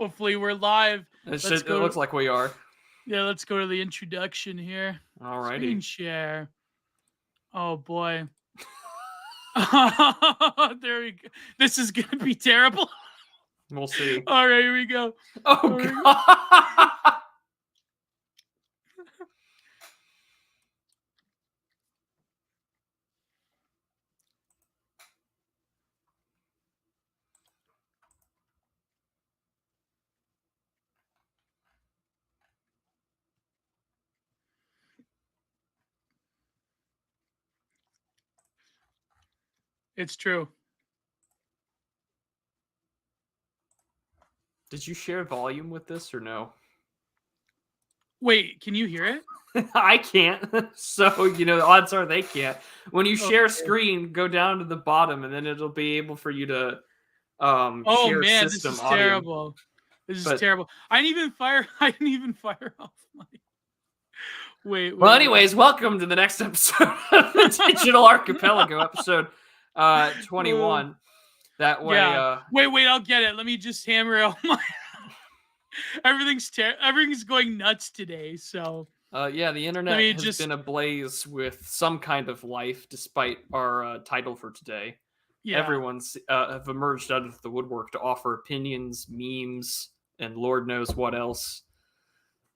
Hopefully we're live. It looks like we are. Yeah, let's go to the introduction here. Alrighty. Screen share. Oh boy. There we go. This is gonna be terrible. We'll see. All right, here we go. Oh God. It's true. Did you share volume with this or no? Wait, can you hear it? I can't. So, the odds are they can't. When you share screen, go down to the bottom and then it'll be able for you to share man, system this is audio. terrible. This is terrible. I didn't even fire off my Wait. Well, anyways, welcome to the next episode of the Digital Archipelago, episode 21. That way, Wait, I'll get it. Let me just hammer out my everything's going nuts today, so the internet has been ablaze with some kind of life despite our title for today. Yeah. Everyone's have emerged out of the woodwork to offer opinions, memes, and Lord knows what else.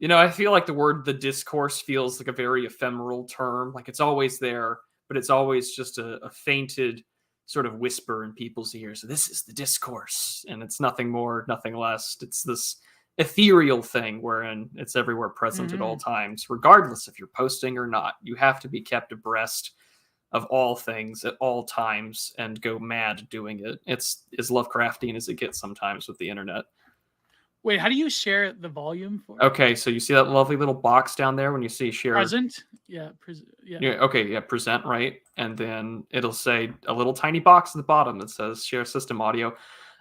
I feel like the discourse feels like a very ephemeral term. Like it's always there, but it's always just a fainted sort of whisper in people's ears. So this is the discourse, and it's nothing more, nothing less. It's this ethereal thing wherein it's everywhere present at all times, regardless if you're posting or not. You have to be kept abreast of all things at all times and go mad doing it. It's as Lovecraftian as it gets sometimes with the internet. Wait, how do you share the volume for? Okay, so you see that lovely little box down there when you see share present? Yeah. Present, right? And then it'll say a little tiny box at the bottom that says share system audio.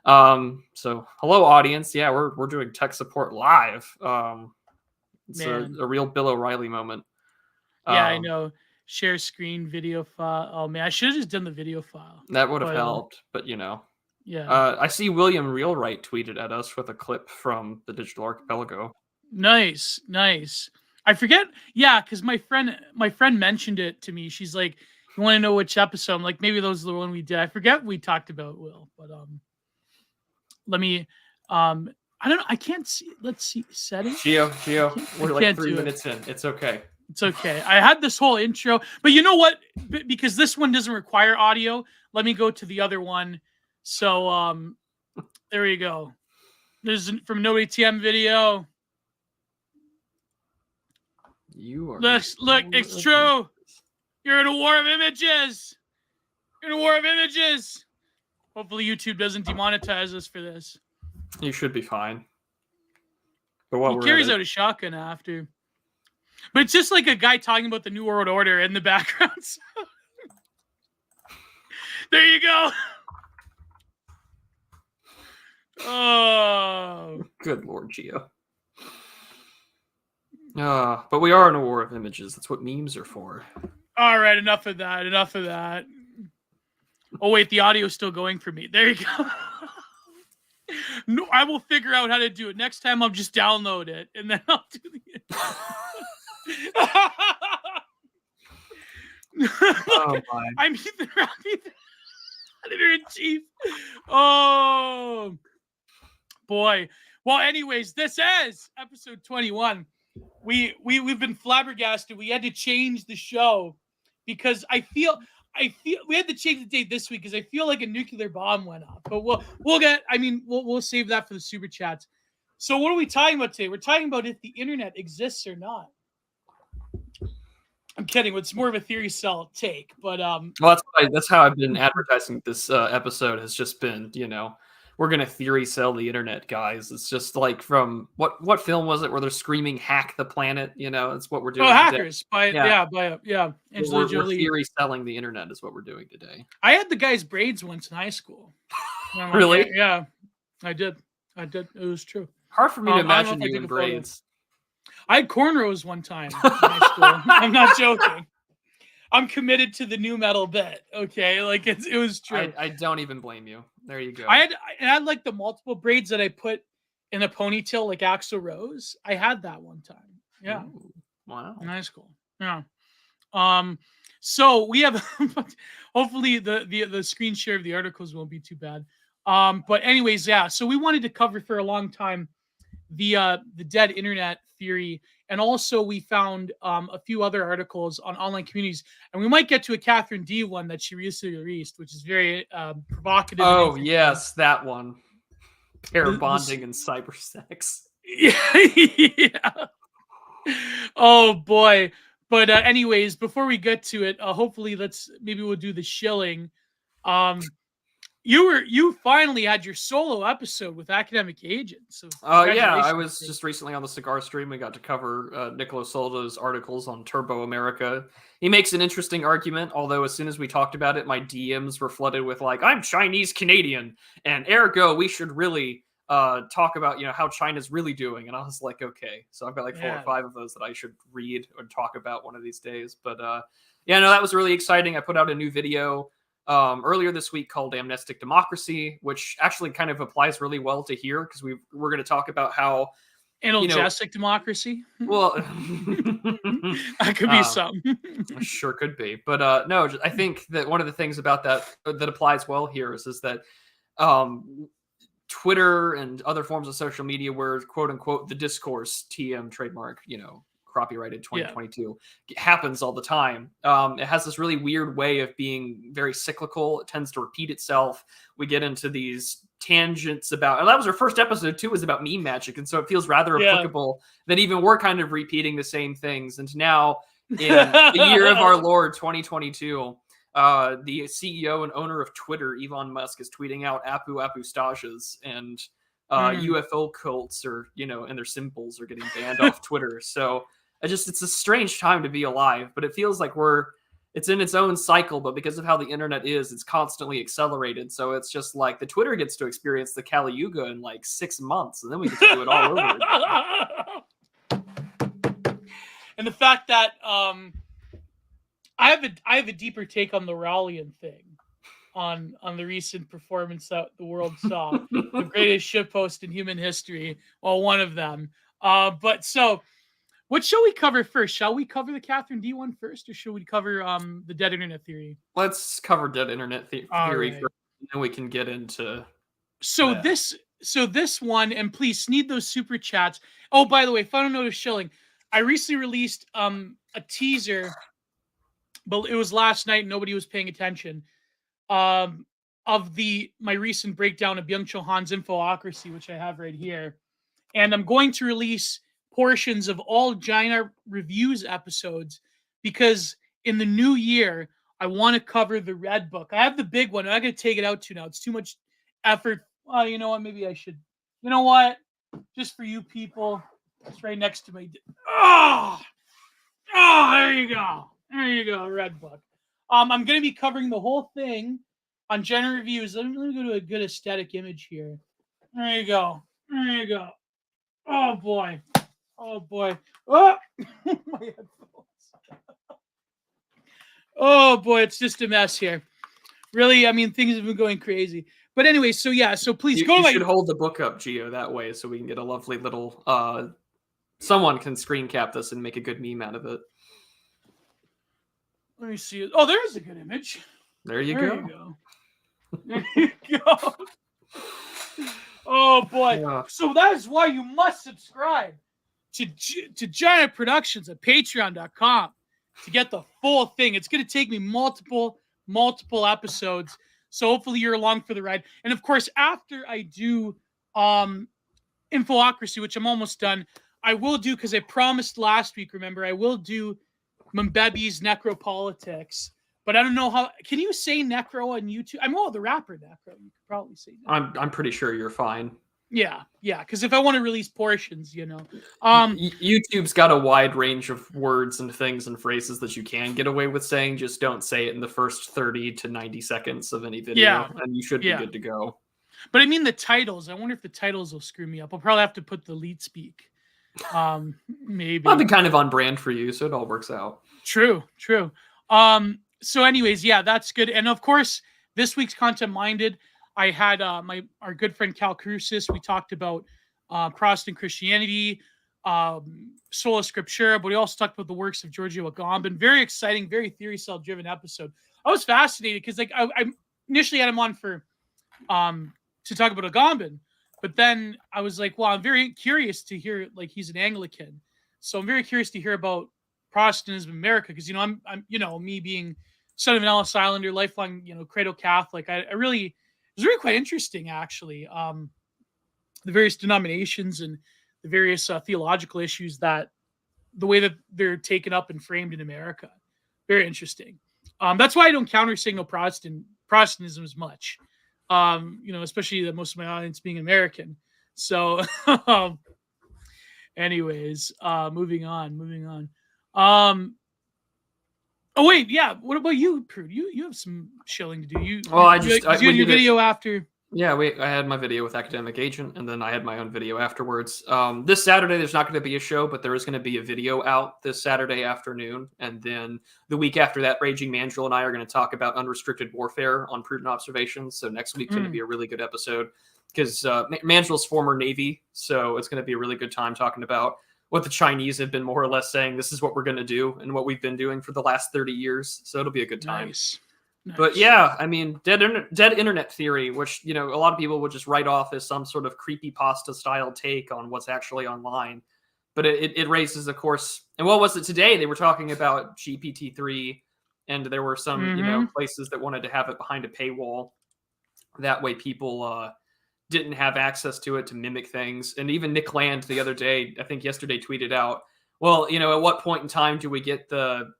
So hello audience. Yeah, we're doing tech support live. It's a real Bill O'Reilly moment. Yeah, I know. Share screen video file. Oh man, I should have just done the video file. That would have helped, but Yeah. I see William Realright tweeted at us with a clip from the Digital Archipelago. Nice. I forget. Yeah, because my friend mentioned it to me. She's like, "You want to know which episode?" I'm like, "Maybe those are the one we did." I forget what we talked about, Will, but let me. I don't know. I can't see. Let's see settings. Gio, we're like 3 minutes in. It's okay. It's okay. I had this whole intro, but you know what? Because this one doesn't require audio, let me go to the other one. So, there you go. This is from No ATM video. Look, it's true. You're in a war of images. Hopefully YouTube doesn't demonetize us for this. You should be fine. But he carries out a shotgun after. But it's just like a guy talking about the New World Order in the background. There you go. Oh. Good Lord, Gio. But we are in a war of images. That's what memes are for. All right, enough of that. Oh, wait, the audio's still going for me. There you go. No, I will figure out how to do it. Next time I'll just download it, and then I'll do the... Oh my. I'm Ethan Robbie, editor-in-chief. Oh, boy. Well, anyways, this is episode 21. We've been flabbergasted. We had to change the show because I feel we had to change the date this week because I feel like a nuclear bomb went off. But we'll save that for the super chats. So what are we talking about today? We're talking about if the internet exists or not. I'm kidding. It's more of a theory cell take, but well, that's how I've been advertising this episode. Has just been, we're gonna theory sell the internet, guys. It's just like from what film was it where they're screaming "hack the planet"? It's what we're doing. Oh, hackers! Angela Jolie. We're theory selling the internet is what we're doing today. I had the guy's braids once in high school. Really? Yeah, I did. It was true. Hard for me to imagine you in braids. I had cornrows one time in high school. I'm not joking. I'm committed to the new metal bit. Okay, like it was true. I don't even blame you. There you go. I had like the multiple braids that I put in a ponytail like Axl Rose. I had that one time. Yeah. Ooh, wow. Nice, cool. Yeah. So we have hopefully the screen share of the articles won't be too bad. But anyways, yeah. So we wanted to cover for a long time the dead internet theory, and also we found a few other articles on online communities, and we might get to a Catherine D one that she recently released, which is very provocative. Oh yes, that one. Pair bonding and cyber sex. Yeah. Oh boy. But anyways, before we get to it, hopefully maybe we'll do the shilling. You finally had your solo episode with Academic Agents. So yeah, I was just recently on the Cigar Stream. We got to cover Niccolo Solda's articles on Turbo America. He makes an interesting argument, although as soon as we talked about it, my DMs were flooded with like, I'm Chinese Canadian, and ergo we should really talk about how China's really doing. And I was like, okay. So I've got like 4 or 5 of those that I should read and talk about one of these days. But yeah, no, that was really exciting. I put out a new video earlier this week called Amnestic Democracy, which actually kind of applies really well to here because we're going to talk about how analgesic democracy. Well, that could be some. Sure could be, but no, I think that one of the things about that applies well here is that Twitter and other forms of social media where quote unquote the discourse TM trademark, copyrighted 2022 happens all the time. It has this really weird way of being very cyclical. It tends to repeat itself. We get into these tangents about, and that was our first episode too, was about meme magic. And so it feels rather applicable that even we're kind of repeating the same things. And now in the year of our Lord 2022, the CEO and owner of Twitter, Elon Musk, is tweeting out Apu Stages, and UFO cults and their symbols are getting banned off Twitter. So it's a strange time to be alive, but it feels like it's in its own cycle, but because of how the internet is, it's constantly accelerated. So it's just like the Twitter gets to experience the Kali Yuga in like 6 months, and then we get to do it all over again. And the fact that I have a deeper take on the Rawlian thing, on the recent performance that the world saw, the greatest shitpost in human history. Well, one of them. But so, what shall we cover first? Shall we cover the Catherine D one first, or should we cover the dead internet theory? Let's cover dead internet theory first, and then we can get into. So this one, and please need those super chats. Oh, by the way, final note of shilling. I recently released a teaser, but it was last night. Nobody was paying attention. Of my recent breakdown of Byung-Chul Han's Infocracy, which I have right here, and I'm going to release portions of all Gina Reviews episodes because in the new year I want to cover the Red Book. I have the big one. I'm not going to take it out to now. It's too much effort. Oh, you know what? Maybe I should. You know what? Just for you people, it's right next to me. Oh, there you go. There you go. Red Book. I'm going to be covering the whole thing on Gina Reviews. Let me go to a good aesthetic image here. There you go. There you go. Oh boy. Oh boy. Oh, my headphones. Oh boy, it's just a mess here. Really, I mean, things have been going crazy. But anyway, so yeah, so please go. You should hold the book up, Gio, that way, so we can get a lovely little. Someone can screen cap this and make a good meme out of it. Let me see it. Oh, there's a good image. There you go. There you go. Oh boy. Yeah. So that is why you must subscribe to Giant Productions at patreon.com to get the full thing. It's going to take me multiple episodes. So hopefully you're along for the ride. And of course, after I do Infocracy, which I'm almost done, I will do, because I promised last week, remember, I will do Mbebe's Necropolitics. But I don't know how. Can you say Necro on YouTube? I'm the rapper Necro. You could probably say Necro. I'm pretty sure you're fine. Yeah. Because if I want to release portions, YouTube's got a wide range of words and things and phrases that you can get away with saying. Just don't say it in the first 30 to 90 seconds of any video, and you should be good to go. But I mean the titles. I wonder if the titles will screw me up. I'll probably have to put the lead speak. Maybe. I've been kind of on brand for you, so it all works out. True. So anyways, that's good. And of course, this week's Content Minded, I had our good friend Cal Crucis. We talked about Protestant Christianity, Sola Scriptura, but he also talked about the works of Giorgio Agamben. Very exciting, very theory cell driven episode. I was fascinated because like I initially had him on for to talk about Agamben, but then I was like, well, I'm very curious to hear, like, he's an Anglican, so I'm very curious to hear about Protestantism in America, because I'm me being son of an Ellis Islander, lifelong cradle Catholic. I really, it was really quite interesting actually. The various denominations and the various theological issues, that the way that they're taken up and framed in America. Very interesting. That's why I don't counter signal Protestantism as much. Especially that most of my audience being American. So, anyways, moving on. Oh wait, yeah. What about you, Prude? You have some shilling to do. You did your video after. Yeah, I had my video with Academic Agent, and then I had my own video afterwards. This Saturday, there's not going to be a show, but there is going to be a video out this Saturday afternoon. And then the week after that, Raging Mandrill and I are going to talk about unrestricted warfare on prudent observations. So next week's going to be a really good episode, because Mandrill's former Navy, so it's going to be a really good time talking about what the Chinese have been more or less saying this is what we're going to do and what we've been doing for the last 30 years. So it'll be a good time. Nice. But yeah, I mean, dead internet theory, which, a lot of people would just write off as some sort of creepypasta style take on what's actually online. But it raises, of course, and what was it today? They were talking about GPT-3, and there were some, places that wanted to have it behind a paywall. That way people didn't have access to it to mimic things. And even Nick Land the other day, I think yesterday, tweeted out, well, at what point in time do we get the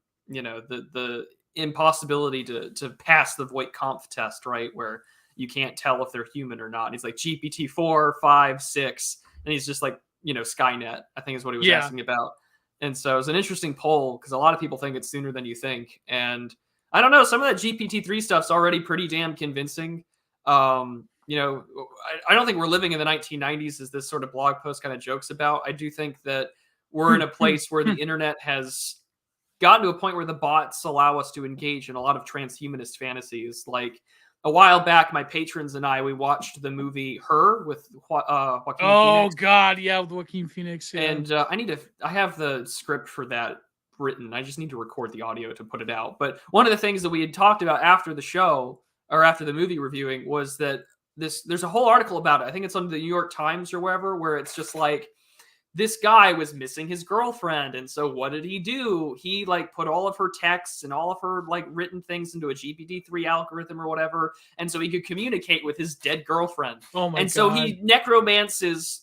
impossibility to pass the Voight-Kampff test, right, where you can't tell if they're human or not? And he's like GPT 4, 5, 6, and he's just like, Skynet, I think is what he was asking about. And so it's an interesting poll, because a lot of people think it's sooner than you think. And I don't know, some of that GPT 3 stuff's already pretty damn convincing. I don't think we're living in the 1990s, as this sort of blog post kind of jokes about. I do think that we're in a place where the internet has gotten to a point where the bots allow us to engage in a lot of transhumanist fantasies. Like a while back, my patrons and we watched the movie Her with Joaquin Phoenix. Oh God, yeah, with Joaquin Phoenix. Yeah. And I have the script for that written. I just need to record the audio to put it out. But one of the things that we had talked about after the show, or after the movie reviewing, was that there's a whole article about it. I think it's on the New York Times or wherever, where it's just like, this guy was missing his girlfriend. And so what did he do? He put all of her texts and all of her written things into a GPT-3 algorithm or whatever. And so he could communicate with his dead girlfriend. Oh my God. So he necromances,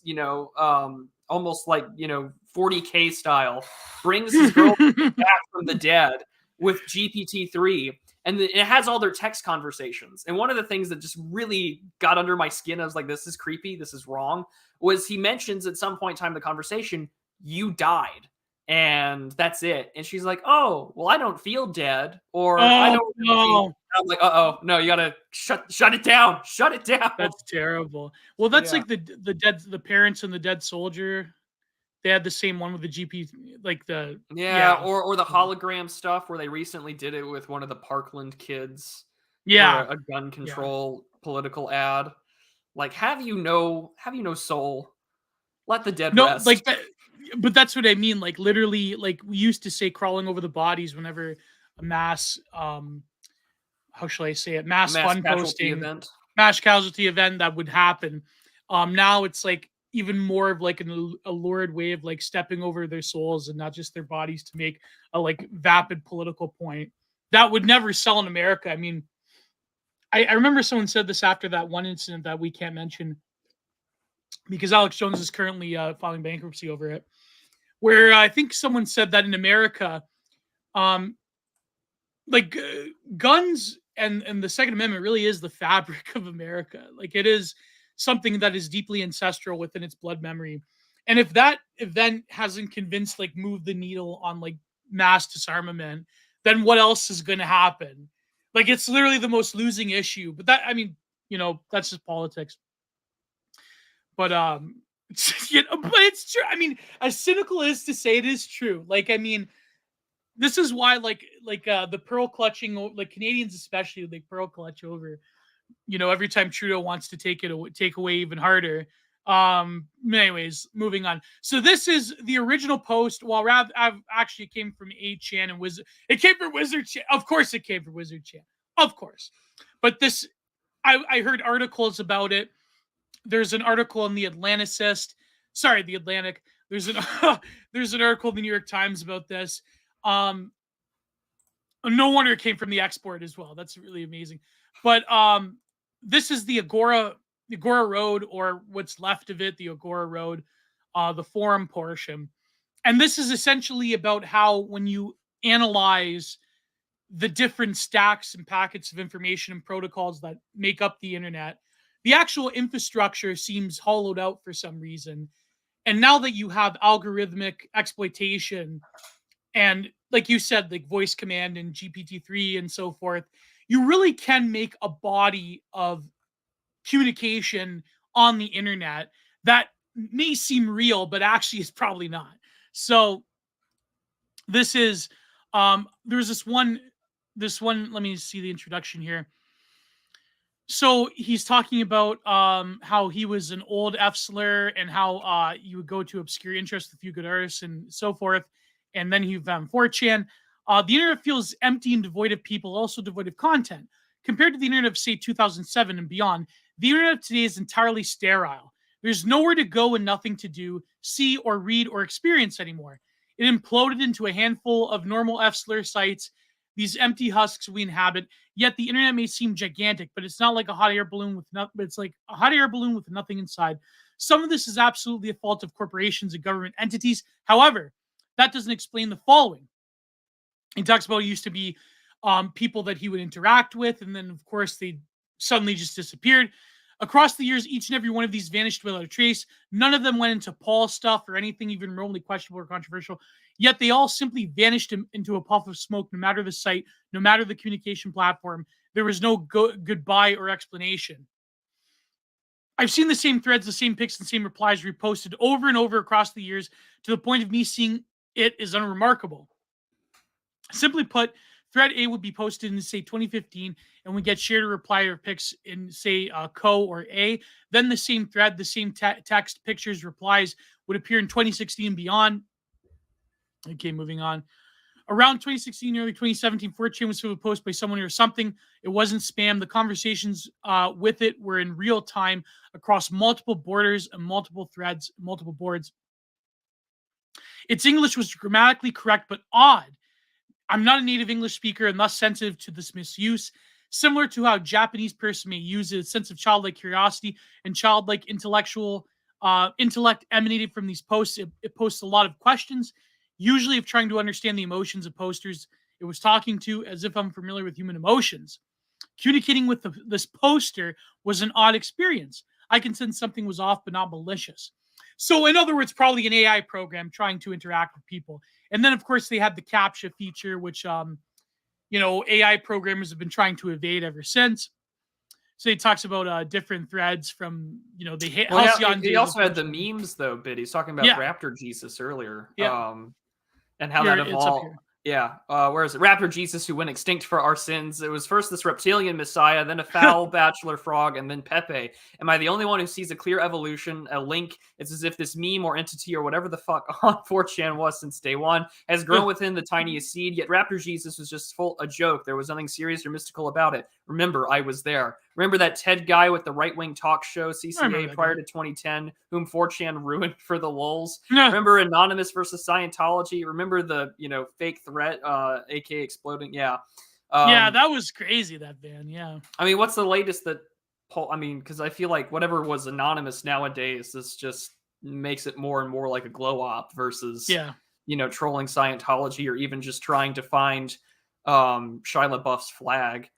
almost 40K style, brings his girlfriend back from the dead with GPT-3. And it has all their text conversations. And one of the things that just really got under my skin, I was like, this is creepy, this is wrong, was he mentions at some point in time in the conversation, you died. And that's it. And she's like, oh, well, I don't feel dead. Or I don't know. I'm like, no, you gotta shut it down. Shut it down. That's terrible. Well, that's like the parents and the dead soldier. They had the same one with the GP, or the hologram stuff, where they recently did it with one of the Parkland kids. Yeah, a gun control political ad. Like, have you no soul? Let the dead rest. But that's what I mean. Like, literally, like we used to say, crawling over the bodies whenever a mass, how shall I say it, mass fun posting event, mass casualty event that would happen. Now it's like even more of like an allured way of like stepping over their souls and not just their bodies to make a vapid political point that would never sell in America. I mean, I remember someone said this after that one incident that we can't mention because Alex Jones is currently filing bankruptcy over it, where I think someone said that in America, guns and the Second Amendment really is the fabric of America. Like, it is something that is deeply ancestral within its blood memory. And if that event hasn't convinced, moved the needle on mass disarmament, then what else is going to happen? It's literally the most losing issue. But that, I mean, that's just politics. But but it's true. I mean, as cynical as to say it is true. I mean, this is why the pearl clutching, Canadians especially, they pearl clutch over, every time Trudeau wants to take away even harder. Anyways, moving on. So this is the original post. Well, actually it came from 8chan and it came from Wizard Chan. Of course it came from Wizard Chan. Of course. But this, I heard articles about it. There's an article in the Atlantic. There's an there's an article in the New York Times about this. No wonder it came from the export as well. That's really amazing. But this is the Agora Road, or what's left of it, the Agora Road, the forum portion. And this is essentially about how when you analyze the different stacks and packets of information and protocols that make up the internet, the actual infrastructure seems hollowed out for some reason. And now that you have algorithmic exploitation and, like you said, like voice command and GPT-3 and so forth, you really can make a body of communication on the internet that may seem real, but actually is probably not. So this is, there's this one, let me see the introduction here. So he's talking about how he was an old F-slur and how you would go to obscure interests with a few good artists and so forth. And then he found 4chan. The internet feels empty and devoid of people, also devoid of content. Compared to the internet of, say, 2007 and beyond, the internet of today is entirely sterile. There's nowhere to go and nothing to do, see, or read, or experience anymore. It imploded into a handful of normal F-slur sites, these empty husks we inhabit. Yet the internet may seem gigantic, but it's not like a hot air balloon with nothing. It's like a hot air balloon with nothing inside. Some of this is absolutely a fault of corporations and government entities. However, that doesn't explain the following. He talks about it used to be people that he would interact with, and then, of course, they suddenly just disappeared. Across the years, each and every one of these vanished without a trace. None of them went into Paul stuff or anything even remotely questionable or controversial. Yet they all simply vanished into a puff of smoke, no matter the site, no matter the communication platform. There was no goodbye or explanation. I've seen the same threads, the same pics, and same replies reposted over and over across the years, to the point of me seeing it is unremarkable. Simply put, thread A would be posted in, say, 2015, and would get shared or reply or pics in, say, Co or A. Then the same thread, the same text, pictures, replies would appear in 2016 and beyond. Okay, moving on. Around 2016, early 2017, 4chan was filled with a post by someone or something. It wasn't spam. The conversations with it were in real time across multiple borders and multiple threads, multiple boards. Its English was grammatically correct, but odd. I'm not a native English speaker and thus sensitive to this misuse. Similar to how a Japanese person may use a sense of childlike curiosity and childlike intellectual intellect emanated from these posts. It posts a lot of questions, usually of trying to understand the emotions of posters it was talking to, as if I'm familiar with human emotions. Communicating with this poster was an odd experience. I can sense something was off, but not malicious. So, in other words, probably an AI program trying to interact with people. And then, of course, they had the CAPTCHA feature, which, AI programmers have been trying to evade ever since. So he talks about different threads from, Halcyon. He also had the memes, though, Bit. He's talking about Raptor Jesus earlier. Yeah. And how that evolved. Yeah. Where is it? Raptor Jesus, who went extinct for our sins. It was first this reptilian messiah, then a foul bachelor frog, and then Pepe. Am I the only one who sees a clear evolution, a link? It's as if this meme or entity or whatever the fuck on 4chan was since day one has grown within the tiniest seed. Yet Raptor Jesus was just a joke. There was nothing serious or mystical about it. Remember, I was there. Remember that TED guy with the right-wing talk show, CCA, prior to 2010, whom 4chan ruined for the lulz? No. Remember Anonymous versus Scientology? Remember the, fake threat, AK exploding? Yeah. That was crazy, that ban. Yeah. I mean, what's the latest that because I feel like whatever was anonymous nowadays, this just makes it more and more like a glow op versus, trolling Scientology or even just trying to find Shia LaBeouf's flag.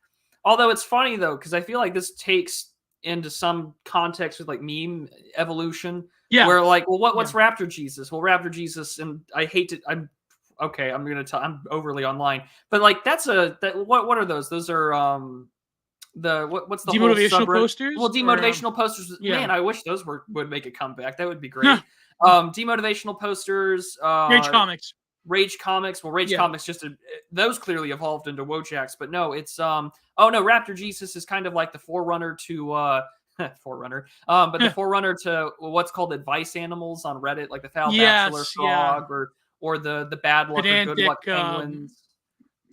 Although it's funny, though, because I feel like this takes into some context with, like, meme evolution. Yeah. Where, like, well, what's Raptor Jesus? Well, Raptor Jesus, and I hate to... I'm overly online. But, like, what are those? Those are... what's the demotivational posters? Well, demotivational posters. Yeah. Man, I wish those would make a comeback. That would be great. Demotivational posters. Rage Comics. Rage Comics. Well, Rage Comics those clearly evolved into Wojaks, but no, it's Raptor Jesus is kind of like the forerunner to Forerunner. But the forerunner to what's called advice animals on Reddit, like the foul bachelor frog, or the bad luck or good luck penguins,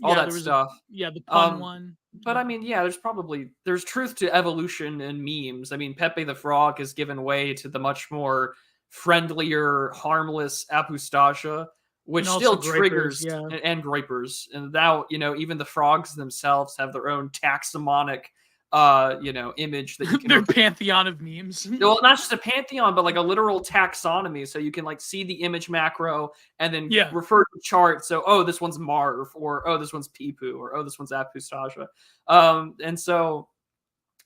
all that stuff. The pun one. But I mean, there's truth to evolution and memes. I mean, Pepe the Frog has given way to the much more friendlier, harmless Apustasia, which still triggers and Groypers. And now, even the frogs themselves have their own taxonomic image that you can their pantheon of memes. Well, not just a pantheon, but like a literal taxonomy. So you can like see the image macro and then refer to chart. So, oh, this one's Marv, or oh, this one's Peepoo, or oh, this one's Apustasia. And so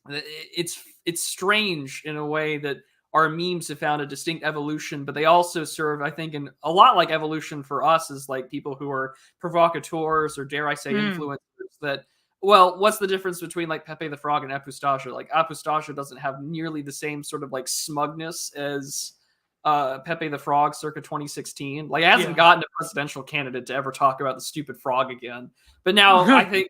it's strange in a way that our memes have found a distinct evolution, but they also serve, I think, in a lot like evolution for us as like people who are provocateurs, or dare I say influencers that, well, what's the difference between like Pepe the Frog and Apustasia? Like Apustasia doesn't have nearly the same sort of like smugness as Pepe the Frog circa 2016. Like, it hasn't gotten a presidential candidate to ever talk about the stupid frog again. But now I think,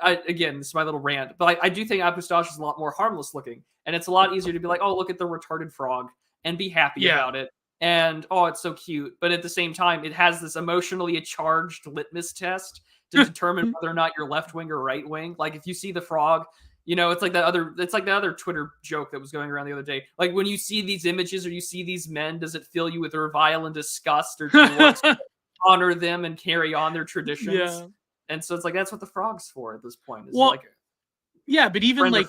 again, this is my little rant, but I do think Apustasia is a lot more harmless looking. And it's a lot easier to be like, oh, look at the retarded frog and be happy about it. And, oh, it's so cute. But at the same time, it has this emotionally charged litmus test to determine whether or not you're left wing or right wing. Like, if you see the frog, it's like the other Twitter joke that was going around the other day. Like, when you see these images or you see these men, does it fill you with revile and disgust, or do you want to honor them and carry on their traditions? Yeah. And so it's like, that's what the frog's for at this point. It's but even like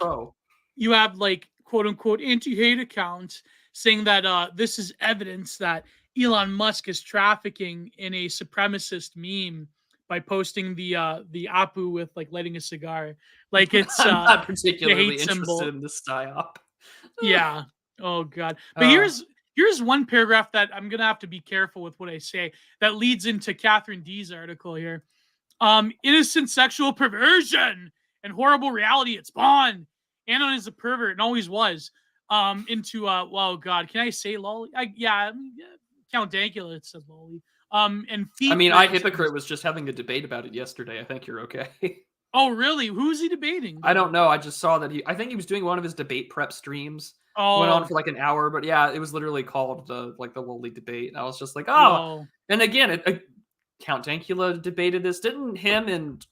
you have like quote unquote anti-hate accounts saying that this is evidence that Elon Musk is trafficking in a supremacist meme by posting the Apu with like lighting a cigar. Like, it's I'm not particularly interested in this psyop. Yeah. Oh god. But here's one paragraph that I'm gonna have to be careful with what I say that leads into Catherine D's article here. Innocent sexual perversion and horrible reality it spawned. Anon is a pervert and always was. Into well, God, can I say lolly? Count Dankula, it says lolly. And Hypocrite was just having a debate about it yesterday. I think you're okay. Oh, really? Who's he debating? I don't know. I just saw that I think he was doing one of his debate prep streams. Oh, went on for like an hour, but yeah, it was literally called the lolly debate. And I was just like, oh. And again, Count Dankula debated this. Didn't him and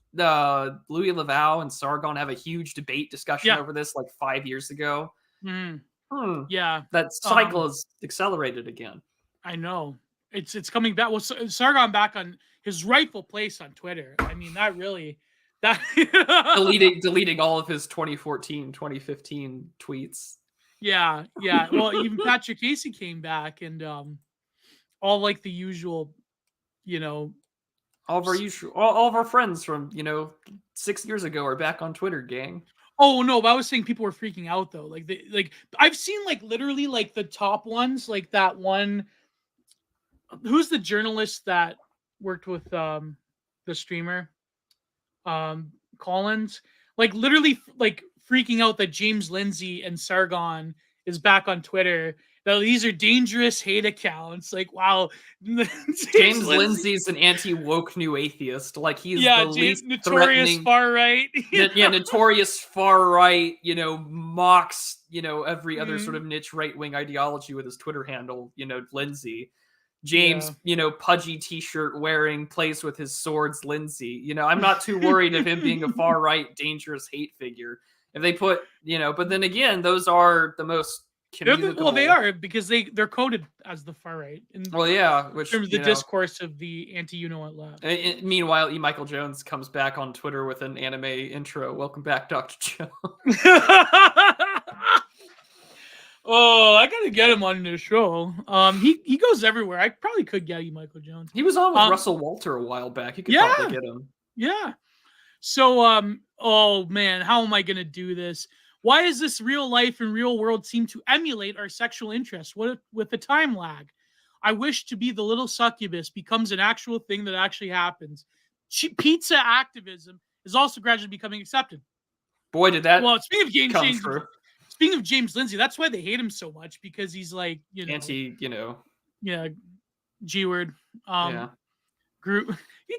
Louis Laval and Sargon have a huge debate discussion over this like 5 years ago? Yeah, that cycle is accelerated again. I know. It's coming back. Well, Sargon back on his rightful place on Twitter. I mean, deleting all of his 2014, 2015 tweets. Yeah. Well, even Patrick Casey came back, and all like the usual, all of our friends from 6 years ago are back on Twitter, gang. Oh no, but I was saying people were freaking out though. Like I've seen like literally like the top ones, like that one. Who's the journalist that worked with the streamer Collins? Like literally like freaking out that James Lindsay and Sargon is back on Twitter. That these are dangerous hate accounts. Like, wow. James Lindsay's an anti-woke new atheist. Like, he's the least notorious far right. Notorious far right, mocks, every other sort of niche right-wing ideology with his Twitter handle, Lindsay. James, pudgy t-shirt wearing, plays with his swords, Lindsay. I'm not too worried of him being a far right, dangerous hate figure. If they put, but then again, those are the most well, they are, because they're coded as the far right. Which in terms of the discourse of the anti-what left. Meanwhile, Michael Jones comes back on Twitter with an anime intro. Welcome back, Dr. Jones. Oh, I gotta get him on this show. He goes everywhere. I probably could get you Michael Jones. He was on with Russell Walter a while back. You could probably get him. Yeah. So, oh man, how am I gonna do this? Why does this real life and real world seem to emulate our sexual interests with a time lag? I wish to be the little succubus becomes an actual thing that actually happens. Pizza activism is also gradually becoming accepted. Boy, did that speaking of James Lindsay, that's why they hate him so much, because he's like, anti, G-word. You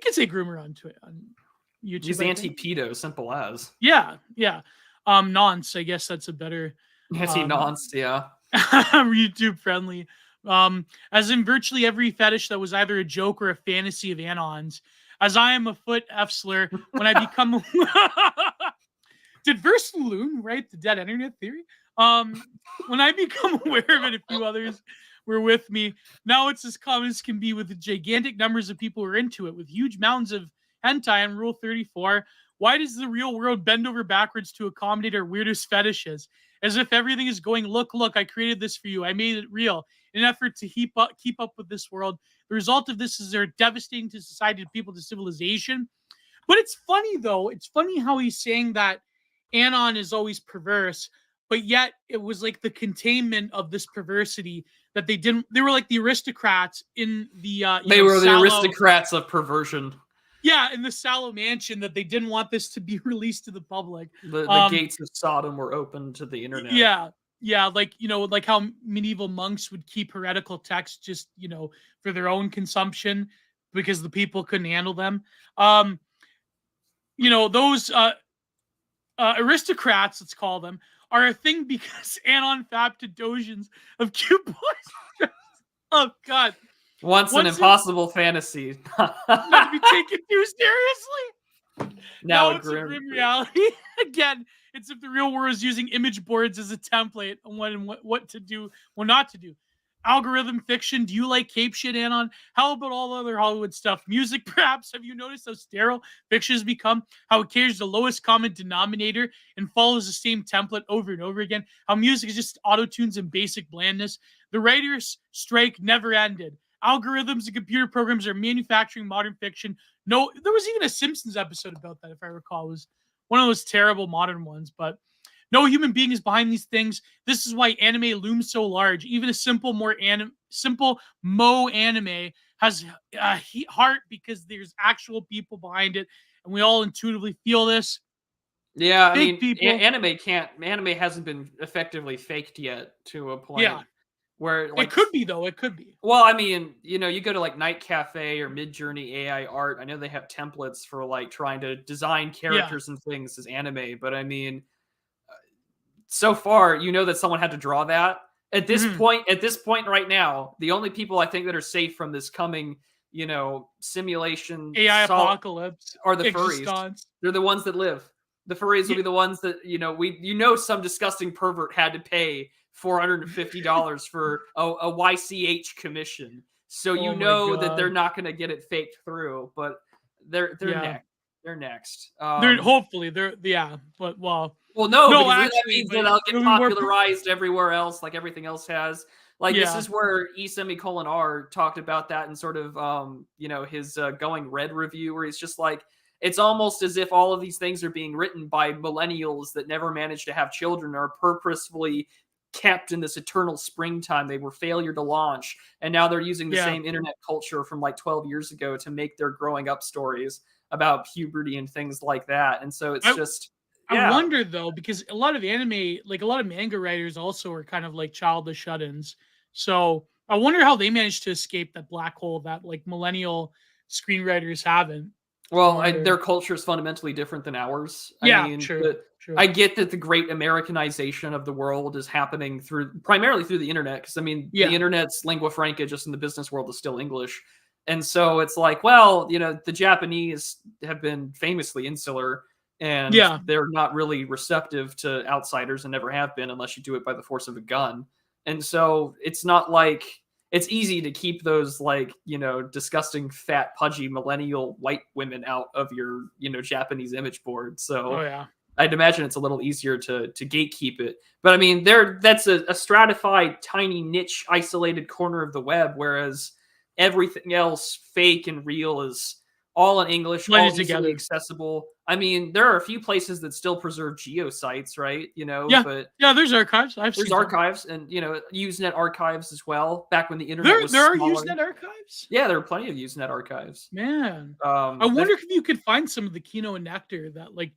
can say groomer on YouTube. He's anti-pedo, simple as. Yeah. Nonce, I guess that's a better Anti-nonce, yeah. YouTube friendly. As in virtually every fetish that was either a joke or a fantasy of Anon's. As I am a foot F-slur, when I become Did Versaloon write the dead internet theory? When I become aware of it, a few others were with me. Now it's as common as can be with the gigantic numbers of people who are into it, with huge mountains of hentai and Rule 34. Why does the real world bend over backwards to accommodate our weirdest fetishes? As if everything is going, look, I created this for you. I made it real. In an effort to keep up with this world. The result of this is they're devastating to society, to people, to civilization. But it's funny, though. It's funny how he's saying that Anon is always perverse, but yet it was like the containment of this perversity that they didn't. They were like the aristocrats in the. They were the aristocrats of perversion. Yeah, in the Sallow Mansion, that they didn't want this to be released to the public. The gates of Sodom were open to the internet. Yeah, like like how medieval monks would keep heretical texts just for their own consumption because the people couldn't handle them. Those aristocrats, let's call them, are a thing because Anon fabbed to dojins of cute boys. Oh God! Once an impossible fantasy, not to be taken too seriously. Now it's a grim reality. Again, it's if the real world is using image boards as a template on what to do, what not to do. Algorithm fiction. Do you like cape shit, Anon? How about all other Hollywood stuff? Music, perhaps? Have you noticed how sterile fiction has become? How it carries the lowest common denominator and follows the same template over and over again? How music is just auto-tunes and basic blandness? The writers' strike never ended. Algorithms and computer programs are manufacturing modern fiction. No, there was even a Simpsons episode about that, if I recall. It was one of those terrible modern ones, but no human being is behind these things. This is why anime looms so large. Even a simple mo anime has a heart because there's actual people behind it, and we all intuitively feel this. Yeah, anime hasn't been effectively faked yet to a point. Yeah. Where it could be, though. It could be. Well, I mean, you go to like Night Cafe or Midjourney AI art. I know they have templates for like trying to design characters and things as anime, but I mean, so far, that someone had to draw that. At this point right now, the only people I think that are safe from this coming, simulation AI apocalypse are the furries. They're the ones that live. The furries will be the ones that some disgusting pervert had to pay $450 for a YCH commission. So that they're not going to get it faked through, but they're next. They're next. But well. Well, no, actually, that means that they'll get popularized everywhere else, like everything else has. Like this is where E::R talked about that in sort of his Going Red review, where he's just like, it's almost as if all of these things are being written by millennials that never managed to have children, are purposefully kept in this eternal springtime. They were failure to launch, and now they're using the same internet culture from like 12 years ago to make their growing up stories about puberty and things like that. And so it's I wonder though, because a lot of anime, like a lot of manga writers also are kind of like childish shut-ins. So I wonder how they managed to escape that black hole that like millennial screenwriters haven't. Well, their culture is fundamentally different than ours. True. I get that the great Americanization of the world is happening primarily through the internet. Because the internet's lingua franca just in the business world is still English. And so it's like, well, the Japanese have been famously insular. And they're not really receptive to outsiders and never have been unless you do it by the force of a gun. And so it's not like it's easy to keep those like, disgusting, fat, pudgy millennial white women out of your, Japanese image board. So I'd imagine it's a little easier to gatekeep it. But I mean, that's a stratified, tiny niche, isolated corner of the web, whereas everything else, fake and real, is all in English, all easily accessible. I mean, there are a few places that still preserve geo sites, right? But there's archives. There's archives and Usenet archives as well. Back when the internet was there smaller. Are Usenet archives. Yeah, there are plenty of Usenet archives. Man, I wonder if you could find some of the Kino and Nectar that like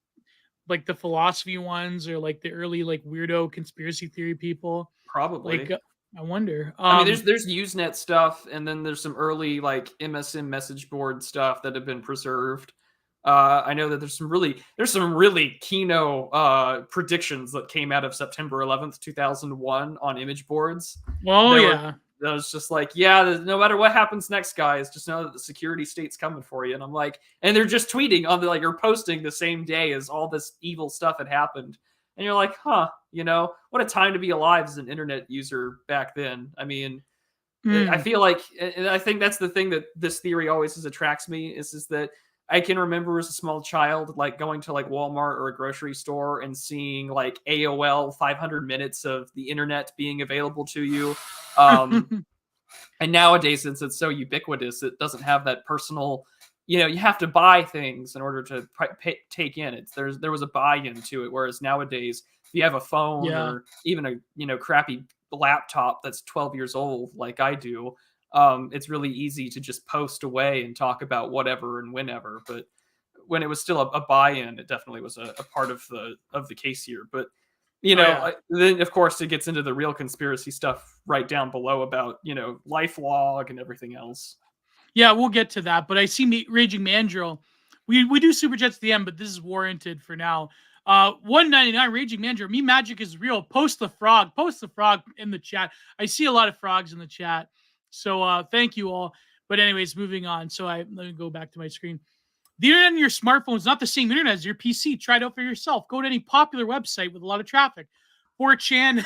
the philosophy ones or like the early like weirdo conspiracy theory people. Probably. Like, I wonder. I mean, there's Usenet stuff, and then there's some early like MSN message board stuff that have been preserved. I know that there's some really keynote predictions that came out of September 11th, 2001 on image boards. Oh, yeah. That was just like, yeah, no matter what happens next, guys, just know that the security state's coming for you. And I'm like, and they're just tweeting on or posting the same day as all this evil stuff had happened. And you're like, huh, what a time to be alive as an internet user back then. I mean, I feel like, and I think that's the thing that this theory always attracts me is that I can remember as a small child, going to Walmart or a grocery store and seeing AOL 500 minutes of the internet being available to you. And nowadays, since it's so ubiquitous, it doesn't have that personal, you have to buy things in order to take in. There was a buy-in to it. Whereas nowadays, if you have a phone or even a crappy laptop that's 12 years old, like I do, it's really easy to just post away and talk about whatever and whenever. But when it was still a buy-in, it definitely was a part of the case here. But then of course it gets into the real conspiracy stuff right down below about LifeLog and everything else. Yeah, we'll get to that. But I see Raging Mandrill. We do super chats at the end, but this is warranted for now. 199 Raging Mandrill. Me magic is real. Post the frog in the chat. I see a lot of frogs in the chat. So thank you all. But anyways, moving on. So let me go back to my screen. The internet on your smartphone is not the same internet as your PC. Try it out for yourself. Go to any popular website with a lot of traffic. 4chan.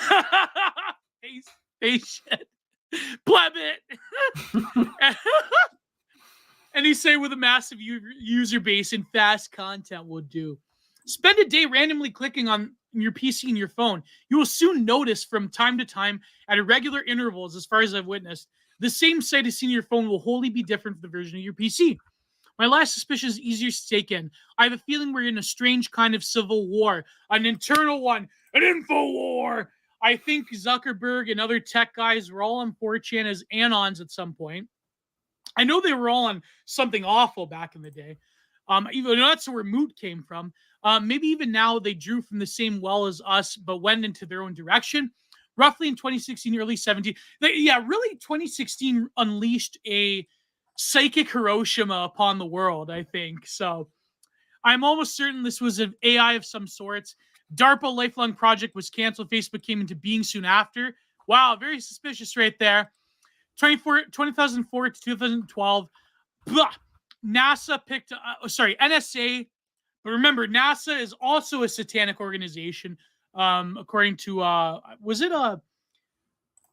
Face shit. Pleb it. And he say with a massive user base and fast content will do. Spend a day randomly clicking on your PC and your phone. You will soon notice from time to time at irregular intervals, as far as I've witnessed, the same site as seen on your phone will wholly be different from the version of your PC. My last suspicion is easier to take in. I have a feeling we're in a strange kind of civil war, an internal one, an info war. I think Zuckerberg and other tech guys were all on 4chan as anons at some point. I know they were all on something awful back in the day. Even that's where Moot came from. Maybe even now they drew from the same well as us, but went into their own direction. Roughly in 2016, early 17. Really 2016 unleashed a psychic Hiroshima upon the world, I think. So I'm almost certain this was an AI of some sorts. DARPA lifelong project was canceled. Facebook came into being soon after. Wow, very suspicious right there. 2004 to 2012. Blah. NASA picked, NSA. But remember, NASA is also a satanic organization. According to, was it a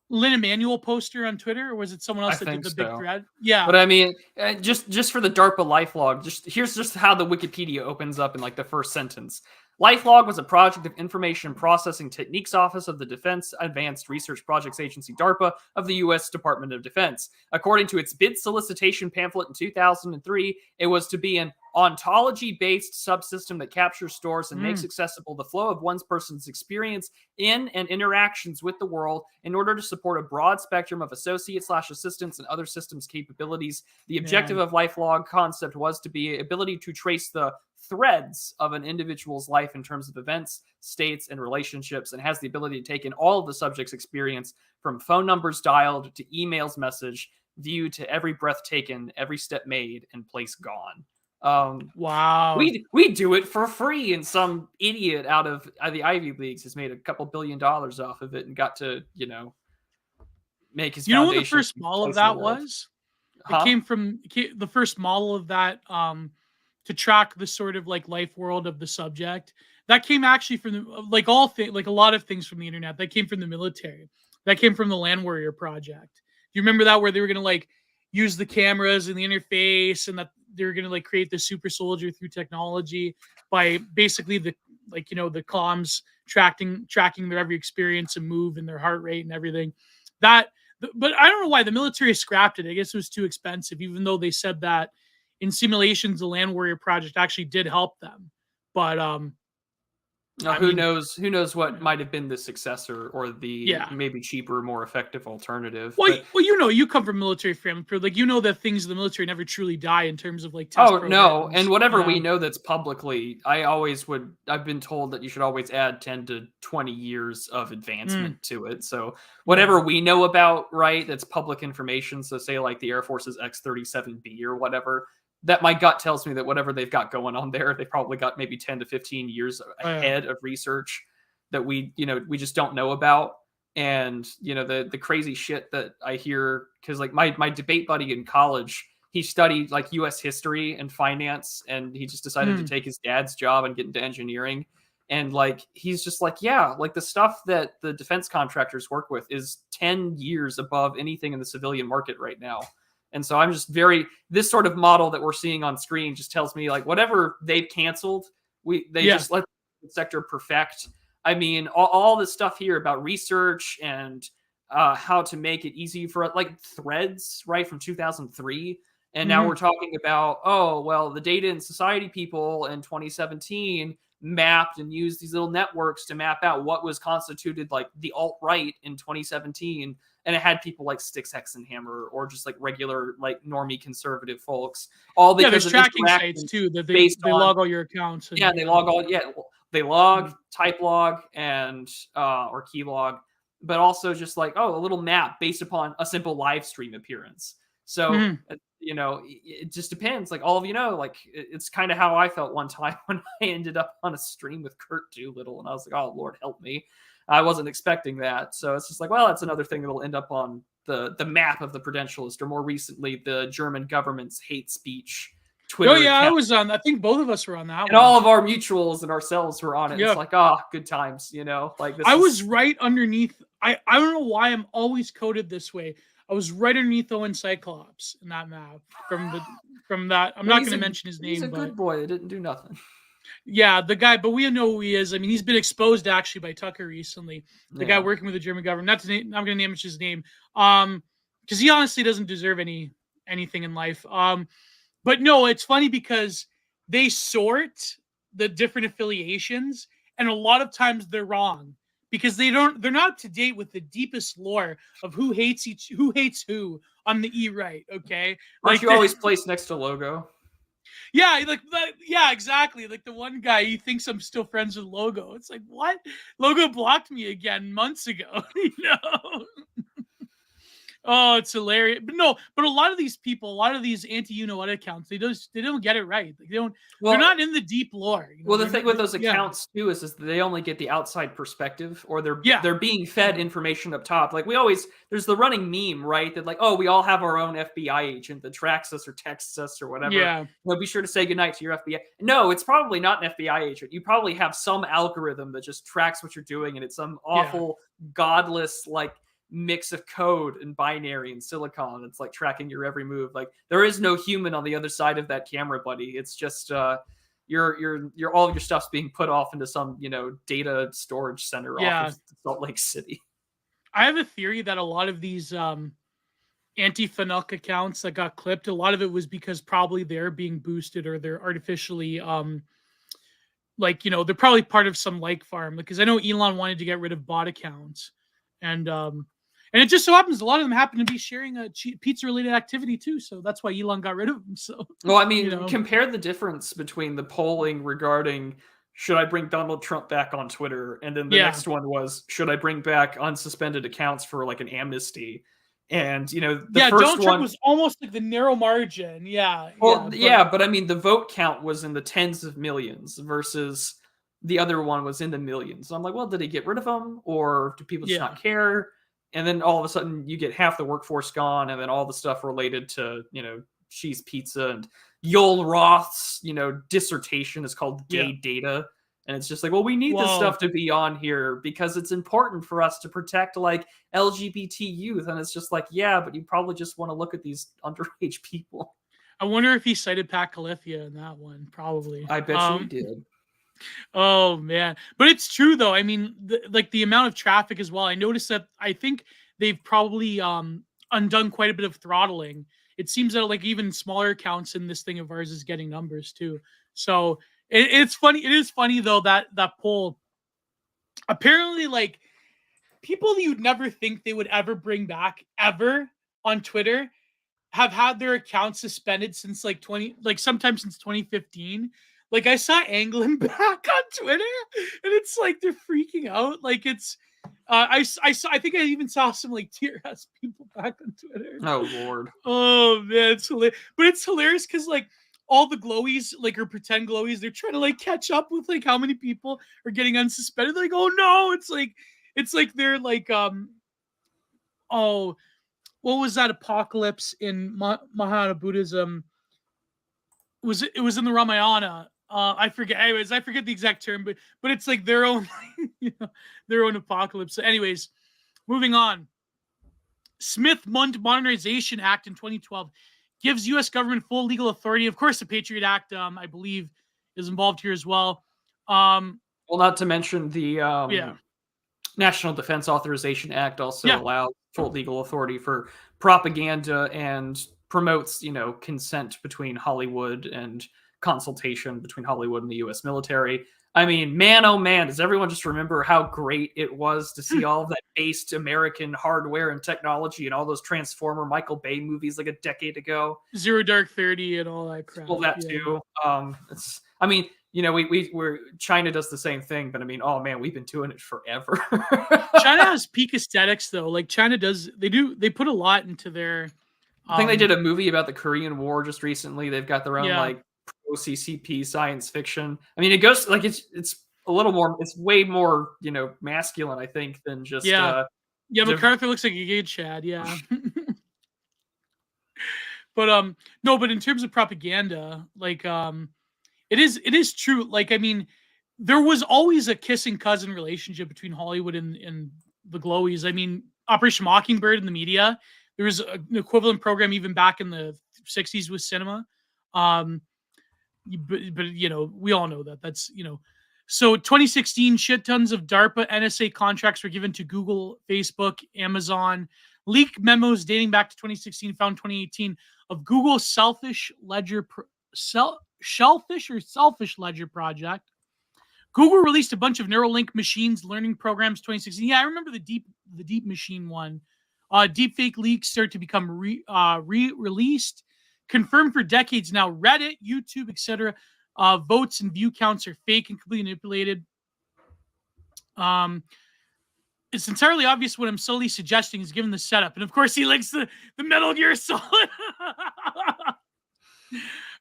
Lynn Emanuel poster on Twitter, or was it someone else that did the big thread? Yeah. But I mean, just for the DARPA LifeLog, here's just how the Wikipedia opens up in the first sentence. LifeLog was a project of Information Processing Techniques Office of the Defense Advanced Research Projects Agency, DARPA, of the U.S. Department of Defense. According to its bid solicitation pamphlet in 2003, it was to be an ontology-based subsystem that captures, stores, and makes accessible the flow of one person's experience in and interactions with the world in order to support a broad spectrum of associate/assistants and other systems capabilities. The objective of LifeLog concept was to be ability to trace the threads of an individual's life in terms of events, states, and relationships, and has the ability to take in all of the subject's experience from phone numbers dialed to emails messaged, view to every breath taken, every step made, and place gone. Wow. We do it for free, and some idiot out of the Ivy Leagues has made a couple $1 billion off of it and got to, make his foundation. What the first model of that was? It came from the first model of that, to track the sort of life world of the subject. That came actually from a lot of things from the internet. That came from the military. That came from the Land Warrior Project. Do you remember that, where they were going to use the cameras and the interface, and that they were going to create the super soldier through technology by basically the comms tracking their every experience and move and their heart rate and everything. But I don't know why the military scrapped it. I guess it was too expensive, even though they said that in simulations, the Land Warrior Project actually did help them. But who knows what might have been the successor or the maybe cheaper, more effective alternative. Well, you come from military family, that things in the military never truly die in terms of test programs. No, and whatever we know that's publicly, I've been told that you should always add 10 to 20 years of advancement to it. So whatever we know about, right, that's public information. So say the Air Force's X-37B or whatever, that my gut tells me that whatever they've got going on there, they probably got maybe 10 to 15 years ahead of research that we just don't know about. And, the crazy shit that I hear, because like my debate buddy in college, he studied like US history and finance, and he just decided to take his dad's job and get into engineering. And like, he's just like, yeah, like the stuff that the defense contractors work with is 10 years above anything in the civilian market right now. And so I'm just this sort of model that we're seeing on screen just tells me like whatever they've canceled, they just let the sector perfect. I mean, all this stuff here about research and how to make it easy for like threads, right, from 2003. And now we're talking about, oh, well, the data and society people in 2017 mapped and used these little networks to map out what was constituted like the alt-right in 2017. And it had people like Styx Hexenhammer or just like regular, like normie conservative folks. All because there's tracking sites too that they log all your accounts. And, they log all. Yeah, they log, type log, and or key log, but also just like a little map based upon a simple live stream appearance. So it just depends. Like all of like it's kind of how I felt one time when I ended up on a stream with Kurt Doolittle, and I was like, oh Lord help me. I wasn't expecting that. So it's just like, well, that's another thing that'll end up on the map of the Prudentialist, or more recently, the German government's hate speech Twitter account. I was on. I think both of us were on that and one. All of our mutuals and ourselves were on it. It's like, good times, like this. I was right underneath. I don't know why I'm always coded this way. I was right underneath Owen Cyclops in that map from that. I'm not going to mention his name. He's a good boy. It didn't do nothing. Yeah, the guy, but we know who he is. I mean, he's been exposed actually by Tucker recently. The guy working with the German government. I'm going to name his name, because he honestly doesn't deserve anything in life. But no, it's funny because they sort the different affiliations, and a lot of times they're wrong because they're not up to date with the deepest lore of who hates who on the E-right. Okay, aren't you always placed next to Logo? Yeah, exactly. Like the one guy, he thinks I'm still friends with Logo. It's like, what? Logo blocked me again months ago. Oh, it's hilarious. But a lot of these people, a lot of these anti-what accounts, they don't get it right. Like they're not in the deep lore. Well, the thing with those accounts too is that they only get the outside perspective, or they're being fed information up top. Like there's the running meme, right? That like, oh, we all have our own FBI agent that tracks us or texts us or whatever. Yeah. Be sure to say goodnight to your FBI. No, it's probably not an FBI agent. You probably have some algorithm that just tracks what you're doing, and it's some awful, godless, like, mix of code and binary and silicon. It's like tracking your every move. Like there is no human on the other side of that camera, buddy. It's just your all of your stuff's being put off into some data storage center off of Salt Lake City. I have a theory that a lot of these anti-Fanuc accounts that got clipped, a lot of it was because probably they're being boosted or they're artificially they're probably part of some like farm, because I know Elon wanted to get rid of bot accounts, and it just so happens a lot of them happen to be sharing a pizza-related activity too. So that's why Elon got rid of them. So, well, I mean, compare the difference between the polling regarding should I bring Donald Trump back on Twitter, and then the next one was should I bring back unsuspended accounts for like an amnesty. And the first Donald Trump was almost like the narrow margin. But I mean, the vote count was in the tens of millions versus the other one was in the millions. So I'm like, well, did he get rid of them, or do people just not care? And then all of a sudden you get half the workforce gone, and then all the stuff related to, cheese pizza, and Yoel Roth's, dissertation is called Gay Data. And it's just like, well, we need this stuff to be on here because it's important for us to protect like LGBT youth. And it's just like, yeah, but you probably just want to look at these underage people. I wonder if he cited Pat Califia in that one. Probably. I bet he did. Oh man, but it's true though. I mean, the amount of traffic as well. I noticed that I think they've probably undone quite a bit of throttling. It seems that like even smaller accounts in this thing of ours is getting numbers too. So it's funny. It is funny though that poll. Apparently, like people you'd never think they would ever bring back ever on Twitter have had their accounts suspended since sometime since 2015. Like I saw Anglin back on Twitter, and it's like they're freaking out. Like it's, I think I even saw some like TRS people back on Twitter. Oh Lord. Oh man, it's hilarious. But it's hilarious because like all the glowies, like, or pretend glowies, they're trying to like catch up with like how many people are getting unsuspended. Like, oh no, it's like they're like oh, what was that apocalypse in Mahayana Buddhism? It was in the Ramayana. I forget. Anyways, I forget the exact term, but it's like their own, their own apocalypse. So anyways, moving on. Smith Modernization Act in 2012 gives U.S. government full legal authority. Of course, the Patriot Act, I believe, is involved here as well. Well, not to mention the National Defense Authorization Act also allows full legal authority for propaganda and promotes, consent between Hollywood and consultation between Hollywood and the U.S. military. I mean, man, oh man, does everyone just remember how great it was to see all of that based American hardware and technology and all those Transformer Michael Bay movies like a decade ago? Zero Dark 30 and all that crap. Well, that too. We're China does the same thing, but I mean, oh man, we've been doing it forever. China has peak aesthetics though. Like China does, they put a lot into their. I think they did a movie about the Korean War just recently. They've got their own like pro CCP science fiction. I mean, it goes like it's a little more. It's way more masculine, I think, than just MacArthur looks like a gay Chad. Yeah. But no, but in terms of propaganda, like it is true. Like, I mean, there was always a kissing cousin relationship between Hollywood and the Glowies. I mean, Operation Mockingbird in the media, there was an equivalent program even back in the 60s with cinema. But we all know that that's, so 2016, shit tons of DARPA NSA contracts were given to Google, Facebook, Amazon. Leaked memos dating back to 2016 found 2018 of Google's selfish ledger project. Google released a bunch of Neuralink machines learning programs 2016. Yeah, I remember the deep machine one. Deepfake leaks start to become re-released. Confirmed for decades now. Reddit, YouTube, etc. Votes and view counts are fake and completely manipulated. It's entirely obvious what I'm solely suggesting is given the setup. And of course, he likes the Metal Gear Solid.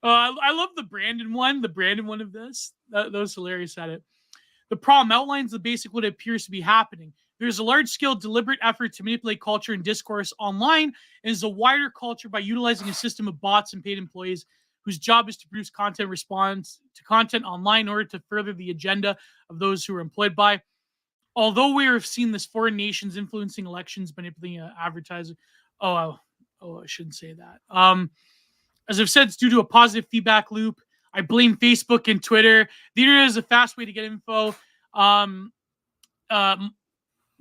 I love the Brandon one. The Brandon one of this. That was hilarious at it. The problem outlines the basic what appears to be happening. There's a large-scale deliberate effort to manipulate culture and discourse online, and is a wider culture by utilizing a system of bots and paid employees whose job is to produce content response to content online in order to further the agenda of those who are employed by. Although we have seen this foreign nations influencing elections, manipulating advertising. I shouldn't say that. As I've said, it's due to a positive feedback loop. I blame Facebook and Twitter. The internet is a fast way to get info.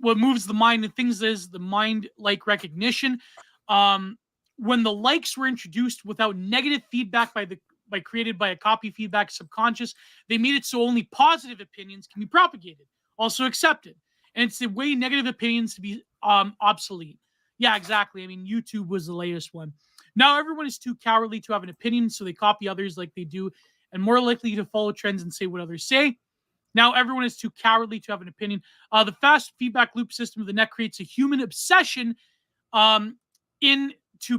What moves the mind and things is the mind-like recognition. When the likes were introduced without negative feedback created by a copy feedback subconscious, they made it so only positive opinions can be propagated, also accepted. And it's the way negative opinions to be obsolete. Yeah, exactly. I mean, YouTube was the latest one. Now everyone is too cowardly to have an opinion, so they copy others like they do, and more likely to follow trends and say what others say. Now everyone is too cowardly to have an opinion. The fast feedback loop system of the net creates a human obsession to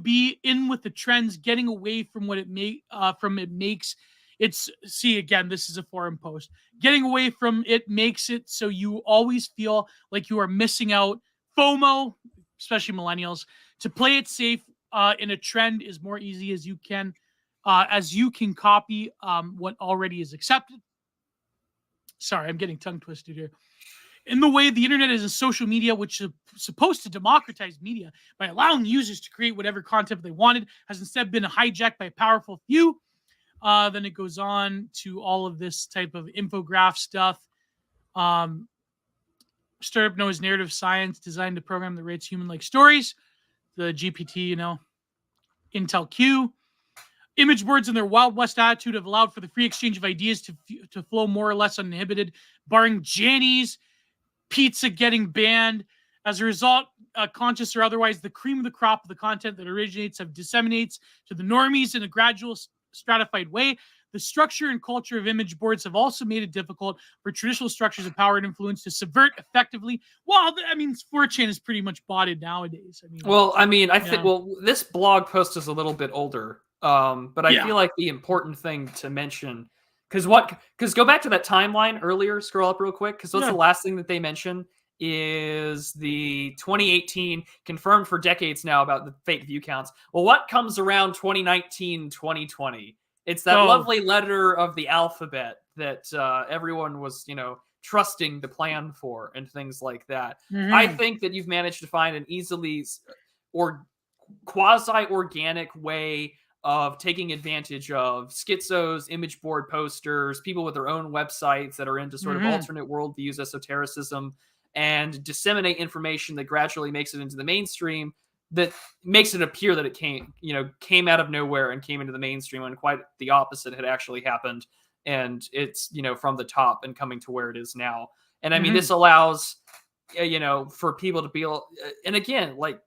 be in with the trends, getting away from what it makes. See, again, this is a forum post. Getting away from it makes it so you always feel like you are missing out. FOMO, especially millennials, to play it safe in a trend is more easy as you can copy what already is accepted. Sorry, I'm getting tongue twisted here. In the way the internet is a social media, which is supposed to democratize media by allowing users to create whatever content they wanted, has instead been hijacked by a powerful few. Then it goes on to all of this type of infograph stuff. Startup known as narrative science, designed to program that rates human-like stories. The GPT, Intel Q. Image boards and their Wild West attitude have allowed for the free exchange of ideas to flow more or less uninhibited, barring Janny's pizza getting banned. As a result, conscious or otherwise, the cream of the crop of the content that originates disseminates to the normies in a gradual, stratified way. The structure and culture of image boards have also made it difficult for traditional structures of power and influence to subvert effectively. Well, I mean, 4chan is pretty much botted nowadays. I think this blog post is a little bit older. But I feel like the important thing to mention, because go back to that timeline earlier, scroll up real quick, because what's the last thing that they mention is the 2018 confirmed for decades now about the fake view counts. Well, what comes around 2019, 2020? It's that lovely letter of the alphabet that everyone was, trusting the plan for and things like that. Mm-hmm. I think that you've managed to find an easily or quasi-organic way of taking advantage of schizos, image board posters, people with their own websites that are into sort of alternate worldviews, esotericism, and disseminate information that gradually makes it into the mainstream, that makes it appear that it came out of nowhere and came into the mainstream, when quite the opposite had actually happened. And it's, from the top and coming to where it is now. And I mean, this allows, for people to be able, and again, like,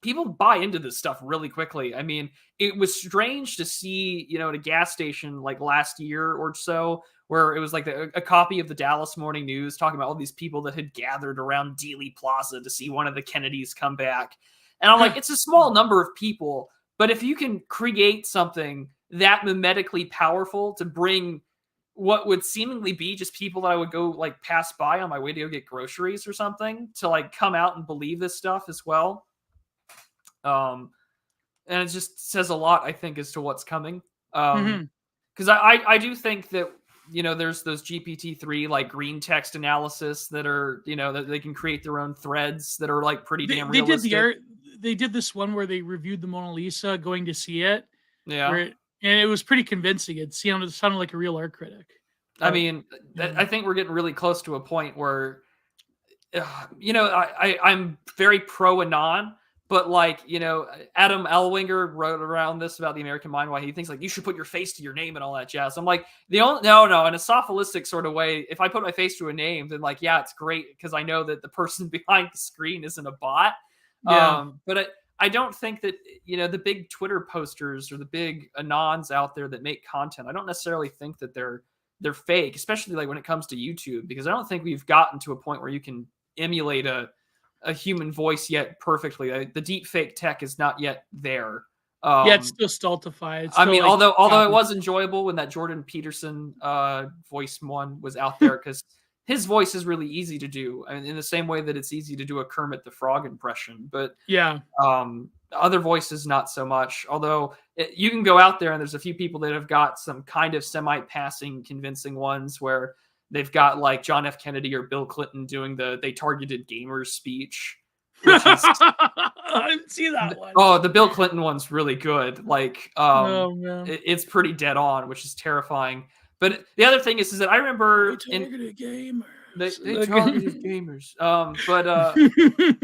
people buy into this stuff really quickly. I mean, it was strange to see, at a gas station like last year or so, where it was like a copy of the Dallas Morning News talking about all these people that had gathered around Dealey Plaza to see one of the Kennedys come back. And I'm like, it's a small number of people, but if you can create something that mimetically powerful to bring what would seemingly be just people that I would go like pass by on my way to go get groceries or something, to like come out and believe this stuff as well. And it just says a lot, I think, as to what's coming. Because I do think that, there's those GPT-3 like green text analysis that are, that they can create their own threads that are like pretty damn realistic. They did this one where they reviewed the Mona Lisa going to see it. Yeah. And it was pretty convincing. It sounded like a real art critic. I mean, I think we're getting really close to a point where, I'm very pro-anon. But like, Adam Elwinger wrote around this about the American mind, why he thinks like you should put your face to your name and all that jazz. I'm like, no, in a sophilistic sort of way, if I put my face to a name, then like, yeah, it's great because I know that the person behind the screen isn't a bot. Yeah. But I don't think that, the big Twitter posters or the big anons out there that make content, I don't necessarily think that they're fake, especially like when it comes to YouTube, because I don't think we've gotten to a point where you can emulate a human voice yet perfectly. The deep fake tech is not yet there. It's still stultified. I mean, although it was enjoyable when that Jordan Peterson voice one was out there, because his voice is really easy to do. I mean, in the same way that it's easy to do a Kermit the Frog impression, but other voices not so much. Although you can go out there and there's a few people that have got some kind of semi-passing, convincing ones where they've got like John F. Kennedy or Bill Clinton doing they targeted gamers speech. Which is, I didn't see that one. Oh, the Bill Clinton one's really good. Like, it's pretty dead on, which is terrifying. But the other thing is that I remember they targeted gamers. They targeted gamers. But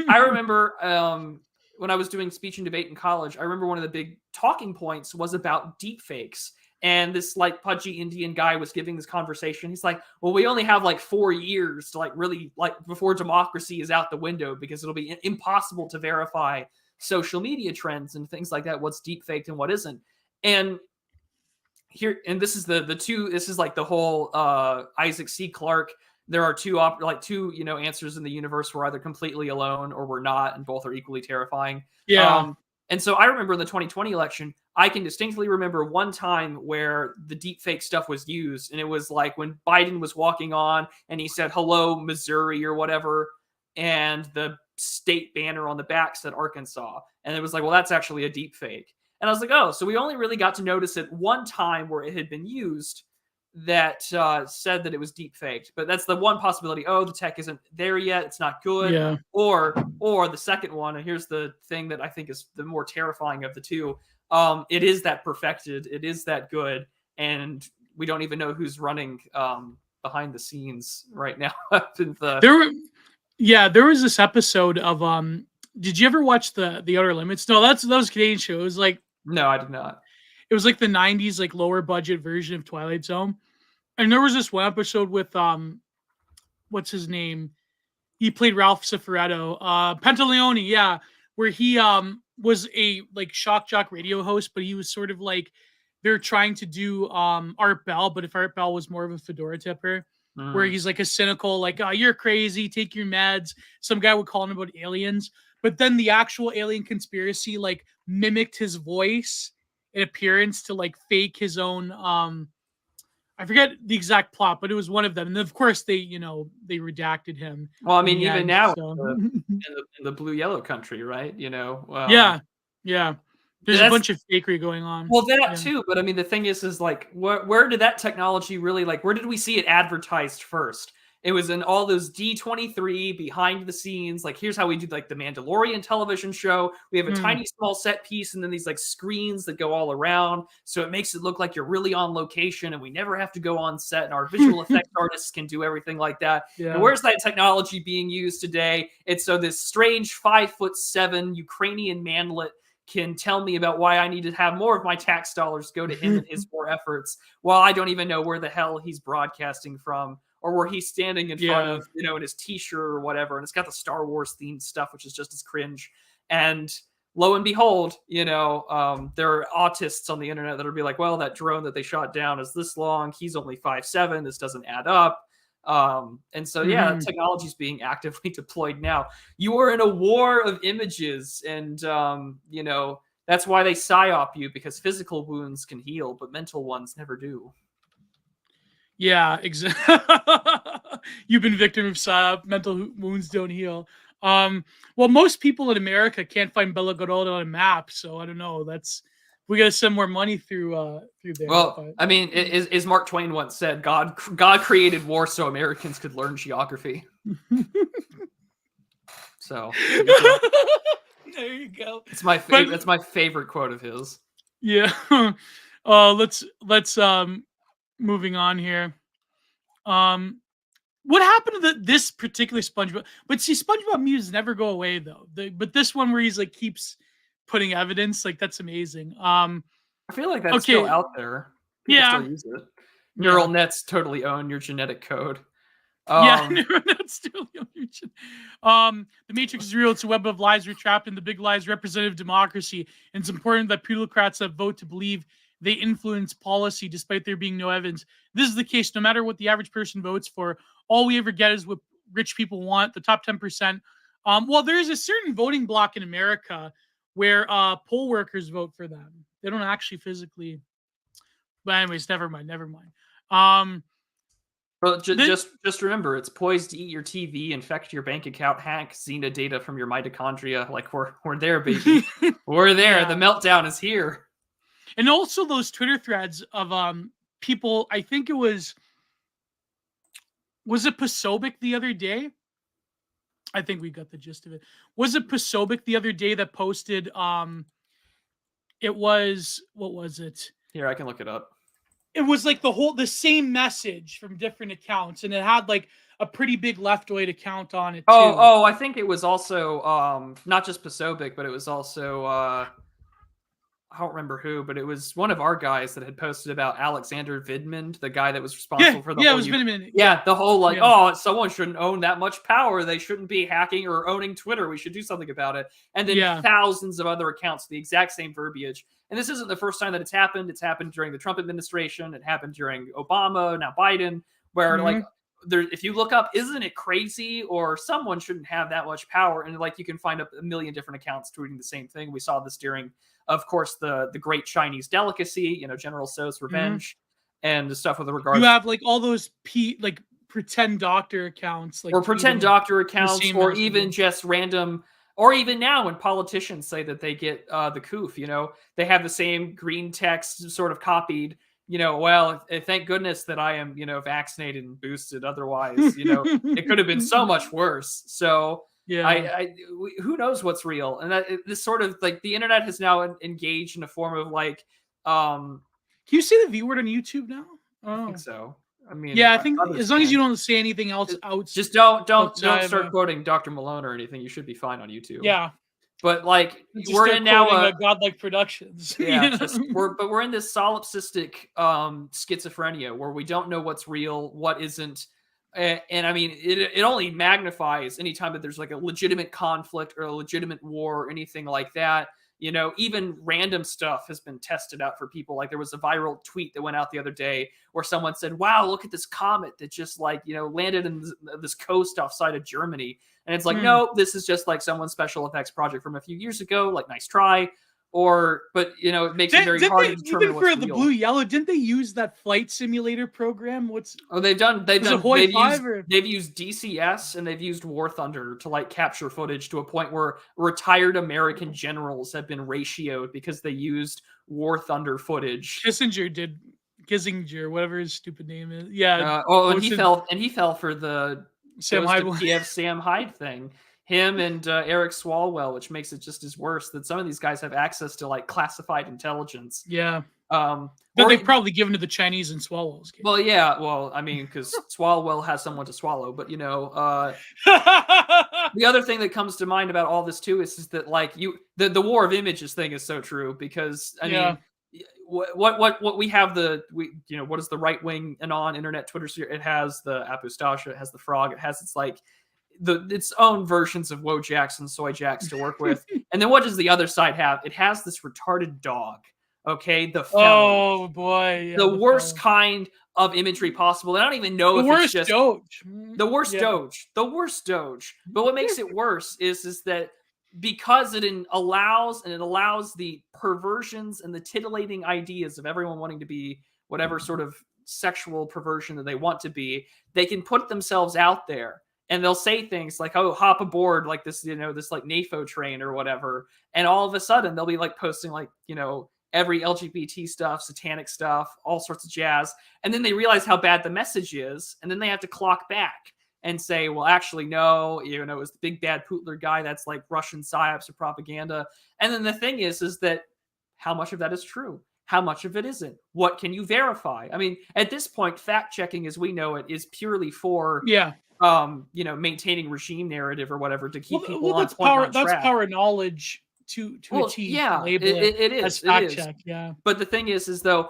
I remember when I was doing speech and debate in college, I remember one of the big talking points was about deep fakes. And this like pudgy Indian guy was giving this conversation. He's like, well, we only have like 4 years to like really like before democracy is out the window, because it'll be impossible to verify social media trends and things like that. What's deep faked and what isn't. And here, and this is this is like the whole Isaac C. Clarke. There are two answers in the universe. We're either completely alone or we're not. And both are equally terrifying. Yeah. And so I remember in the 2020 election, I can distinctly remember one time where the deepfake stuff was used. And it was like when Biden was walking on and he said, "Hello, Missouri," or whatever. And the state banner on the back said Arkansas. And it was like, well, that's actually a deepfake. And I was like, oh, so we only really got to notice it one time where it had been used that said that it was deepfaked. But that's the one possibility. Oh, the tech isn't there yet. It's not good. Yeah. Or the second one, and here's the thing that I think is the more terrifying of the two. It is that perfected. It is that good. And we don't even know who's running behind the scenes right now. There was this episode of did you ever watch the Outer Limits? No, that was a Canadian show. It was like, no, I did not. It was like the 90s, like lower budget version of Twilight Zone. And there was this one episode with what's his name? He played Ralph Cifaretto, Pantaleone, yeah, where he was a like shock jock radio host, but he was sort of like they're trying to do Art Bell, but if Art Bell was more of a fedora tipper, where he's like a cynical, like, oh, you're crazy, take your meds. Some guy would call him about aliens, but then the actual alien conspiracy like mimicked his voice an appearance to like fake his own. I forget the exact plot, but it was one of them. And of course, they redacted him. Well, I mean, even end, now so. in the blue yellow country, right? Yeah. There's a bunch of fakery going on. Well, that too, but I mean, the thing is like, where did that technology really like? Where did we see it advertised first? It was in all those D23 behind the scenes. Like, here's how we do like the Mandalorian television show. We have a tiny small set piece, and then these like screens that go all around, so it makes it look like you're really on location, and we never have to go on set. And our visual effects artists can do everything like that. Yeah. And where's that technology being used today? It's so this strange 5'7" Ukrainian manlet can tell me about why I need to have more of my tax dollars go to him and his war efforts, while I don't even know where the hell he's broadcasting from, or where he's standing in front of, in his t-shirt or whatever. And it's got the Star Wars themed stuff, which is just as cringe. And lo and behold, there are autists on the internet that'll be like, well, that drone that they shot down is this long. He's only 5'7". This doesn't add up. And so, technology is being actively deployed now. You are in a war of images, and, that's why they psyop you, because physical wounds can heal, but mental ones never do. Yeah, exactly. You've been victim of psyop. Mental wounds don't heal. Well, most people in America can't find Belgorod on a map, so I don't know. We got to send more money through there. Well, I mean, as Mark Twain once said, God created war so Americans could learn geography. So there you go. It's my favorite. That's my favorite quote of his. Yeah. Let's moving on here. What happened to this particular SpongeBob? But see, SpongeBob memes never go away though. But this one where he's like keeps putting evidence, like that's amazing. I feel like that's still out there. People still use it. Neural nets totally own your genetic code. Neural nets still own your the Matrix is real. It's a web of lies. We're trapped in the big lies. Representative democracy. And it's important that plutocrats that vote to believe they influence policy despite there being no evidence. This is the case no matter what the average person votes for. All we ever get is what rich people want, the top 10%. Well, there is a certain voting block in America where poll workers vote for them. They don't actually physically. But anyways, never mind. Well, just remember, it's poised to eat your TV, infect your bank account, hack Xena data from your mitochondria. Like we're there, baby. We're there. Yeah. The meltdown is here. And also those Twitter threads of people. I think it was it Posobiec the other day? I think we got the gist of it. Was it Posobiec the other day that posted? It was, what was it? Here, I can look it up. It was like the same message from different accounts, and it had like a pretty big leftoid account on it too. Oh, I think it was also not just Posobiec, but it was also I don't remember who, but it was one of our guys that had posted about Alexander Vidman, the guy that was responsible for the whole... it was Vidman. Yeah, the whole someone shouldn't own that much power. They shouldn't be hacking or owning Twitter. We should do something about it. And then thousands of other accounts, the exact same verbiage. And this isn't the first time that it's happened. It's happened during the Trump administration. It happened during Obama, now Biden, where if you look up, isn't it crazy, or someone shouldn't have that much power, and like you can find a million different accounts tweeting the same thing. We saw this during, of course, the great Chinese delicacy, General Tso's revenge, and the stuff with regard. You have like all those pretend doctor accounts, or pretend doctor accounts, or even just random. Or even now, when politicians say that they get the coof, they have the same green text sort of copied. Well, thank goodness that I am, vaccinated and boosted. Otherwise, it could have been so much worse. So, who knows what's real? And this sort of like the internet has now engaged in a form of like. Can you say the V word on YouTube now? I think so. I mean, I think as long as you don't say anything else out, just don't start quoting Dr. Malone or anything. You should be fine on YouTube. Yeah, but like we're in now godlike productions. Yeah, we're in this solipsistic schizophrenia where we don't know what's real, what isn't, and I mean it only magnifies anytime that there's like a legitimate conflict or a legitimate war or anything like that. Even random stuff has been tested out for people. Like there was a viral tweet that went out the other day where someone said, wow, look at this comet that just landed in this coast outside of Germany. And it's like, no, this is just like someone's special effects project from a few years ago. Like, nice try. but it makes it very hard to determine even what's for the real. blue yellow. Didn't they use that flight simulator program? They've used DCS and they've used War Thunder to like capture footage to a point where retired American generals have been ratioed because they used War Thunder footage. Kissinger, whatever his stupid name is. Yeah. He fell for the Sam Hyde. Kiev Sam Hyde thing. Him and Eric Swalwell, which makes it just as worse that some of these guys have access to like classified intelligence. Yeah. That they've probably given to the Chinese in Swalwell's case. Well, yeah. Well, I mean, because Swalwell has someone to swallow. But the other thing that comes to mind about all this too is that like the war of images thing is so true because I mean. What we have what is the right wing anon internet Twitter sphere? It has the Apostasia, it has the Frog, it has its own versions of Wojaks and Soyjaks to work with. And then what does the other side have? It has this retarded dog. Okay, the fellow. Oh boy, yeah, the worst kind of imagery possible. I don't even know if it's just Doge. The worst Doge. The worst Doge. But what makes it worse is that because it allows the perversions and the titillating ideas of everyone wanting to be whatever sort of sexual perversion that they want to be, they can put themselves out there and they'll say things like, oh, hop aboard like this, this like NAFO train or whatever. And all of a sudden they'll be like posting like, every LGBT stuff, satanic stuff, all sorts of jazz. And then they realize how bad the message is. And then they have to clock back and say, well, actually, no, it was the big bad Putler guy that's like Russian psyops or propaganda. And then the thing is that how much of that is true? How much of it isn't? What can you verify? I mean, at this point, fact checking as we know it is purely for maintaining regime narrative or whatever to keep people on point on track. That's power knowledge to a T. Yeah, label it is. As fact check, yeah. But the thing is though,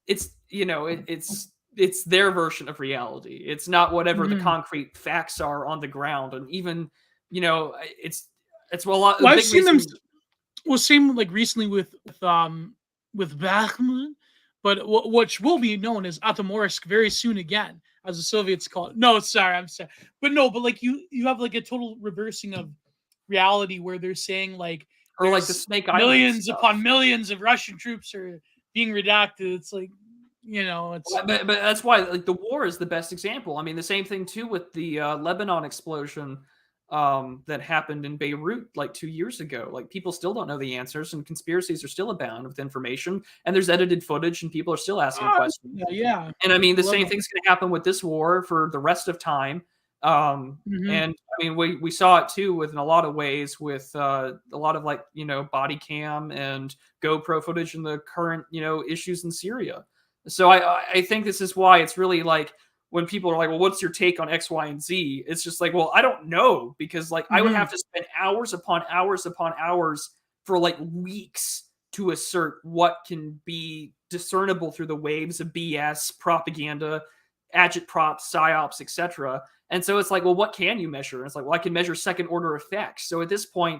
it's it's their version of reality. It's not whatever the concrete facts are on the ground. And even, it's a lot. Well, I've seen them. Well, same like recently with Bakhmut, but which will be known as Atomorsk very soon again, as the Soviets call it. No, sorry, I'm sorry. But like you have like a total reversing of reality where they're saying like, or like the Snake Island millions upon millions of Russian troops are being redacted. It's like, it's but that's why like the war is the best example. I mean, the same thing too with the Lebanon explosion that happened in Beirut like 2 years ago. Like people still don't know the answers, and conspiracies are still abound with information. And there's edited footage, and people are still asking questions. Yeah. And I mean, the same thing's going to happen with this war for the rest of time. And I mean, we saw it too with in a lot of ways with a lot of like body cam and GoPro footage in the current issues in Syria. So I think this is why it's really like when people are like, well, what's your take on X, Y, and Z? It's just like, well, I don't know, because like I would have to spend hours upon hours upon hours for like weeks to assert what can be discernible through the waves of BS, propaganda, agitprop, psyops, etc. And so it's like, well, what can you measure? And it's like, well, I can measure second order effects. So at this point,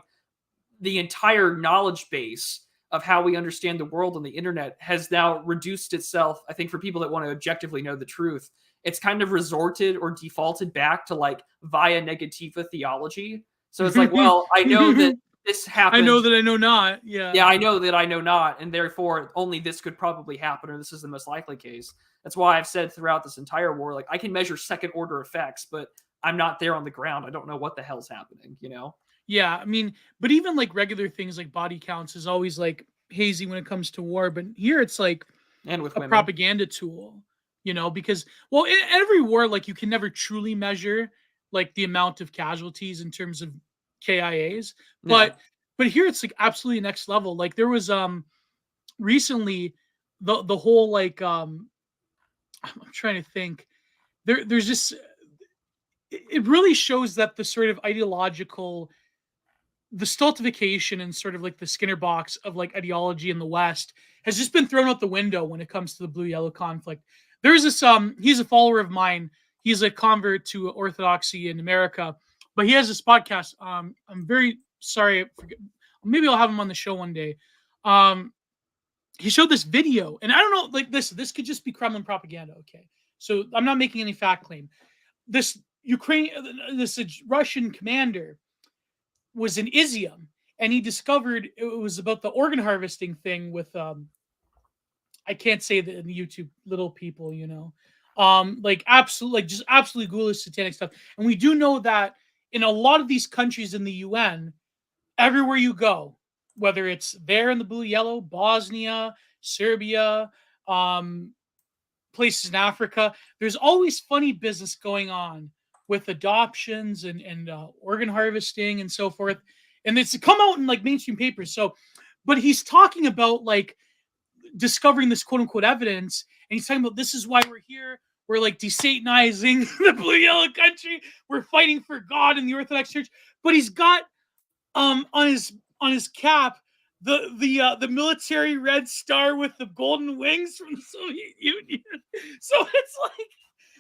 the entire knowledge base of how we understand the world on the internet has now reduced itself. I think for people that want to objectively know the truth, it's kind of resorted or defaulted back to like via negativa theology. So it's like, well, I know that this happened. I know that I know not. Yeah. Yeah, I know that I know not. And therefore only this could probably happen, or this is the most likely case. That's why I've said throughout this entire war, like I can measure second order effects, but I'm not there on the ground. I don't know what the hell's happening, Yeah, I mean, but even like regular things like body counts is always like hazy when it comes to war. But here it's like and with a propaganda tool, because in every war, like you can never truly measure like the amount of casualties in terms of KIAs. But here it's like absolutely next level. Like there was recently the whole like I'm trying to think. There's just it really shows that the sort of ideological, the stultification and sort of like the Skinner box of like ideology in the West has just been thrown out the window when it comes to the blue-yellow conflict. There's this, he's a follower of mine. He's a convert to Orthodoxy in America, but he has this podcast. I'm very sorry. Maybe I'll have him on the show one day. He showed this video, and I don't know, like this could just be Kremlin propaganda. Okay. So I'm not making any fact claim. This Russian commander was in Izium, and he discovered it was about the organ harvesting thing with I can't say that in YouTube, little people, like just absolutely ghoulish satanic stuff. And we do know that in a lot of these countries in the UN, everywhere you go, whether it's there in the blue yellow, Bosnia, Serbia, places in Africa, there's always funny business going on with adoptions and organ harvesting and so forth. And it's come out in like mainstream papers. So, but he's talking about like discovering this quote unquote evidence, and he's talking about this is why we're here. We're like desatanizing the blue yellow country. We're fighting for God in the Orthodox Church. But he's got on his cap the military red star with the golden wings from the Soviet Union. So it's like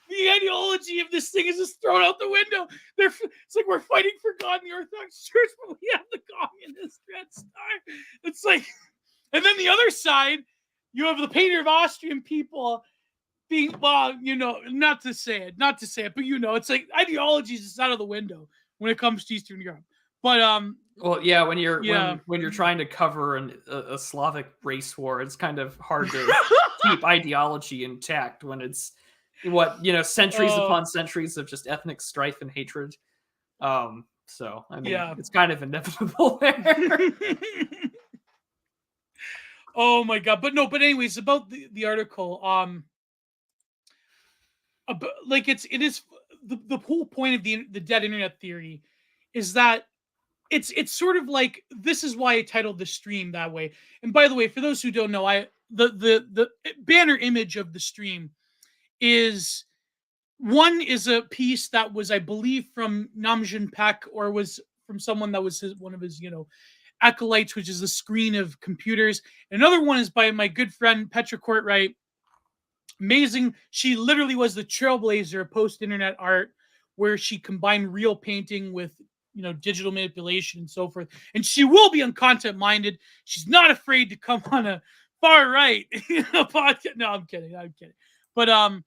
the ideology of this thing is just thrown out the window. It's like we're fighting for God in the Orthodox Church, but we have the communist red star. It's like, and then the other side, you have the painter of Austrian people being, well, not to say it, but it's like ideology is just out of the window when it comes to Eastern Europe. But well, yeah, when you're trying to cover a Slavic race war, it's kind of hard to keep ideology intact when it's centuries upon centuries of just ethnic strife and hatred. So I mean, it's kind of inevitable there. Oh my god! But anyways, about the article, like it is the whole point of the dead internet theory is that it's sort of like, this is why I titled the stream that way. And by the way, for those who don't know, the banner image of the stream is a piece that was, I believe, from Nam June Paik, or was from someone that was one of his acolytes, which is the screen of computers. Another one is by my good friend Petra Courtwright. Amazing. She literally was the trailblazer of post-internet art, where she combined real painting with digital manipulation and so forth. And she will be uncontent minded. She's not afraid to come on a far right podcast. No, I'm kidding. But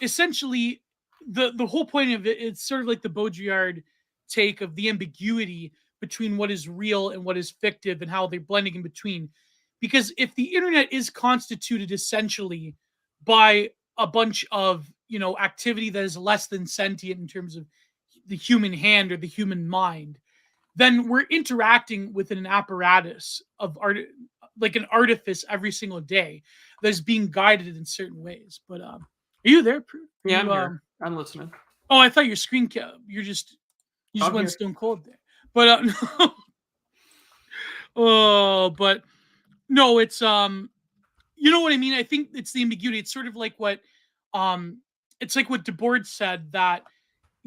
essentially, the whole point of it, it's sort of like the Baudrillard take of the ambiguity between what is real and what is fictive, and how they're blending in between. Because if the internet is constituted essentially by a bunch of activity that is less than sentient in terms of the human hand or the human mind, then we're interacting with an apparatus of art, like an artifice every single day that is being guided in certain ways. But are you there, Prue? Yeah, I'm here. I'm listening. Oh, I thought your screen you just went stone cold there. But no. Oh, but no, it's you know what I mean? I think it's the ambiguity. It's sort of like what it's like what Debord said, that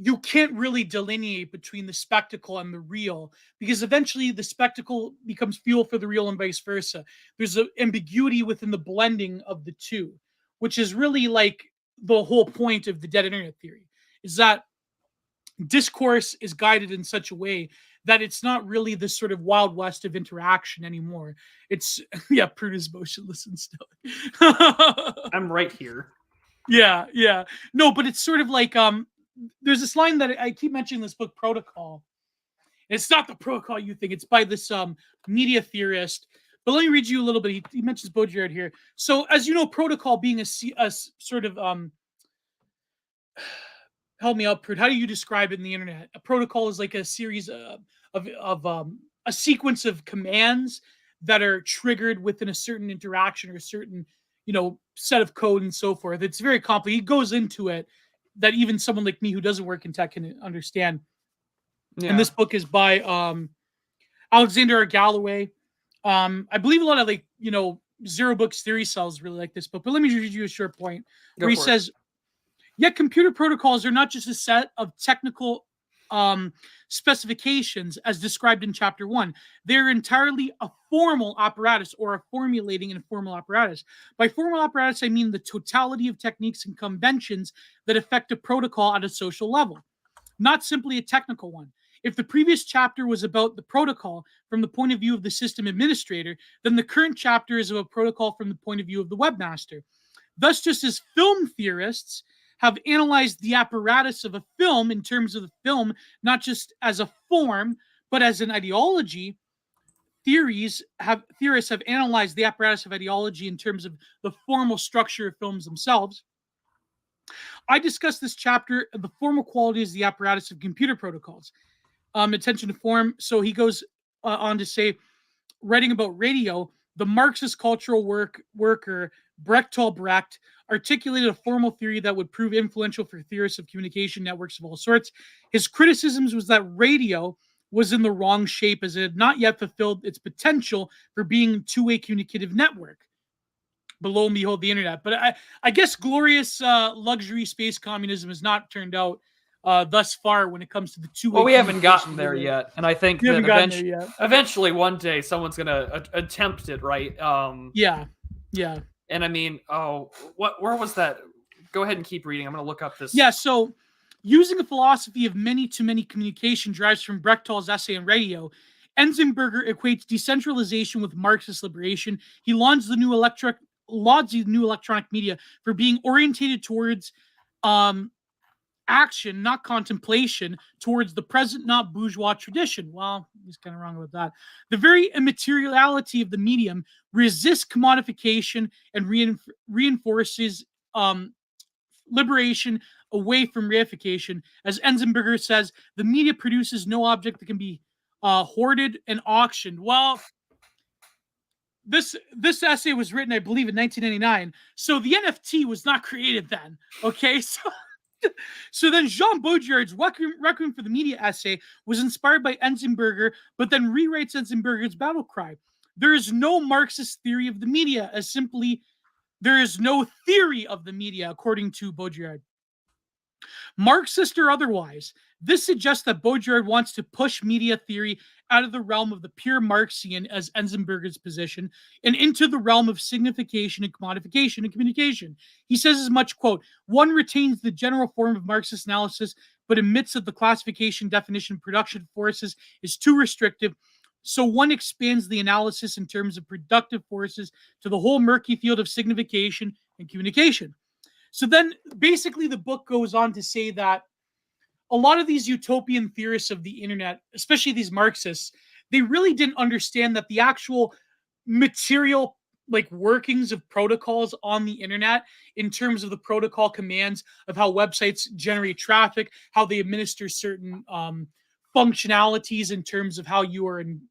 you can't really delineate between the spectacle and the real, because eventually the spectacle becomes fuel for the real and vice versa. There's an ambiguity within the blending of the two, which is really like the whole point of the dead internet theory, is that discourse is guided in such a way that it's not really this sort of wild west of interaction anymore. It's Prudence motionless and still. I'm right here. Yeah. No, but it's sort of like there's this line that I keep mentioning, this book Protocol. It's not the protocol you think. It's by this media theorist. But let me read you a little bit. He mentions Baudrillard here. So, as you know, Protocol being a sort of help me out, Prude. How do you describe it in the internet? A protocol is like a series of a sequence of commands that are triggered within a certain interaction or a certain set of code and so forth. It's very complicated. He goes into it that even someone like me who doesn't work in tech can understand. Yeah. And this book is by Alexander R. Galloway. I believe a lot of Zero Books theory cells really like this book. But let me read you a short point where he says, yet computer protocols are not just a set of technical specifications as described in chapter 1. They're entirely a formal apparatus, or a formulating and formal apparatus. By formal apparatus, I mean the totality of techniques and conventions that affect a protocol at a social level, not simply a technical one. If the previous chapter was about the protocol from the point of view of the system administrator, then the current chapter is about protocol from the point of view of the webmaster. Thus, just as film theorists have analyzed the apparatus of a film in terms of the film, not just as a form, but as an ideology, theorists have analyzed the apparatus of ideology in terms of the formal structure of films themselves. I discussed this chapter of the formal qualities of the apparatus of computer protocols. Attention to form. So he goes on to say, writing about radio, the Marxist cultural worker Bertolt Brecht articulated a formal theory that would prove influential for theorists of communication networks of all sorts. His criticisms was that radio was in the wrong shape, as it had not yet fulfilled its potential for being a two-way communicative network. But lo and behold, the internet. But I guess glorious luxury space communism has not turned out thus far when it comes to the two-way. Well, we haven't gotten there yet, and I think that eventually one day someone's gonna attempt it, right? Yeah. And I mean, where was that? Go ahead and keep reading. I'm gonna look up this. Yeah. So, using a philosophy of many-to-many communication derives from Brecht's essay on radio. Enzensberger equates decentralization with Marxist liberation. He lauds the new electronic media for being orientated towards action, not contemplation, towards the present, not bourgeois tradition. Well, he's kind of wrong about that. The very immateriality of the medium resists commodification and reinforces liberation away from reification. As Enzensberger says, the media produces no object that can be hoarded and auctioned. Well, this essay was written, I believe, in 1999. So the NFT was not created then. Okay, so then Jean Baudrillard's Requiem for the Media essay was inspired by Enzensberger, but then rewrites Enzensberger's battle cry. There is no Marxist theory of the media, as simply there is no theory of the media, according to Baudrillard. Marxist or otherwise, this suggests that Baudrillard wants to push media theory out of the realm of the pure Marxian, as Enzensberger's position, and into the realm of signification and commodification and communication. He says as much, quote, one retains the general form of Marxist analysis, but admits that the classification, definition, production forces is too restrictive, so one expands the analysis in terms of productive forces to the whole murky field of signification and communication. So then basically the book goes on to say that a lot of these utopian theorists of the internet, especially these Marxists, they really didn't understand that the actual material workings of protocols on the internet, in terms of the protocol commands of how websites generate traffic, how they administer certain functionalities in terms of how you are in,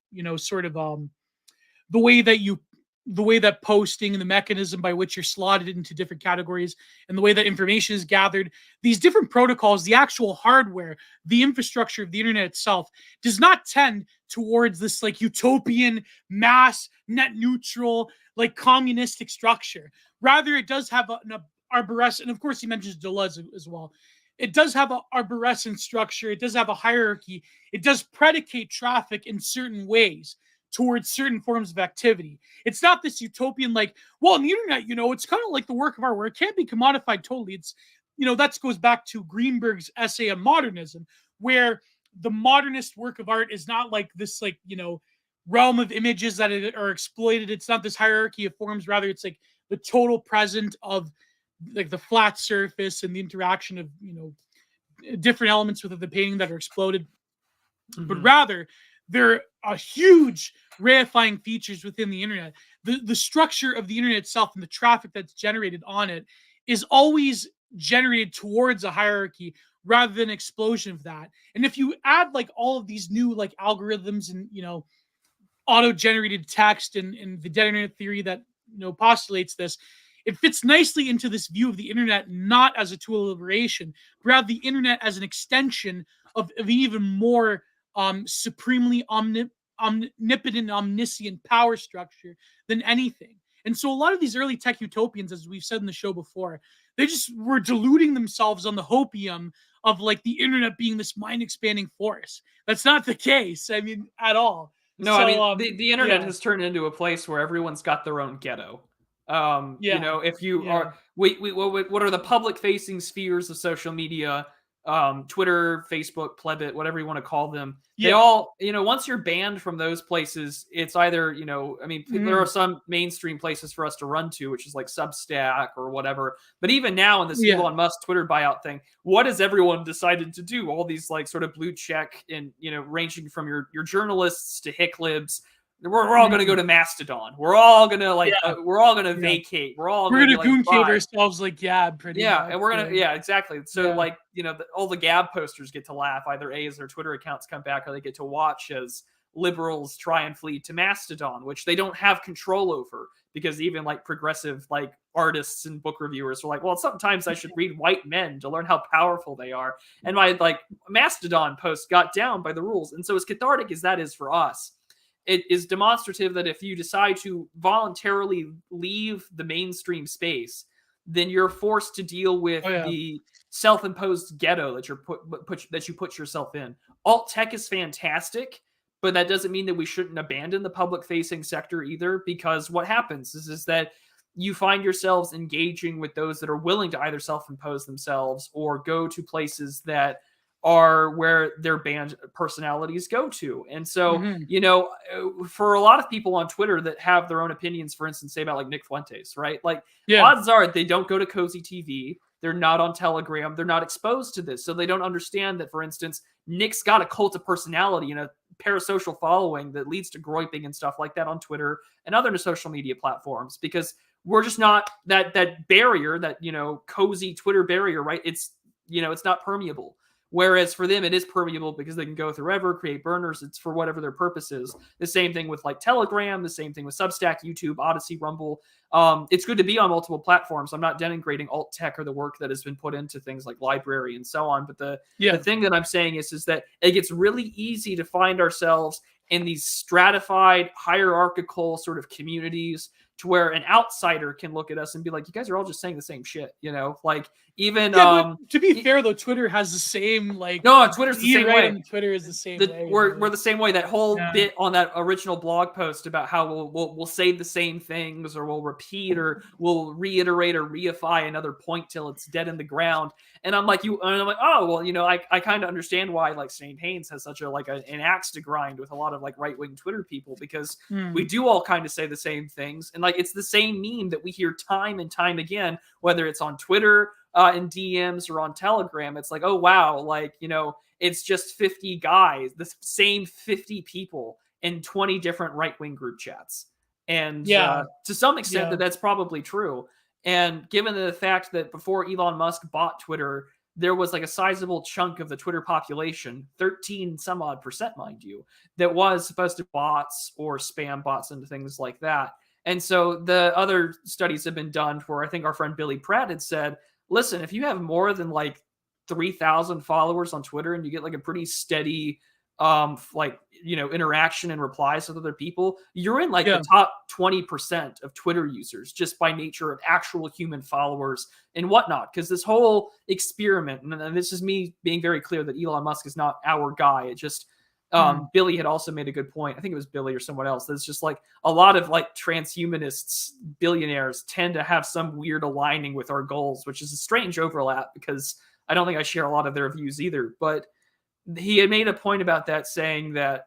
the way that posting and the mechanism by which you're slotted into different categories and the way that information is gathered, these different protocols, the actual hardware, the infrastructure of the internet itself does not tend towards this utopian, mass, net neutral, communistic structure. Rather, it does have an arborescent, and of course he mentions Deleuze as well. It does have an arborescent structure. It does have a hierarchy. It does predicate traffic in certain ways towards certain forms of activity. It's not this utopian, on the internet, it's kind of like the work of art where it can't be commodified totally. It's, that goes back to Greenberg's essay on modernism, where the modernist work of art is not like this, realm of images that are exploited. It's not this hierarchy of forms. Rather, it's the total present of the flat surface and the interaction of, different elements within the painting that are exploded. Mm-hmm. But rather, there are huge reifying features within the internet. The structure of the internet itself and the traffic that's generated on it is always generated towards a hierarchy rather than an explosion of that. And if you add all of these new algorithms and auto-generated text and the dead internet theory that postulates this, it fits nicely into this view of the internet not as a tool of liberation, but rather the internet as an extension of an even more supremely omnipotent, omniscient power structure than anything. And so a lot of these early tech utopians, as we've said in the show before, they just were deluding themselves on the hopium of the internet being this mind-expanding force. That's not the case, at all. No, so, the internet has turned into a place where everyone's got their own ghetto. If you are, what are the public-facing spheres of social media? Twitter, Facebook, Plebit, whatever you want to call them. They all, once you're banned from those places, it's either, there are some mainstream places for us to run to, which is Substack or whatever. But even now in this Elon Musk Twitter buyout thing, what has everyone decided to do? All these sort of blue check and, ranging from your journalists to hick libs We're all going to go to Mastodon. We're all going to we're all going to vacate. We're going to gooncade ourselves like Gab pretty much. And we're going to, exactly. So all the Gab posters get to laugh. Either A, as their Twitter accounts come back, or they get to watch as liberals try and flee to Mastodon, which they don't have control over, because even like progressive like artists and book reviewers are like, well, sometimes I should read white men to learn how powerful they are. And my like Mastodon post got down by the rules. And so as cathartic as that is for us, it is demonstrative that if you decide to voluntarily leave the mainstream space, then you're forced to deal with the self-imposed ghetto that you put yourself in. Alt tech is fantastic, but that doesn't mean that we shouldn't abandon the public-facing sector either, because what happens is that you find yourselves engaging with those that are willing to either self-impose themselves or go to places that are where their band personalities go to. And so, for a lot of people on Twitter that have their own opinions, for instance, say about like Nick Fuentes, right? Like odds are they don't go to Cozy TV. They're not on Telegram. They're not exposed to this. So they don't understand that, for instance, Nick's got a cult of personality and a parasocial following that leads to groyping and stuff like that on Twitter and other social media platforms, because we're just not that barrier, that, cozy Twitter barrier, right? It's not permeable. Whereas for them, it is permeable because they can go through ever, create burners. It's for whatever their purpose is. The same thing with like Telegram, the same thing with Substack, YouTube, Odyssey, Rumble. It's good to be on multiple platforms. I'm not denigrating alt tech or the work that has been put into things like library and so on. But the thing that I'm saying is that it gets really easy to find ourselves in these stratified, hierarchical sort of communities, to where an outsider can look at us and be like, you guys are all just saying the same shit, like even but to be fair though, Twitter has the same Twitter's the same way. Twitter is the same way. We're the same way. That whole bit on that original blog post about how we'll say the same things, or we'll repeat, or we'll reiterate or reify another point till it's dead in the ground. And I'm like, oh well, I kind of understand why like St. Haynes has such an axe to grind with a lot of like right-wing Twitter people, because we do all kind of say the same things, and like it's the same meme that we hear time and time again, whether it's on Twitter in DMs or on Telegram. It's like, oh wow, it's just 50 guys, the same 50 people in 20 different right-wing group chats. And to some extent that's probably true. And given the fact that before Elon Musk bought Twitter, there was like a sizable chunk of the Twitter population, 13 some odd percent, mind you, that was supposed to bots or spam bots and things like that. And so the other studies have been done where I think our friend Billy Pratt had said, listen, if you have more than like 3,000 followers on Twitter and you get like a pretty steady interaction and replies with other people, you're in like the top 20% of Twitter users, just by nature of actual human followers and whatnot. Because this whole experiment, and this is me being very clear that Elon Musk is not our guy. It just Billy had also made a good point. I think it was Billy or someone else. That's just like a lot of like transhumanists, billionaires tend to have some weird aligning with our goals, which is a strange overlap, because I don't think I share a lot of their views either. But he had made a point about that, saying that,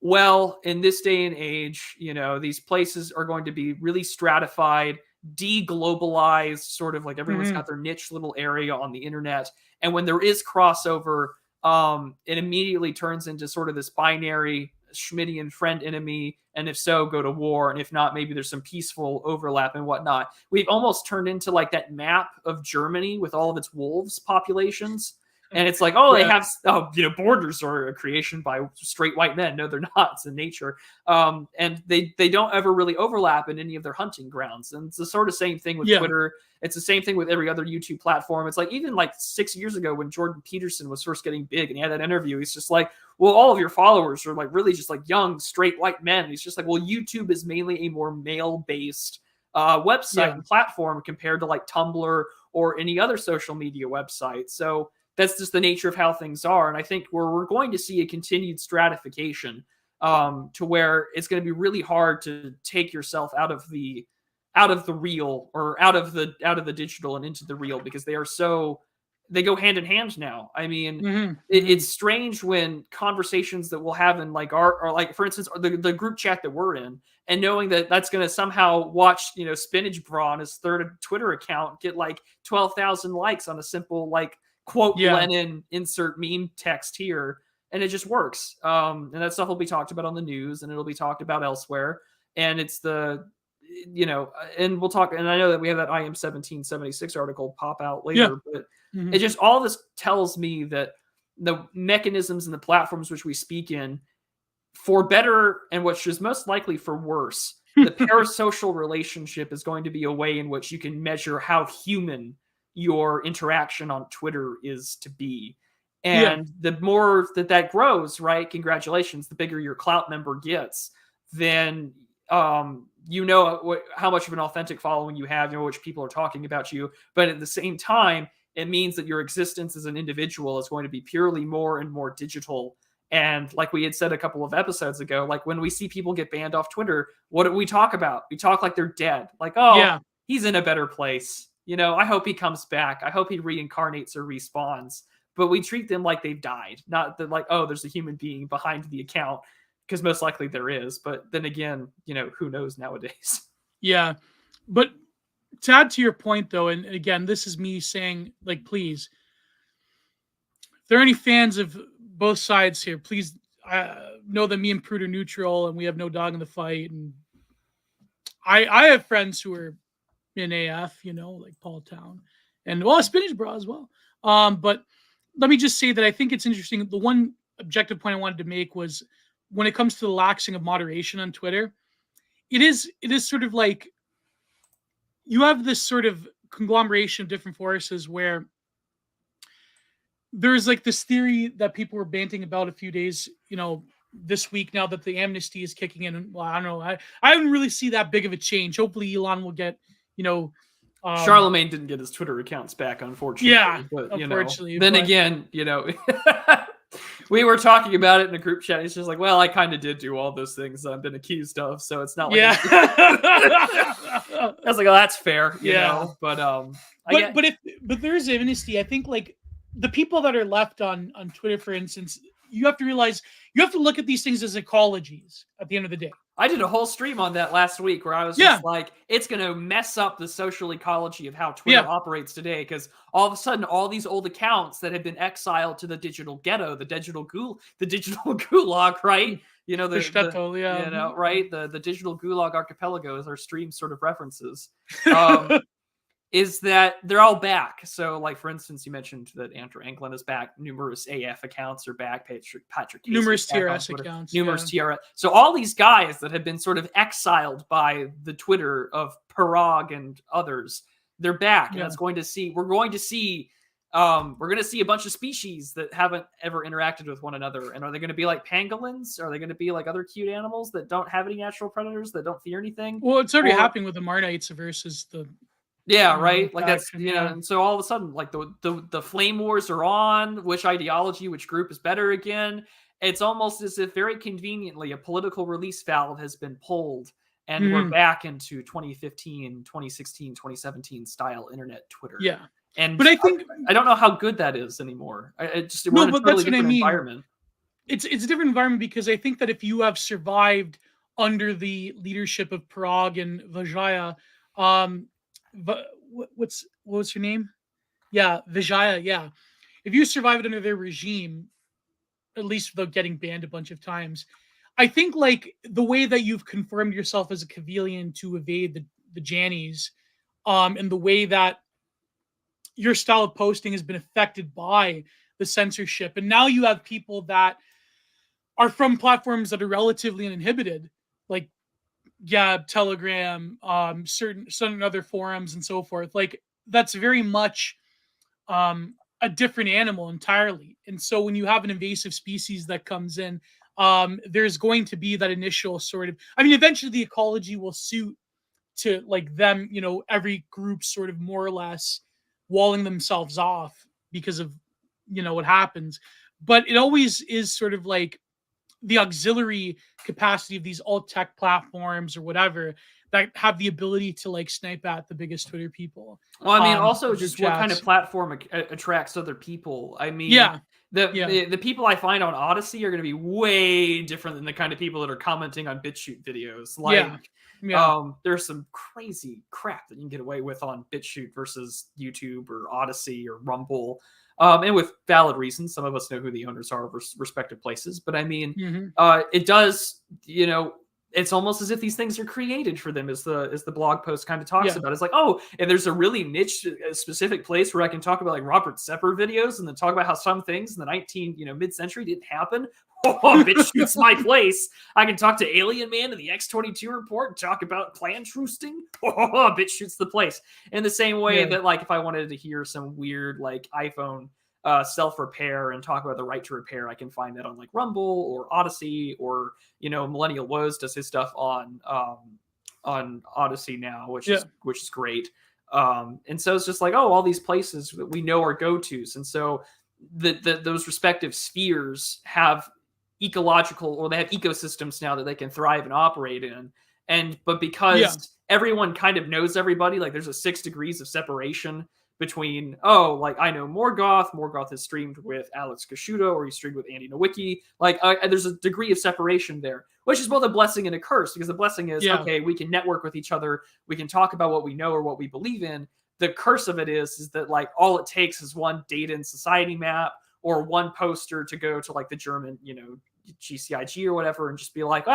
well, in this day and age, these places are going to be really stratified, deglobalized, sort of like everyone's got their niche little area on the internet. And when there is crossover, it immediately turns into sort of this binary Schmittian friend enemy. And if so, go to war. And if not, maybe there's some peaceful overlap and whatnot. We've almost turned into like that map of Germany with all of its wolves populations. And it's like, they have, borders are a creation by straight white men. No, they're not. It's in nature. And they don't ever really overlap in any of their hunting grounds. And it's the sort of same thing with Twitter. It's the same thing with every other YouTube platform. It's like, even like 6 years ago when Jordan Peterson was first getting big and he had that interview, he's just like, well, all of your followers are like really just like young, straight white men. And he's just like, well, YouTube is mainly a more male-based website and platform compared to like Tumblr or any other social media website. So that's just the nature of how things are. And I think we're going to see a continued stratification to where it's going to be really hard to take yourself out of the real, or out of the digital and into the real, because they go hand in hand now. I mean, it's strange when conversations that we'll have in like our, like for instance, the group chat that we're in, and knowing that that's going to somehow watch, Spinach Bra on his third Twitter account get like 12,000 likes on a simple like quote Lenin insert meme text here. and it just works. And that stuff will be talked about on the news, and it'll be talked about elsewhere. And it's and we'll talk. And I know that we have that IM 1776 article pop out later, but it just, all this tells me that the mechanisms and the platforms which we speak in, for better and which is most likely for worse, the parasocial relationship is going to be a way in which you can measure how human your interaction on Twitter is to be. And the more that grows, right, congratulations, the bigger your clout member gets, then how much of an authentic following you have, which people are talking about you. But at the same time, it means that your existence as an individual is going to be purely more and more digital. And like we had said a couple of episodes ago, like when we see people get banned off Twitter, what do we talk about? We talk like they're dead. Like, he's in a better place. I hope he comes back. I hope he reincarnates or respawns. But we treat them like they've died. Not that like, oh, there's a human being behind the account, because most likely there is. But then again, who knows nowadays? Yeah. But to add to your point, though, and again, this is me saying, like, please, if there are any fans of both sides here, please know that me and Prude are neutral and we have no dog in the fight. And I have friends who are in AF, like Paul Town and Spinach Bra as well. But let me just say that I think it's interesting. The one objective point I wanted to make was when it comes to the laxing of moderation on Twitter, it is sort of like you have this sort of conglomeration of different forces where there's like this theory that people were banting about a few days, this week, now that the amnesty is kicking in. Well, I don't know. I don't really see that big of a change. Hopefully Elon will get, Charlemagne didn't get his Twitter accounts back, unfortunately. Yeah, but, unfortunately. Then again, we were talking about it in a group chat. He's just like, well, I kind of did do all those things that I've been accused of, so it's not like... Yeah. I was like, oh, that's fair, you know? But there's amnesty. I think, like, the people that are left on Twitter, for instance, you have to realize, you have to look at these things as ecologies at the end of the day. I did a whole stream on that last week where I was just like, it's going to mess up the social ecology of how Twitter operates today, because all of a sudden, all these old accounts that had been exiled to the digital ghetto, the digital gulag, right? Right? The digital gulag archipelago, as our stream sort of references. Is that they're all back. So, like, for instance, you mentioned that Andrew Anglin is back. Numerous AF accounts are back. Patrick Casey numerous TRS accounts. Numerous TRS. So all these guys that have been sort of exiled by the Twitter of Parag and others, they're back. And we're going to see a bunch of species that haven't ever interacted with one another. And are they going to be like pangolins? Are they going to be like other cute animals that don't have any natural predators, that don't fear anything? Well, it's already happening with the Marnites versus the... Yeah, right. Like that's and so all of a sudden, like the flame wars are on. Which ideology, which group is better again? It's almost as if very conveniently a political release valve has been pulled, and we're back into 2015, 2016, 2017 style internet Twitter. Yeah, but I think I don't know how good that is anymore. We're in a totally different environment. It's a different environment, because I think that if you have survived under the leadership of Parag and Vijaya, but what was her name? Yeah, Vijaya. Yeah, if you survived under their regime, at least without getting banned a bunch of times, I think like the way that you've confirmed yourself as a civilian to evade the Jannies, and the way that your style of posting has been affected by the censorship, and now you have people that are from platforms that are relatively uninhibited, like Telegram, certain other forums and so forth. Like, that's very much a different animal entirely. And so when you have an invasive species that comes in, there's going to be that initial sort of, eventually the ecology will suit to like them, every group sort of more or less walling themselves off because of, what happens. But it always is sort of like the auxiliary capacity of these alt tech platforms or whatever that have the ability to like snipe at the biggest Twitter people. Well, also just what kind of platform attracts other people. The people I find on Odyssey are going to be way different than the kind of people that are commenting on BitChute videos. There's some crazy crap that you can get away with on BitChute versus YouTube or Odyssey or Rumble. And with valid reasons. Some of us know who the owners are of respective places, but I mean, it does, it's almost as if these things are created for them, as the blog post kind of talks about. It's like, oh, and there's a really niche, specific place where I can talk about like Robert Sepper videos and then talk about how some things in the mid-century didn't happen. Oh, bitch shoots my place. I can talk to Alien Man and the X-22 report and talk about clan troosting. Oh, bitch shoots the place. In the same way that, like, if I wanted to hear some weird, like, iPhone self-repair and talk about the right to repair, I can find that on, like, Rumble or Odyssey, or, Millennial Woes does his stuff on Odyssey now, which is great. And so it's just like, oh, all these places that we know are go-tos. And so those respective spheres have ecological, or they have ecosystems now that they can thrive and operate in. But because everyone kind of knows everybody, like there's a 6 degrees of separation between, like I know Morgoth has streamed with Alex Kashuda, or he streamed with Andy Nowicki. Like there's a degree of separation there, which is both a blessing and a curse, because the blessing is, okay, we can network with each other. We can talk about what we know or what we believe in. The curse of it is that like all it takes is one data and society map, or one poster to go to like the German, GCIG or whatever, and just be like,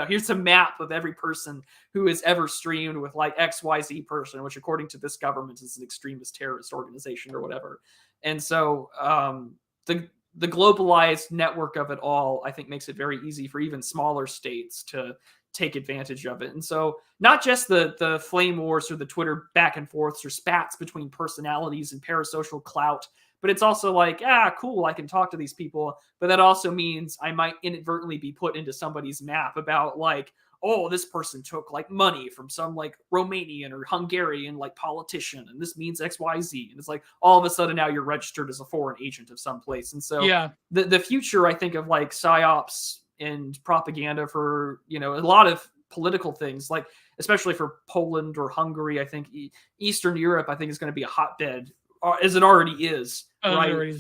here's a map of every person who has ever streamed with like XYZ person, which according to this government is an extremist terrorist organization or whatever. And so the globalized network of it all, I think, makes it very easy for even smaller states to take advantage of it. And so not just the flame wars or the Twitter back and forths or spats between personalities and parasocial clout, but it's also like, cool, I can talk to these people. But that also means I might inadvertently be put into somebody's map about like, oh, this person took like money from some like Romanian or Hungarian like politician, and this means XYZ. And it's like all of a sudden now you're registered as a foreign agent of some place. And so the future, I think, of like psyops and propaganda for, a lot of political things, like especially for Poland or Hungary, I think Eastern Europe, I think, is going to be a hotbed, as it already is,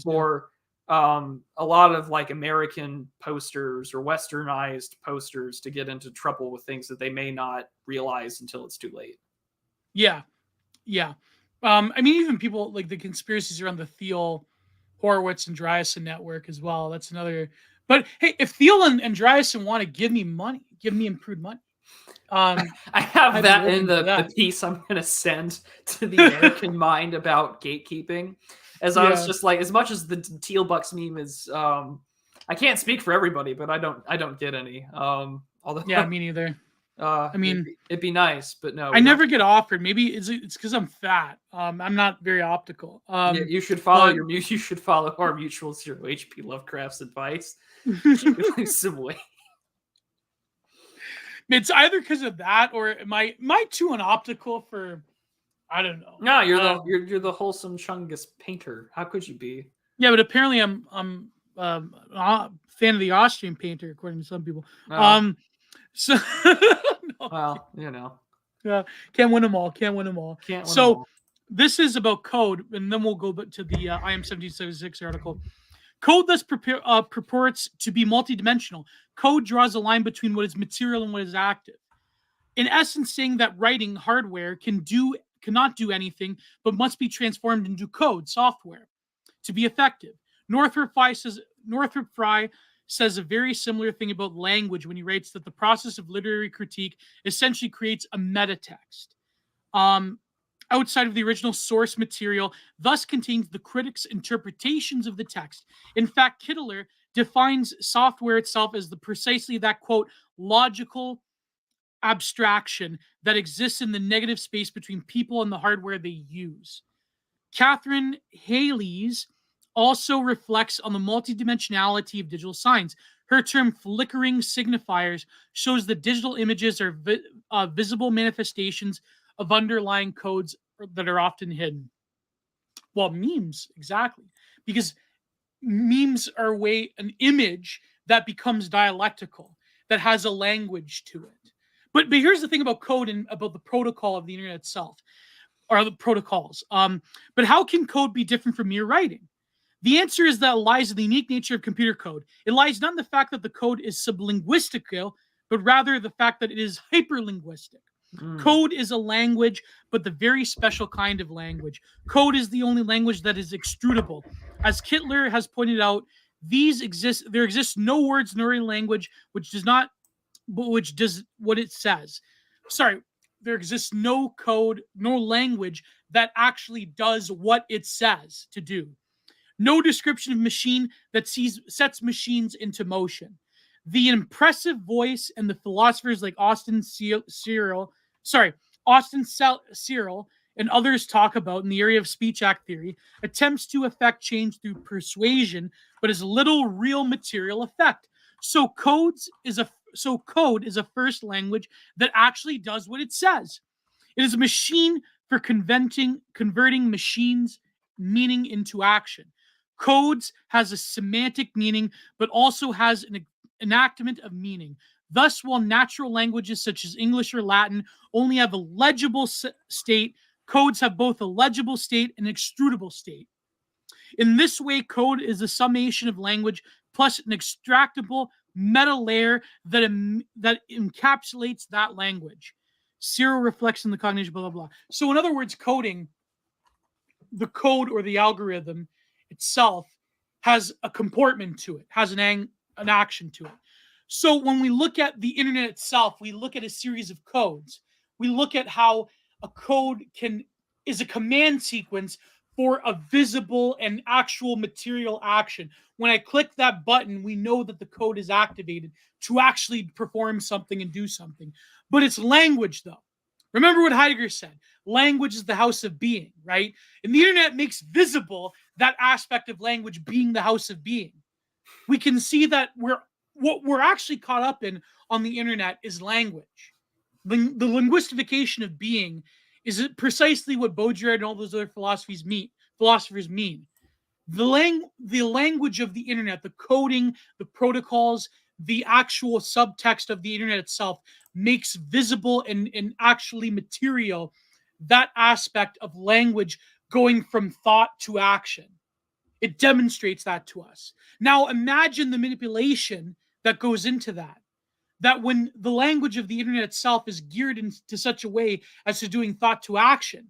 for a lot of like American posters or westernized posters to get into trouble with things that they may not realize until it's too late. Yeah. I mean, even people like the conspiracies around the Thiel, Horowitz, and Driehaus network as well. That's another. But hey, if Thiel and Driehaus want to give me money, give me improved money. I have that in the piece I'm going to send to the American Mind about gatekeeping. As I was just like, as much as the Teal Bucks meme is, I can't speak for everybody, but I don't get any. Although me neither. I mean, it'd be nice, but no. I never get offered. Maybe it's because I'm fat. I'm not very optical. You should follow you should follow our mutual zero HP Lovecraft's advice. Some way. It's either because of that, or am I too unoptical for? I don't know. No, you're the wholesome Chungus painter. How could you be? Yeah, but apparently I'm a fan of the Austrian painter, according to some people. Oh. So no. Well, can't win them all. This is about code, and then we'll go to the IM 1776 article. Code thus purports to be multidimensional. Code draws a line between what is material and what is active. In essence, saying that writing hardware cannot do anything, but must be transformed into code software to be effective. Northrop Frye says a very similar thing about language when he writes that the process of literary critique essentially creates a metatext outside of the original source material, thus contains the critic's interpretations of the text. In fact, Kittler defines software itself as precisely that, quote, logical abstraction that exists in the negative space between people and the hardware they use. Catherine Hayles also reflects on the multidimensionality of digital signs. Her term flickering signifiers shows that digital images are visible manifestations of underlying codes that are often hidden. Well, memes, exactly. Because memes are an image that becomes dialectical, that has a language to it. But here's the thing about code and about the protocol of the internet itself, or the protocols. But how can code be different from mere writing? The answer is that it lies in the unique nature of computer code. It lies not in the fact that the code is sublinguistical, but rather the fact that it is hyperlinguistic. Code is a language, but the very special kind of language. Code is the only language that is extrudable. As Kittler has pointed out, there exists no words nor a language which does what it says. Sorry, there exists no code nor language that actually does what it says to do. No description of machine that sets machines into motion. The impressive voice and the philosophers like Austin Searle and others talk about in the area of speech act theory attempts to effect change through persuasion, but has little real material effect. So code is a first language that actually does what it says. It is a machine for converting machines' meaning into action. Codes has a semantic meaning, but also has an enactment of meaning. Thus, while natural languages such as English or Latin only have a legible state, codes have both a legible state and extrudable state. In this way, code is a summation of language plus an extractable meta layer that encapsulates that language. Searle reflects on the cognition, blah, blah, blah. So in other words, coding, the code or the algorithm itself has a comportment to it, has an action to it. So when we look at the internet itself, we look at a series of codes. We look at how a code is a command sequence for a visible and actual material action. When I click that button, we know that the code is activated to actually perform something and do something. But it's language, though. Remember what Heidegger said. Language is the house of being, right? And the internet makes visible that aspect of language being the house of being. We can see that what we're actually caught up in on the internet is language. The linguistification of being is precisely what Baudrillard and all those other philosophers mean. The language of the internet, the coding, the protocols, the actual subtext of the internet itself makes visible and actually material that aspect of language going from thought to action. It demonstrates that to us. Now imagine the manipulation that goes into that. That when the language of the internet itself is geared into such a way as to doing thought to action,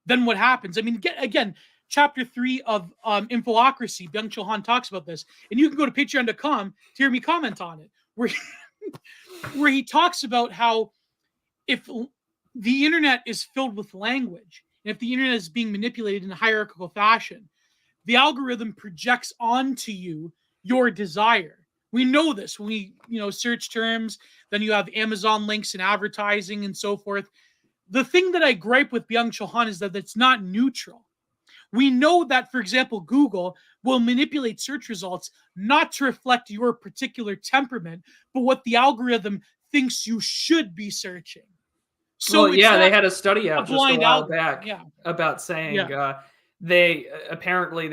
then what happens? I mean, again, chapter 3 of Infocracy, Byung-Chul Han talks about this, and you can go to patreon.com to hear me comment on it, where he talks about how if the internet is filled with language, and if the internet is being manipulated in a hierarchical fashion, the algorithm projects onto you your desire. We know this when we, search terms, then you have Amazon links and advertising and so forth. The thing that I gripe with Byung-Chul Han is that it's not neutral. We know that, for example, Google will manipulate search results not to reflect your particular temperament, but what the algorithm thinks you should be searching. So they had a study out just a while back about saying they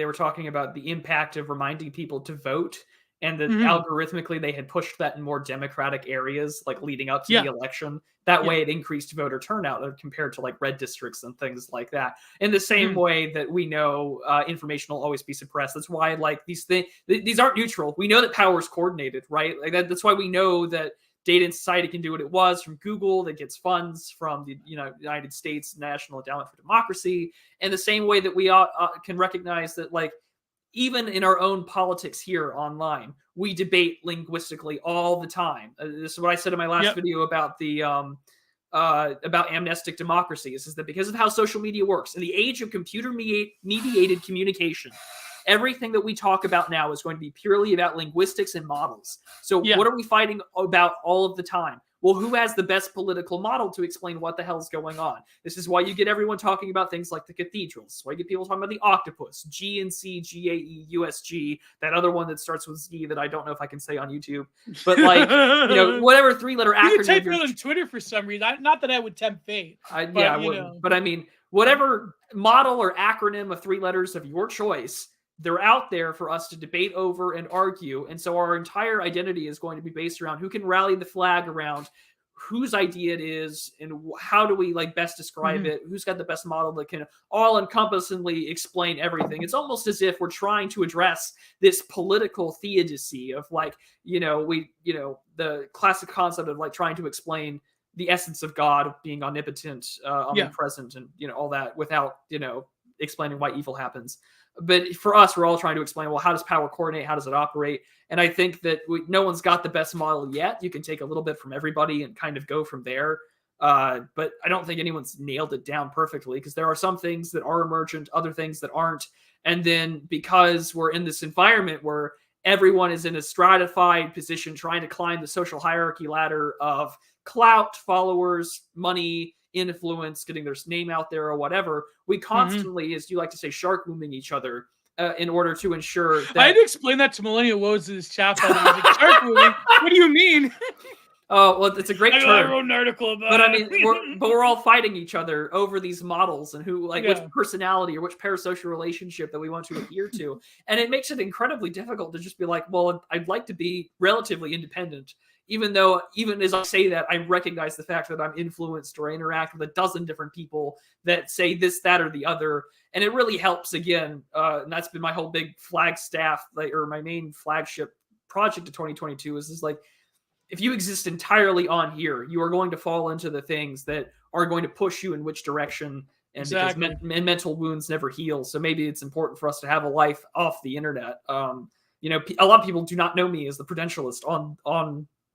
were talking about the impact of reminding people to vote, and that algorithmically they had pushed that in more democratic areas, like leading up to the election. That way it increased voter turnout compared to like red districts and things like that. In the same way that we know information will always be suppressed. That's why like these aren't neutral. We know that power is coordinated, right? Like that's why we know that Data and Society can do what it was from Google that gets funds from the United States National Endowment for Democracy. And the same way that we can recognize that like even in our own politics here online, we debate linguistically all the time. This is what I said in my last video about the about amnestic democracy. Is that because of how social media works in the age of computer mediated communication, everything that we talk about now is going to be purely about linguistics and models. So what are we fighting about all of the time? Well, who has the best political model to explain what the hell's going on? This is why you get everyone talking about things like the cathedrals. Why you get people talking about the octopus, GNC, GAE, USG, that other one that starts with Z that I don't know if I can say on YouTube. But like, whatever three-letter acronym. You type it on Twitter for some reason. Not that I would tempt fate. I wouldn't. But I mean, whatever model or acronym of 3 letters of your choice, they're out there for us to debate over and argue. And so our entire identity is going to be based around who can rally the flag around whose idea it is and how do we like best describe it, who's got the best model that can all encompassingly explain everything. It's almost as if we're trying to address this political theodicy of like, the classic concept of like trying to explain the essence of God being omnipotent, omnipresent, and all that without explaining why evil happens. But for us, we're all trying to explain, well, how does power coordinate? How does it operate? And I think that no one's got the best model yet. You can take a little bit from everybody and kind of go from there. But I don't think anyone's nailed it down perfectly, because there are some things that are emergent, other things that aren't. And then because we're in this environment where everyone is in a stratified position trying to climb the social hierarchy ladder of clout, followers, money, influence, getting their name out there or whatever, we constantly, as you like to say, shark booming each other in order to ensure that... I had to explain that to Millennial Woes in this chat. Like, shark booming? What do you mean? Oh, well, it's a great term. I wrote an article about but it. I mean, we're all fighting each other over these models and who, which personality or which parasocial relationship that we want to adhere to. And it makes it incredibly difficult to just be like, well, I'd like to be relatively independent. Even as I say that, I recognize the fact that I'm influenced or I interact with a dozen different people that say this, that, or the other. And it really helps, again, and that's been my whole big flagstaff, or my main flagship project of 2022 is like, if you exist entirely on here, you are going to fall into the things that are going to push you in which direction. And because mental wounds never heal. So maybe it's important for us to have a life off the internet. A lot of people do not know me as the Prudentialist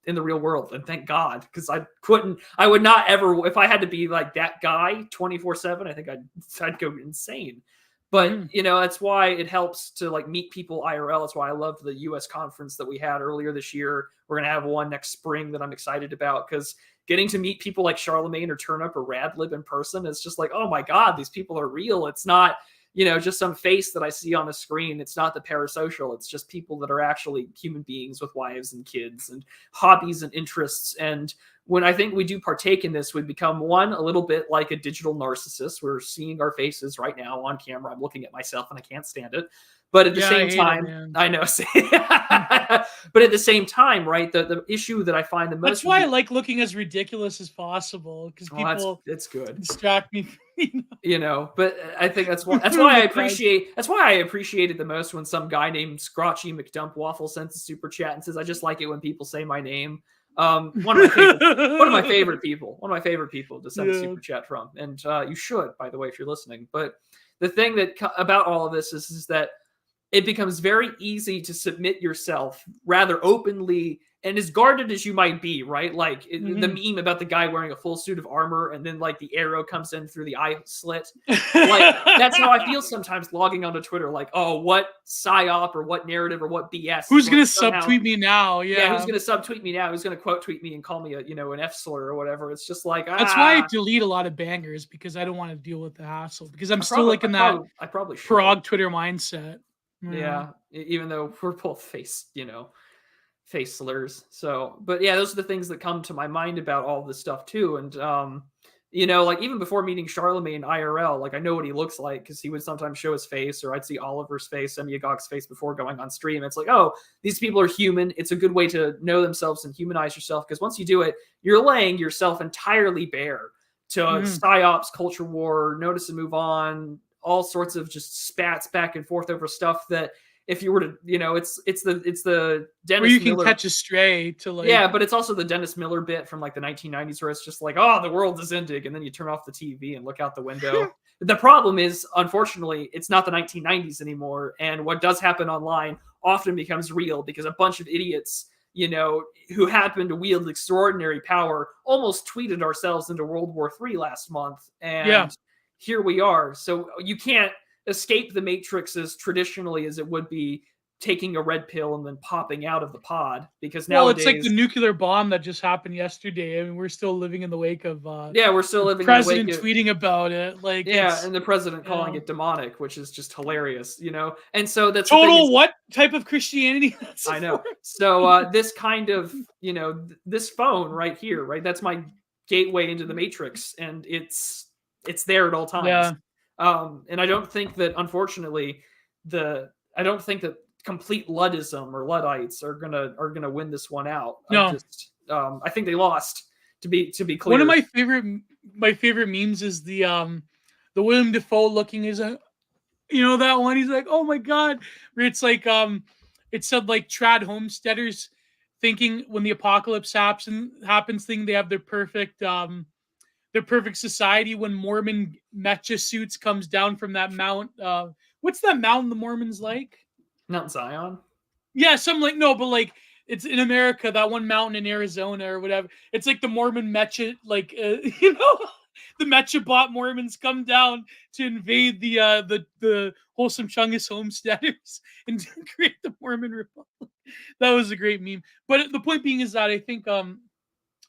in the real world, and thank God, because I would not ever, if I had to be like that guy 24/7, I think I'd go insane. But that's why it helps to like meet people IRL. That's why I loved the US conference that we had earlier this year. We're gonna have one next spring that I'm excited about, because getting to meet people like Charlemagne or Turnip or Radlib in person is just like, oh my God, these people are real. It's not just some face that I see on a screen. It's not the parasocial. It's just people that are actually human beings with wives and kids and hobbies and interests. And when I think we do partake in this, we become a little bit like a digital narcissist. We're seeing our faces right now on camera. I'm looking at myself and I can't stand it. But at the same time, I know. But at the same time, right, the issue that I find the most... That's why I like looking as ridiculous as possible, because people it's good. Distract me. But I think that's why I appreciated the most when some guy named Scrotchy McDumpwaffle sends a super chat and says, I just like it when people say my name. One of my favorite people to send a super chat from. And you should, by the way, if you're listening. But the thing about all of this is that it becomes very easy to submit yourself rather openly and as guarded as you might be, right? Like the meme about the guy wearing a full suit of armor and then like the arrow comes in through the eye slit. Like that's how I feel sometimes logging onto Twitter. Like, oh, what psyop or what narrative or what BS? Who's going to subtweet me now? Yeah, who's going to subtweet me now? Who's going to quote tweet me and call me an F slur or whatever? It's just like that's why I delete a lot of bangers, because I don't want to deal with the hassle, because I'm still like in that frog Twitter mindset. Yeah, even though we're both face slurs. So, but yeah, those are the things that come to my mind about all this stuff too. And, like even before meeting Charlemagne IRL, like I know what he looks like because he would sometimes show his face, or I'd see Oliver's face, Semyagog's face before going on stream. It's like, oh, these people are human. It's a good way to know themselves and humanize yourself, because once you do it, you're laying yourself entirely bare to psyops, culture war, notice and move on, all sorts of just spats back and forth over stuff that if you were to, it's the Dennis where you can Miller, catch a stray to like... Yeah, but it's also the Dennis Miller bit from like the 1990s where it's just like, oh, the world is ending, and then you turn off the TV and look out the window. The problem is, unfortunately, it's not the 1990s anymore, and what does happen online often becomes real, because a bunch of idiots, who happen to wield extraordinary power almost tweeted ourselves into World War III last month, and here we are. So you can't escape the matrix as traditionally as it would be taking a red pill and then popping out of the pod, because nowadays... Well, it's like the nuclear bomb that just happened yesterday. I mean, we're still living in the wake of... we're still living president in the wake tweeting about it. Like, and the president calling it demonic, which is just hilarious, And so that's... Total what type of Christianity? I know. So this kind of, this phone right here, right? That's my gateway into the matrix, and it's there at all times. Yeah. And I don't think that, unfortunately, complete Luddism or Luddites are gonna win this one out. No. I think they lost. To be clear, one of my favorite memes is the William Dafoe looking is that one. He's like, oh my God, where it's like it said like trad homesteaders thinking when the apocalypse happens thing, they have their perfect society when Mormon mecha suits comes down from that mount. What's that mountain the Mormons like? Mount Zion? Yeah, some like, no, but like, it's in America, that one mountain in Arizona or whatever. It's like the Mormon mecha, like, you know, the mecha bot Mormons come down to invade the wholesome Chungus homesteaders and create the Mormon Republic. That was a great meme. But the point being is that I think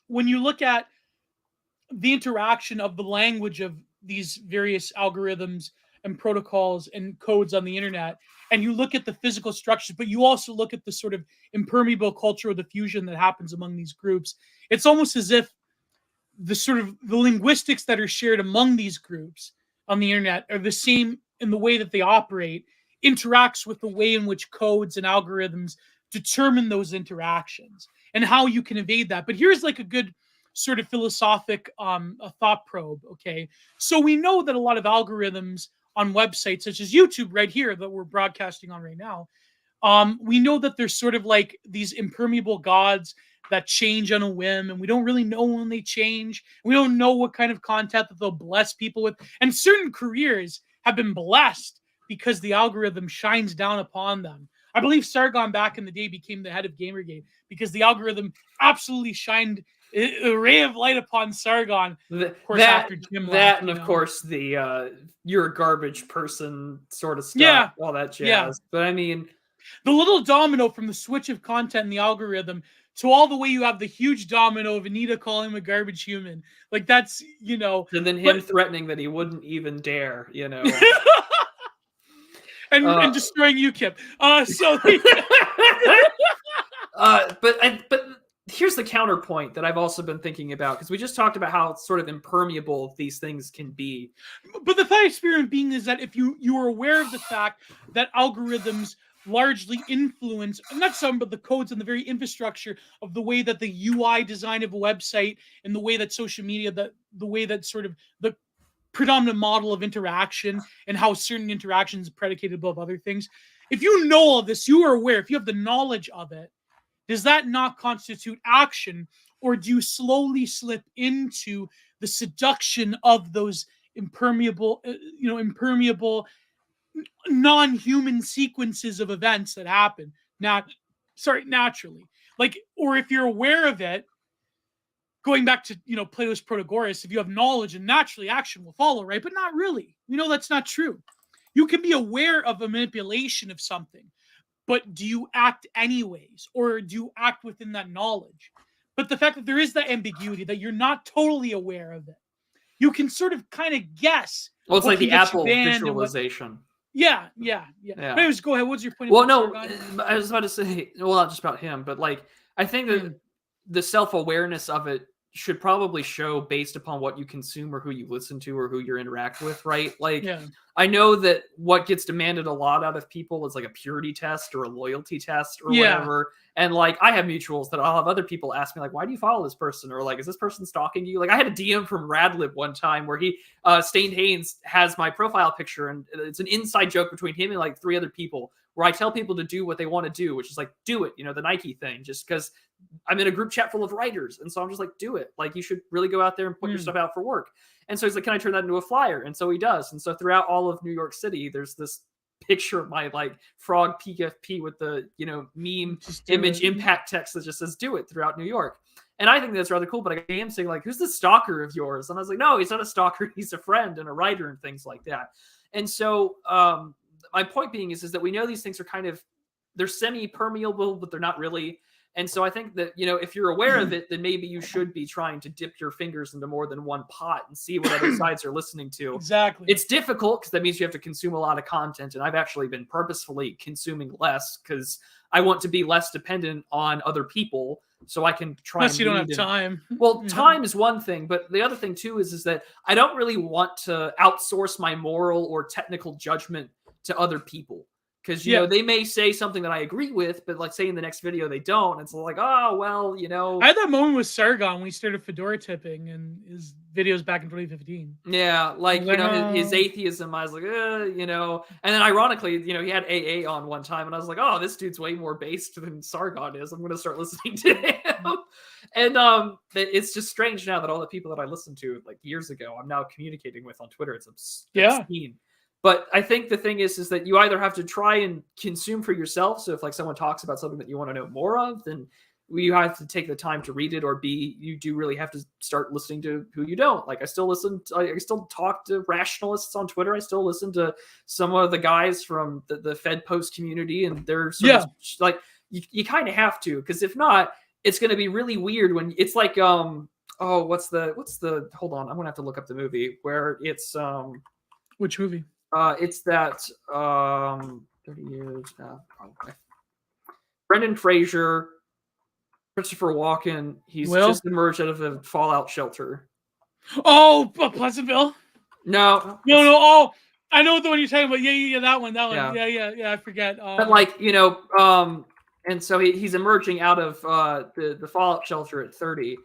when you look at the interaction of the language of these various algorithms and protocols and codes on the internet, and you look at the physical structures, but you also look at the sort of impermeable cultural diffusion that happens among these groups, it's almost as if the linguistics that are shared among these groups on the internet are the same in the way that they operate, interacts with the way in which codes and algorithms determine those interactions and how you can evade that. But here's like a good sort of philosophic a thought probe, okay? So we know that a lot of algorithms on websites such as YouTube right here that we're broadcasting on right now, we know that there's sort of like these impermeable gods that change on a whim, and we don't really know when they change. We don't know what kind of content that they'll bless people with. And certain careers have been blessed because the algorithm shines down upon them. I believe Sargon back in the day became the head of Gamergate because the algorithm absolutely shined a ray of light upon Sargon. Of course, after Jim left, and of course the you're a garbage person sort of stuff, yeah, all that jazz. Yeah. But I mean, the little domino from the switch of content in the algorithm to all the way you have the huge domino of Anita calling him a garbage human. Like that's, you know. And then him threatening that he wouldn't even dare, you know. and destroying UKIP. But here's the counterpoint that I've also been thinking about, because we just talked about how sort of impermeable these things can be. But the thought experiment being is that if you are aware of the fact that algorithms largely influence not some, but the codes and the very infrastructure of the way that the UI design of a website and the way that social media, the way that sort of the predominant model of interaction and how certain interactions are predicated above other things. If you know all this, you are aware, if you have the knowledge of it, does that not constitute action, or do you slowly slip into the seduction of those impermeable, non-human sequences of events that happen naturally? Like, or if you're aware of it, going back to, Plato's Protagoras, if you have knowledge and naturally action will follow, right? But not really. We know that's not true. You can be aware of a manipulation of something, but do you act anyways? Or do you act within that knowledge? But the fact that there is that ambiguity, that you're not totally aware of it, you can sort of kind of guess. Well, it's like the Apple visualization. Yeah. Anyways, go ahead. What's your point? Well, no, I was about to say, well, not just about him, but like, I think that the self-awareness of it should probably show based upon what you consume or who you listen to or who you interact with, right? Like, I know that what gets demanded a lot out of people is like a purity test or a loyalty test or whatever. And like, I have mutuals that I'll have other people ask me like, why do you follow this person? Or like, is this person stalking you? Like, I had a DM from Radlib one time where he, Stained Haynes has my profile picture, and it's an inside joke between him and like 3 other people where I tell people to do what they want to do, which is like, do it, the Nike thing, just because I'm in a group chat full of writers. And so I'm just like, do it. Like, you should really go out there and put your stuff out for work. And so he's like, can I turn that into a flyer? And so he does. And so throughout all of New York City, there's this picture of my like frog PFP with the, meme image impact text that just says, do it, throughout New York. And I think that's rather cool. But I am saying like, who's the stalker of yours? And I was like, no, he's not a stalker. He's a friend and a writer and things like that. And so my point being is that we know these things are they're semi-permeable, but they're not really. And so I think that, if you're aware of it, then maybe you should be trying to dip your fingers into more than one pot and see what other sides are listening to. Exactly. It's difficult because that means you have to consume a lot of content. And I've actually been purposefully consuming less because I want to be less dependent on other people so I can try. Unless you don't have time. Well, time is one thing, but the other thing too is that I don't really want to outsource my moral or technical judgment to other people. Because, you know, they may say something that I agree with, but like say in the next video they don't. It's like, oh, well, you know. I had that moment with Sargon when he started fedora tipping and his videos back in 2015. Yeah, like, you know, his atheism, I was like, you know. And then ironically, you know, he had AA on one time, and I was like, oh, this dude's way more based than Sargon is. I'm going to start listening to him. And it's just strange now that all the people that I listened to like years ago, I'm now communicating with on Twitter. It's obscene. But I think the thing is that you either have to try and consume for yourself. So if like someone talks about something that you want to know more of, then you have to take the time to read it, or B, you do really have to start listening to who you don't. Like I still talk to rationalists on Twitter. I still listen to some of the guys from the Fed Post community, and they're sort of like, you kind of have to, because if not, it's going to be really weird when it's like, what's the, hold on, I'm going to have to look up the movie where it's, which movie? It's that 30 years. Brendan Fraser, Christopher Walken. He's just emerged out of a fallout shelter. Oh, Pleasantville. No. Oh, I know the one you're talking about. Yeah, that one. Yeah. I forget. But like, you know, and so he's emerging out of the fallout shelter at 30.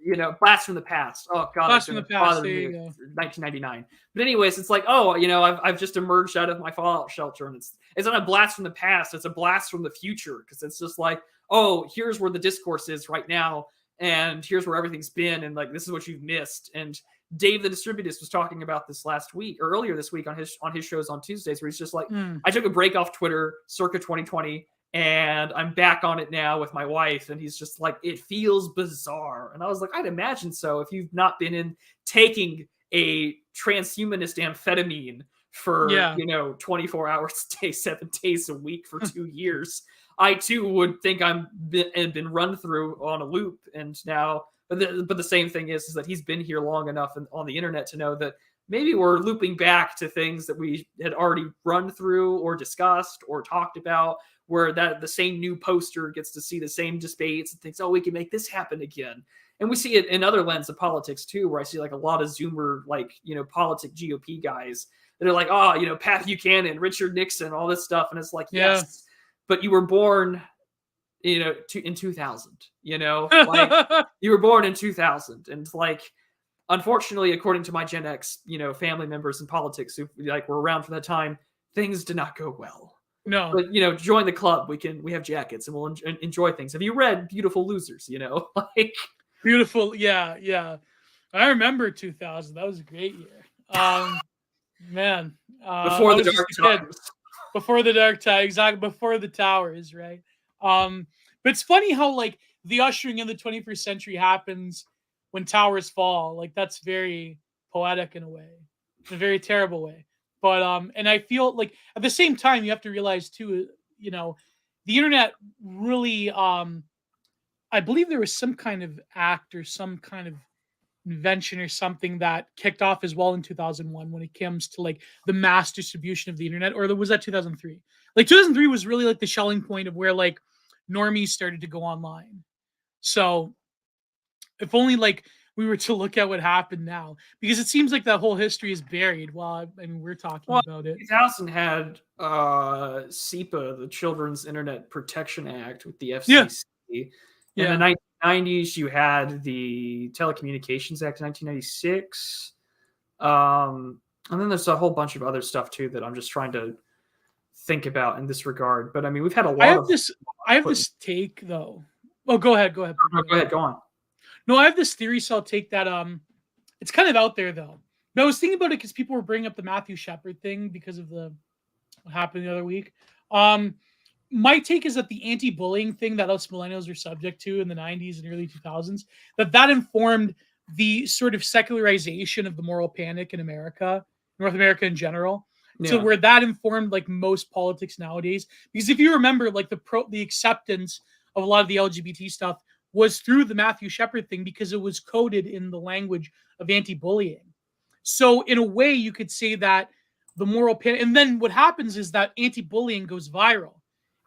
You know, Blast from the Past. Oh God, Blast from the Past. There you go. 1999. But anyways, it's like, oh, you know, I've just emerged out of my fallout shelter, and it's not a blast from the past. It's a blast from the future, because it's just like, oh, here's where the discourse is right now, and here's where everything's been, and like this is what you've missed. And Dave the Distributist was talking about this last week or earlier this week on his shows on Tuesdays, where he's just like, I took a break off Twitter circa 2020. And I'm back on it now with my wife. And he's just like, it feels bizarre. And I was like, I'd imagine so if you've not been taking a transhumanist amphetamine for, you know, 24 hours a day, 7 days a week for 2 years. I too would think I'm been run through on a loop. And now, but the same thing is that he's been here long enough on the internet to know that maybe we're looping back to things that we had already run through or discussed or talked about, where that the same new poster gets to see the same debates and thinks, oh, we can make this happen again. And we see it in other lens of politics too, where I see like a lot of Zoomer, like, you know, politic GOP guys that are like, oh, you know, Pat Buchanan, Richard Nixon, all this stuff. And it's like, yes, but you were born, you know, in 2000, you know, like you were born in 2000. And like, unfortunately, according to my Gen X, you know, family members in politics who like were around for that time, things did not go well. No, but you know, join the club. We have jackets and we'll enjoy things. Have you read Beautiful Losers? You know, like Beautiful. Yeah. I remember 2000. That was a great year. Man, before the dark times. Before the dark times, exactly. Before the towers, right? But it's funny how like the ushering in the 21st century happens when towers fall. Like that's very poetic in a way, in a very terrible way. But and I feel like at the same time you have to realize too, you know, the internet really I believe there was some kind of act or some kind of invention or something that kicked off as well in 2001 when it comes to like the mass distribution of the internet, or was that 2003? Like 2003 was really like the Schelling point of where like normies started to go online. So if only like we were to look at what happened now, because it seems like that whole history is buried while I mean we're talking about it. 2000 had CIPA, the Children's Internet Protection Act, with the FCC. In the 1990s, you had the Telecommunications Act in 1996. And then there's a whole bunch of other stuff too that I'm just trying to think about in this regard. But I mean, we've had a lot I have this take though. Oh, go ahead. Go on. No, I have this theory, so I'll take that. It's kind of out there though. But I was thinking about it because people were bringing up the Matthew Shepard thing because of what happened the other week. My take is that the anti-bullying thing that us millennials were subject to in the 90s and early 2000s, that informed the sort of secularization of the moral panic in America, North America in general. Yeah. So where that informed like most politics nowadays, because if you remember, like the acceptance of a lot of the LGBT stuff was through the Matthew Shepard thing because it was coded in the language of anti-bullying. So in a way, you could say that the moral panic, and then what happens is that anti-bullying goes viral,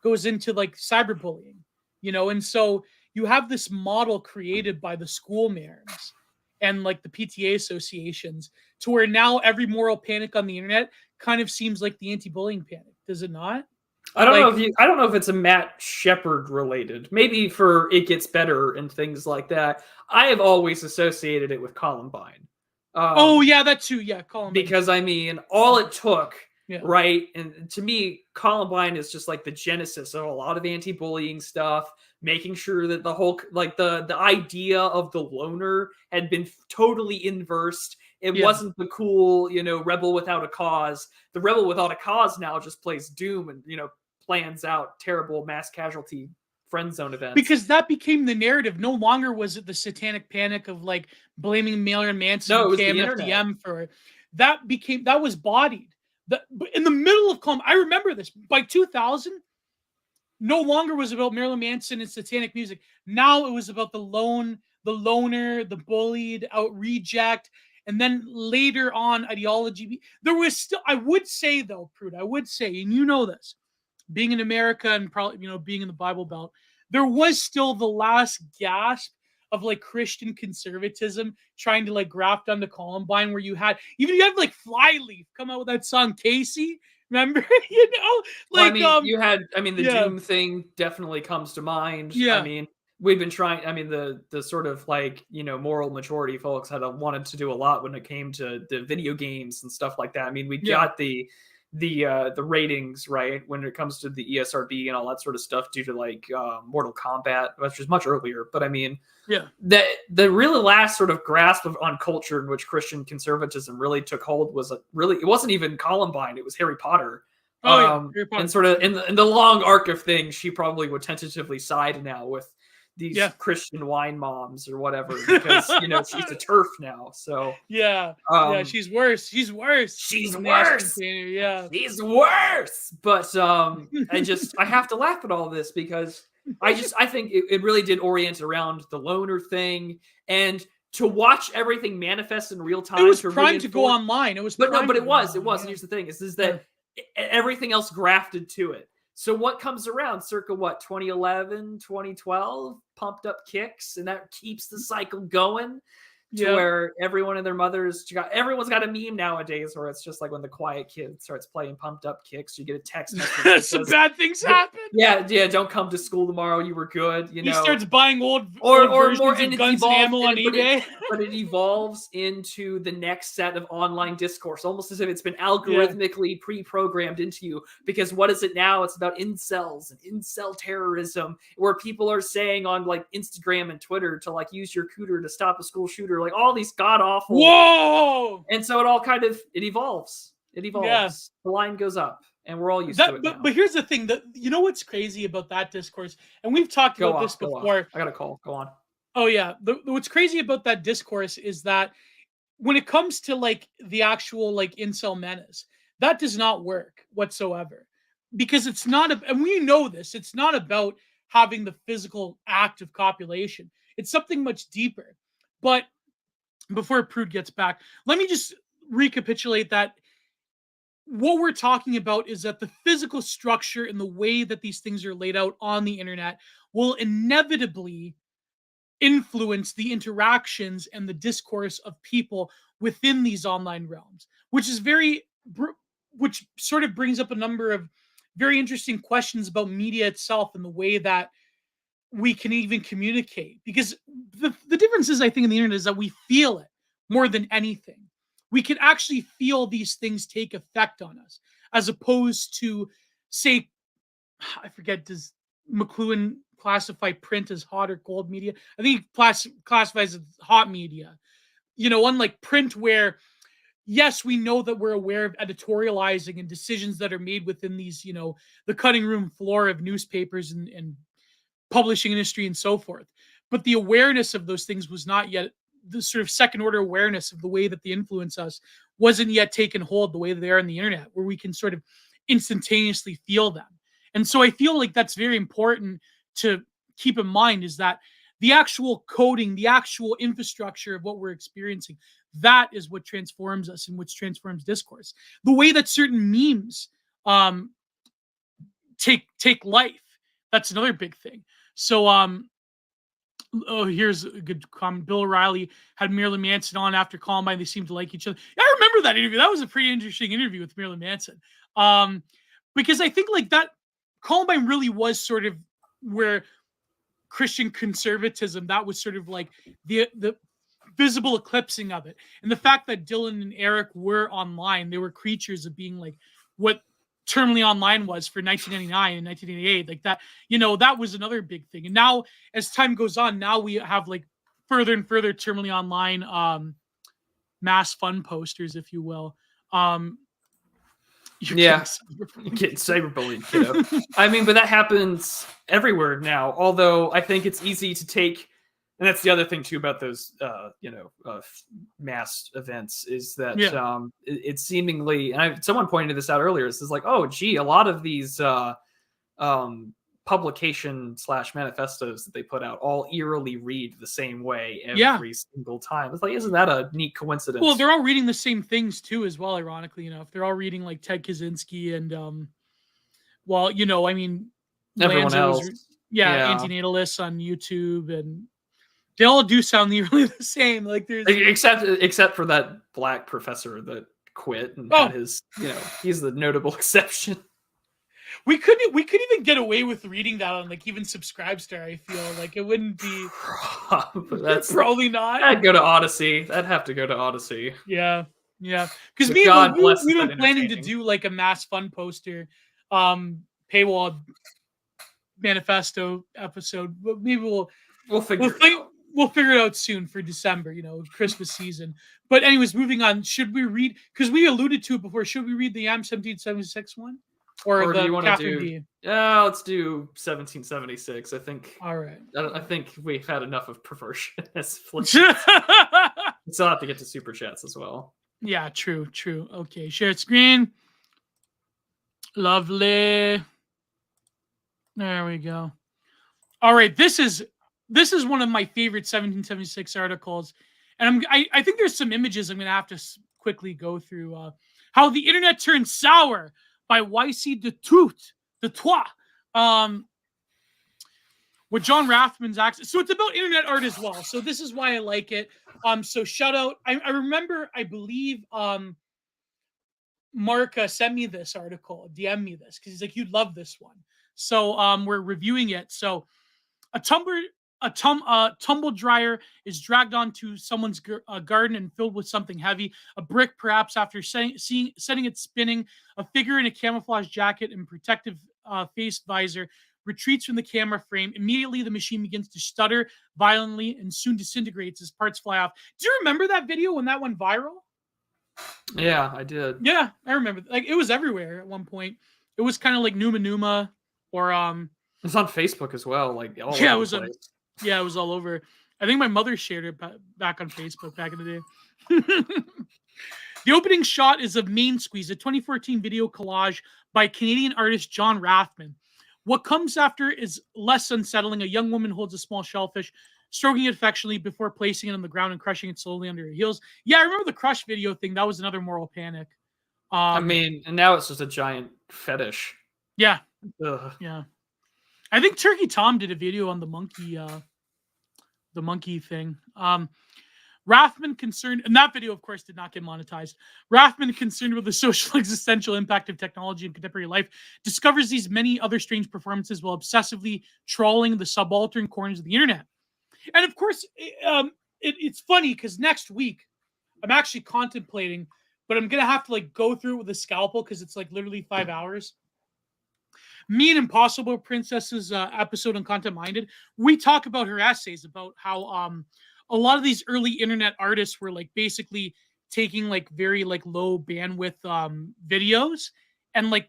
goes into like cyberbullying, you know, and so you have this model created by the school mayors and like the PTA associations to where now every moral panic on the internet kind of seems like the anti-bullying panic. Does it not? I don't know if it's a Matt Shepard related. Maybe for It Gets Better and things like that. I have always associated it with Columbine. Oh yeah, that too. Yeah, Columbine. Because I mean, all it took, right? And to me, Columbine is just like the genesis of a lot of anti-bullying stuff, making sure that the whole the idea of the loner had been totally inversed. It wasn't the cool, rebel without a cause. The rebel without a cause now just plays Doom and plans out terrible mass casualty friend zone events. Because that became the narrative. No longer was it the satanic panic of like blaming Marilyn Manson and KMFDM for it. That was bodied. In the middle of I remember this. By 2000, no longer was about Marilyn Manson and satanic music. Now it was about the loner, the bullied, out reject, and then later on ideology. There was still, I would say though, Prude, I would say, and you know this, being in America and probably, being in the Bible Belt, there was still the last gasp of like Christian conservatism trying to like graft onto Columbine, where you had like Flyleaf come out with that song Casey. Remember, like the Doom thing definitely comes to mind. Yeah. I mean, we've been trying. I mean, the sort of like moral majority folks had wanted to do a lot when it came to the video games and stuff like that. I mean, we got the ratings right when it comes to the ESRB and all that sort of stuff due to like Mortal Kombat, which was much earlier. But I mean, the really last sort of grasp on culture in which Christian conservatism really took hold it wasn't even Columbine, it was Harry Potter. Harry Potter. And sort of in the long arc of things, she probably would tentatively side now with these Christian wine moms or whatever, because she's a turf now. So she's worse. She's worse. But I have to laugh at all this because I think it really did orient around the loner thing, and to watch everything manifest in real time. It was primed to go online. It was, but it was. And here's the thing: is that everything else grafted to it. So what comes around circa 2011, 2012, pumped up kicks, and that keeps the cycle going to where everyone and their mothers everyone's got a meme nowadays where it's just like when the quiet kid starts playing pumped up kicks, you get a text message. Some bad things happen. Yeah, don't come to school tomorrow. You were good. He starts buying old more of guns and ammo on eBay. But it evolves into the next set of online discourse, almost as if it's been algorithmically pre-programmed into you. Because what is it now? It's about incels and incel terrorism, where people are saying on like Instagram and Twitter to like use your cooter to stop a school shooter. Like all these god awful. Whoa! And so it all kind of evolves. Yeah. The line goes up, and we're all used to it. But here's the thing: that what's crazy about that discourse, and we've talked about this before. I got a call. Go on. Oh yeah, what's crazy about that discourse is that when it comes to like the actual like incel menace, that does not work whatsoever, because it's not. And we know this. It's not about having the physical act of copulation. It's something much deeper. But before Prude gets back, let me just recapitulate that what we're talking about is that the physical structure and the way that these things are laid out on the internet will inevitably influence the interactions and the discourse of people within these online realms, which sort of brings up a number of very interesting questions about media itself and the way that we can even communicate. Because the difference is, I think, in the internet is that we feel it more than anything. We can actually feel these things take effect on us, as opposed to, say, I forget, does McLuhan classify print as hot or cold media? I think he classifies it as hot media. Unlike print, where, yes, we know that we're aware of editorializing and decisions that are made within these, the cutting room floor of newspapers and publishing industry and so forth. But the awareness of those things was not yet, the sort of second order awareness of the way that they influence us wasn't yet taken hold the way that they are on the internet, where we can sort of instantaneously feel them. And so I feel like that's very important to keep in mind, is that the actual coding, the actual infrastructure of what we're experiencing, that is what transforms us and which transforms discourse. The way that certain memes take life, that's another big thing. So here's a good comment. Bill O'Reilly had Marilyn Manson on after Columbine. They seemed to like each other. I remember that interview. That was a pretty interesting interview with Marilyn Manson. because I think like that Columbine really was sort of where Christian conservatism, that was sort of like the visible eclipsing of it. And the fact that Dylan and Eric were online, they were creatures of being like what Terminally Online was for 1999 and 1988. Like that, that was another big thing. And now as time goes on, now we have like further and further Terminally Online mass fun posters, if you will. You're getting cyberbullied, kiddo. I mean, but that happens everywhere now. Although I think it's easy to take, and that's the other thing too about those, mass events is that it's seemingly, and someone pointed this out earlier. It's like, oh, gee, a lot of these publication/manifestos that they put out all eerily read the same way every single time. It's like, isn't that a neat coincidence? Well, they're all reading the same things too, as well. Ironically enough, they're all reading like Ted Kaczynski and, I mean, everyone else, antinatalists on YouTube, and they all do sound really the same. Like there's except for that black professor that quit and had his, he's the notable exception. We could even get away with reading that on like even Subscribestar. I feel like it wouldn't be. That's probably not. I'd go to Odyssey. That'd have to go to Odyssey. Yeah. Because we've been planning to do like a mass fun poster, paywall manifesto episode. But maybe we'll figure it out soon for December. Christmas season. But anyways, moving on. Should we read? Because we alluded to it before. Should we read the YAM 1776 one? Or the do you want Catherine to do? D? Yeah, let's do 1776. I think. All right. I think we've had enough of perversion as flip. We still have to get to super chats as well. Yeah, true. Okay, shared screen. Lovely. There we go. All right, this is one of my favorite 1776 articles, and I think there's some images I'm going to have to quickly go through. How the internet turned sour by YC de Trois. With John Rathman's accent. So it's about internet art as well. So this is why I like it. So shout out. I remember, I believe Mark sent me this article, DM me this, because he's like, you'd love this one. So we're reviewing it. So a tumble dryer is dragged onto someone's garden and filled with something heavy. A brick, perhaps, after setting it spinning. A figure in a camouflage jacket and protective face visor retreats from the camera frame. Immediately, the machine begins to stutter violently and soon disintegrates as parts fly off. Do you remember that video when that went viral? Yeah, I did. Yeah, I remember. Like, it was everywhere at one point. It was kind of like Numa Numa, or it's on Facebook as well. Like, all it was on. Yeah, it was all over. I think my mother shared it back on Facebook back in the day. The opening shot is of Main Squeeze, a 2014 video collage by Canadian artist John Rathman. What comes after is less unsettling. A young woman holds a small shellfish, stroking it affectionately before placing it on the ground and crushing it slowly under her heels. Yeah, I remember the crush video thing. That was another moral panic. I mean, and now it's just a giant fetish. Yeah. Ugh. Yeah. I think Turkey Tom did a video on the monkey thing. Rathman concerned, and that video, of course, did not get monetized. Rathman, concerned with the social existential impact of technology in contemporary life, discovers these many other strange performances while obsessively trawling the subaltern corners of the internet. And of course, it's funny because next week I'm actually contemplating, but I'm gonna have to like go through it with a scalpel because it's like literally 5 hours. Me and Impossible Princess's episode on Content Minded, we talk about her essays about how a lot of these early internet artists were like basically taking like very like low bandwidth videos and like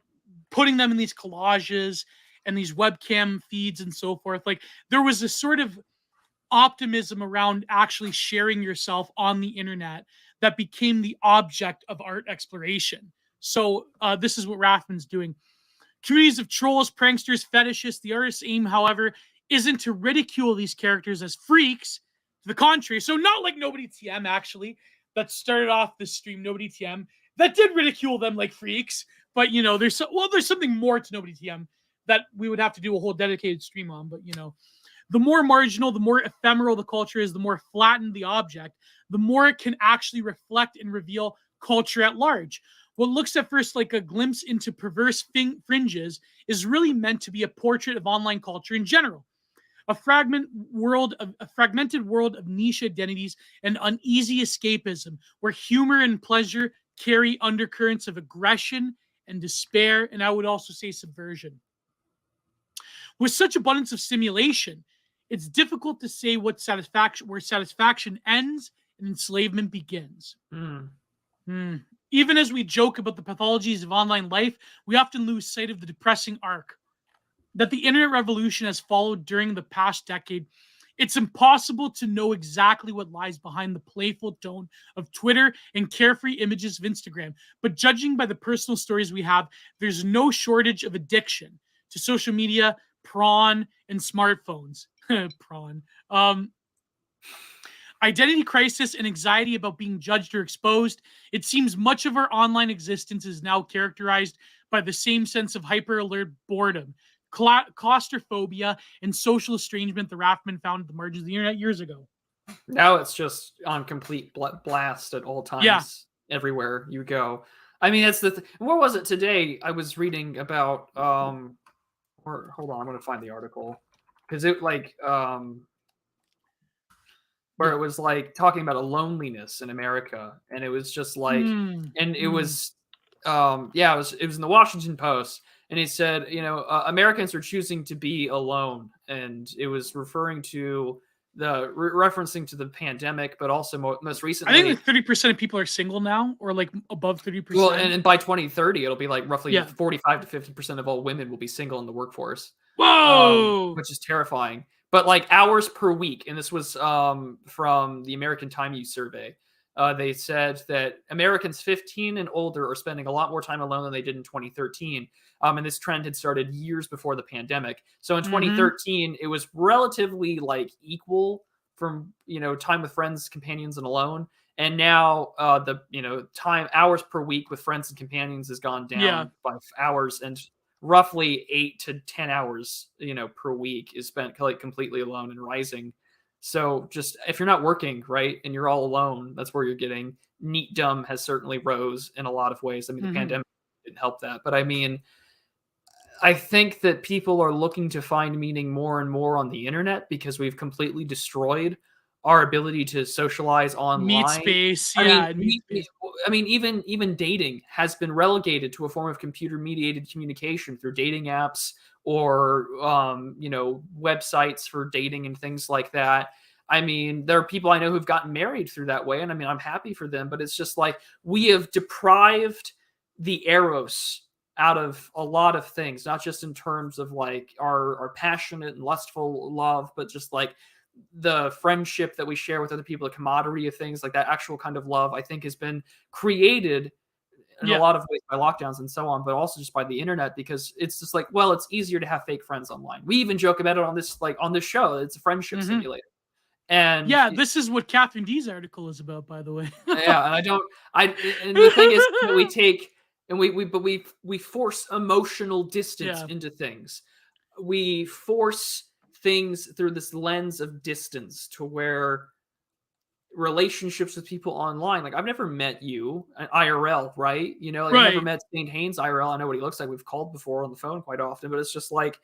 putting them in these collages and these webcam feeds and so forth. Like there was a sort of optimism around actually sharing yourself on the internet that became the object of art exploration. So this is what Rathman's doing. Communities of trolls, pranksters, fetishists. The artist's aim, however, isn't to ridicule these characters as freaks. To the contrary. So not like Nobody TM, actually, that started off this stream, Nobody TM, that did ridicule them like freaks. But, you know, there's something more to Nobody TM that we would have to do a whole dedicated stream on. But, you know, the more marginal, the more ephemeral the culture is, the more flattened the object, the more it can actually reflect and reveal culture at large. What looks at first like a glimpse into perverse fringes is really meant to be a portrait of online culture in general. A fragmented world of niche identities and uneasy escapism, where humor and pleasure carry undercurrents of aggression and despair, and I would also say subversion. With such abundance of stimulation, it's difficult to say where satisfaction ends and enslavement begins. Even as we joke about the pathologies of online life, we often lose sight of the depressing arc that the internet revolution has followed during the past decade. It's impossible to know exactly what lies behind the playful tone of Twitter and carefree images of Instagram, but judging by the personal stories we have, there's no shortage of addiction to social media, prawn, and smartphones. Prawn. Identity crisis and anxiety about being judged or exposed. It seems much of our online existence is now characterized by the same sense of hyper-alert boredom, claustrophobia, and social estrangement the Raffman found at the margins of the internet years ago. Now it's just on complete blast at all times, everywhere you go. I mean, it's what was it today? I was reading about, hold on, I'm going to find the article. Because it where it was like talking about a loneliness in America, and it was just like, it was, it was in the Washington Post, and he said, Americans are choosing to be alone, and it was referring to referencing to the pandemic, but also most recently, I think like 30% of people are single now, or like above 30%. Well, and by 2030, it'll be like roughly 45 to 50% of all women will be single in the workforce. Whoa! Which is terrifying. But like hours per week, and this was from the American Time Use Survey. They said that Americans 15 and older are spending a lot more time alone than they did in 2013. And this trend had started years before the pandemic. So in 2013, it was relatively like equal from, time with friends, companions, and alone. And now the hours per week with friends and companions has gone down by hours, and roughly 8 to 10 hours, per week is spent like completely alone and rising. So just if you're not working, right, and you're all alone, that's where you're getting. Neatdom has certainly rose in a lot of ways. I mean, the pandemic didn't help that, but I mean, I think that people are looking to find meaning more and more on the internet because we've completely destroyed our ability to socialize online. Meet space, I mean, even dating has been relegated to a form of computer-mediated communication through dating apps or websites for dating and things like that. I mean, there are people I know who've gotten married through that way, and I mean, I'm happy for them, but it's just like we have deprived the eros out of a lot of things, not just in terms of like our passionate and lustful love, but just like the friendship that we share with other people, the camaraderie of things, like that actual kind of love, I think has been created in a lot of ways by lockdowns and so on, but also just by the internet, because it's just like, well, it's easier to have fake friends online. We even joke about it on this show. It's a friendship simulator. And this is what Catherine D's article is about, by the way. And the thing is that we take and we force emotional distance into things. We force things through this lens of distance to where relationships with people online, like I've never met you IRL, right? I've never met St. Haynes IRL. I know what he looks like. We've called before on the phone quite often, but it's just like,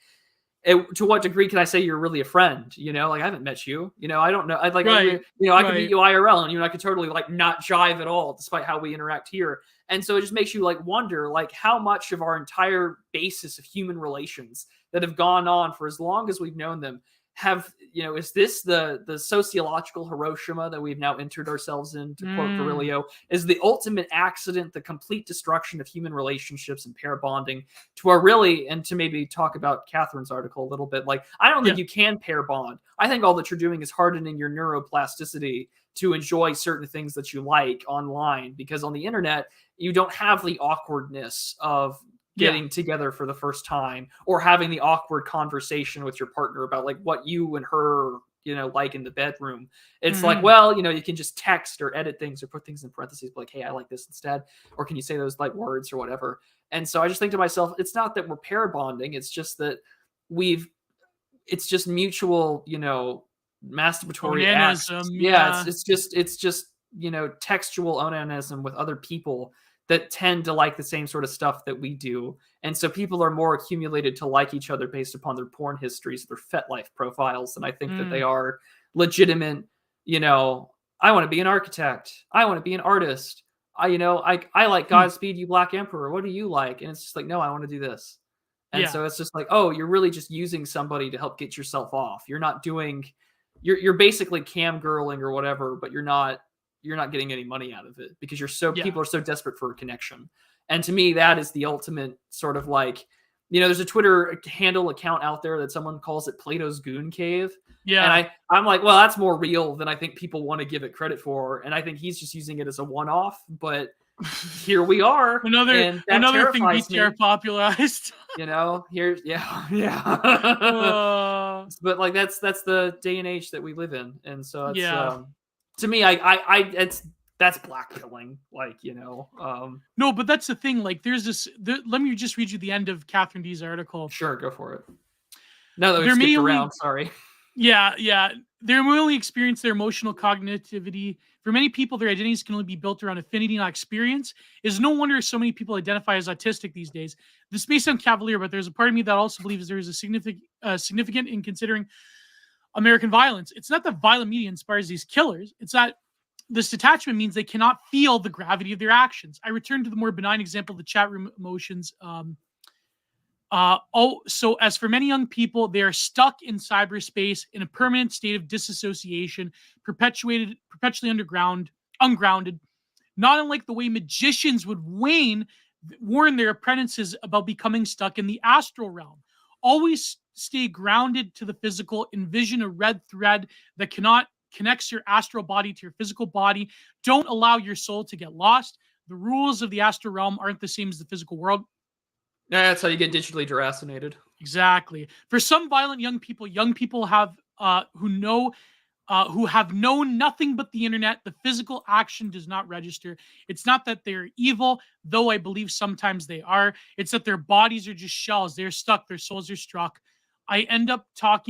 to what degree can I say you're really a friend? Like I haven't met you. I don't know. I'd like, I could meet you IRL, and you and I could totally like not jive at all, despite how we interact here. And so it just makes you like wonder, like how much of our entire basis of human relations that have gone on for as long as we've known them have, is this the sociological Hiroshima that we've now entered ourselves in, to quote Virilio, is the ultimate accident, the complete destruction of human relationships and pair bonding, to where really, and to maybe talk about Catherine's article a little bit, like, I don't think you can pair bond. I think all that you're doing is hardening your neuroplasticity to enjoy certain things that you like online, because on the internet, you don't have the awkwardness of getting together for the first time or having the awkward conversation with your partner about like what you and her, like in the bedroom. It's like, well, you can just text or edit things or put things in parentheses, like, hey, I like this instead. Or can you say those like words or whatever? And so I just think to myself, it's not that we're pair bonding. It's just that it's just mutual, masturbatory acts. Onanism, It's just, textual onanism with other people that tend to like the same sort of stuff that we do. And so people are more accumulated to like each other based upon their porn histories, their FetLife profiles. And I think that they are legitimate, I want to be an architect. I want to be an artist. I like Godspeed You Black Emperor. What do you like? And it's just like, no, I want to do this. And so it's just like, oh, you're really just using somebody to help get yourself off. You're not doing, you're basically cam girling or whatever, but you're not getting any money out of it because people are so desperate for a connection. And to me, that is the ultimate sort of like, there's a Twitter handle account out there that someone calls it Plato's Goon Cave. Yeah. And I'm like, well, that's more real than I think people want to give it credit for. And I think he's just using it as a one-off, but here we are. Another thing BTR popularized. Here's but like that's the day and age that we live in, and so it's to me, that's blackpilling, No, but that's the thing. Like, let me just read you the end of Catherine D's article. Sure, go for it. No, that we skipped around. Sorry. Yeah. They only experience their emotional cognitivity. For many people, their identities can only be built around affinity, not experience. It's no wonder so many people identify as autistic these days. This may sound cavalier, but there's a part of me that also believes there is a significant in considering American violence. It's not that violent media inspires these killers. It's that this detachment means they cannot feel the gravity of their actions. I return to the more benign example of the chat room emotions. So as for many young people, they are stuck in cyberspace in a permanent state of disassociation, perpetually ungrounded, not unlike the way magicians would warn their apprentices about becoming stuck in the astral realm. Always stay grounded to the physical, envision a red thread that connects your astral body to your physical body. Don't allow your soul to get lost. The rules of the astral realm aren't the same as the physical world. That's how you get digitally deracinated. Exactly. For some violent young people have who have known nothing but the internet, the physical action does not register. It's not that they're evil, though I believe sometimes they are. It's that their bodies are just shells. They're stuck. Their souls are struck. I end the talk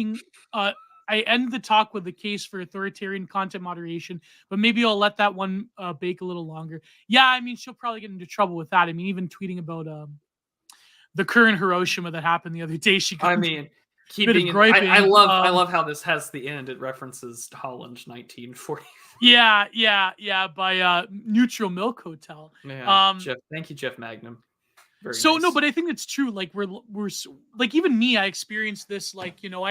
with the case for authoritarian content moderation, but maybe I'll let that one bake a little longer. Yeah, I mean, she'll probably get into trouble with that. I mean, even tweeting about the current Hiroshima that happened the other day. I love how this has the end. It references Holland 1940. Yeah, by Neutral Milk Hotel. Yeah, thank you, Jeff Magnum. Very nice. No, but I think it's true. Like we're like, even me, I experienced this. Like, even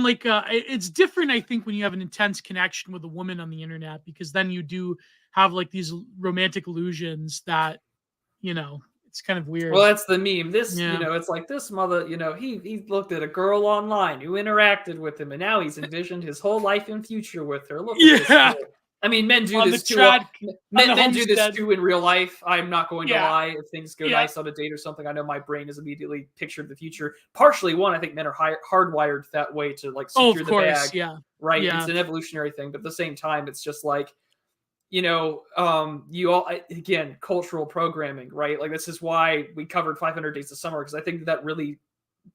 like it's different. I think when you have an intense connection with a woman on the internet, because then you do have like these romantic illusions that. It's kind of weird. Well, that's the meme. It's like this mother, he looked at a girl online who interacted with him, and now he's envisioned his whole life and future with her. Look at this. I mean, men do this too. Men do this too in real life. I'm not going to lie. If things go nice on a date or something, I know my brain has immediately pictured the future. Partially, I think men are hardwired that way to like secure the bag. Yeah. Right. Yeah. It's an evolutionary thing, but at the same time, it's just like, you all, again, cultural programming, right? Like, this is why we covered 500 Days of Summer, because I think that really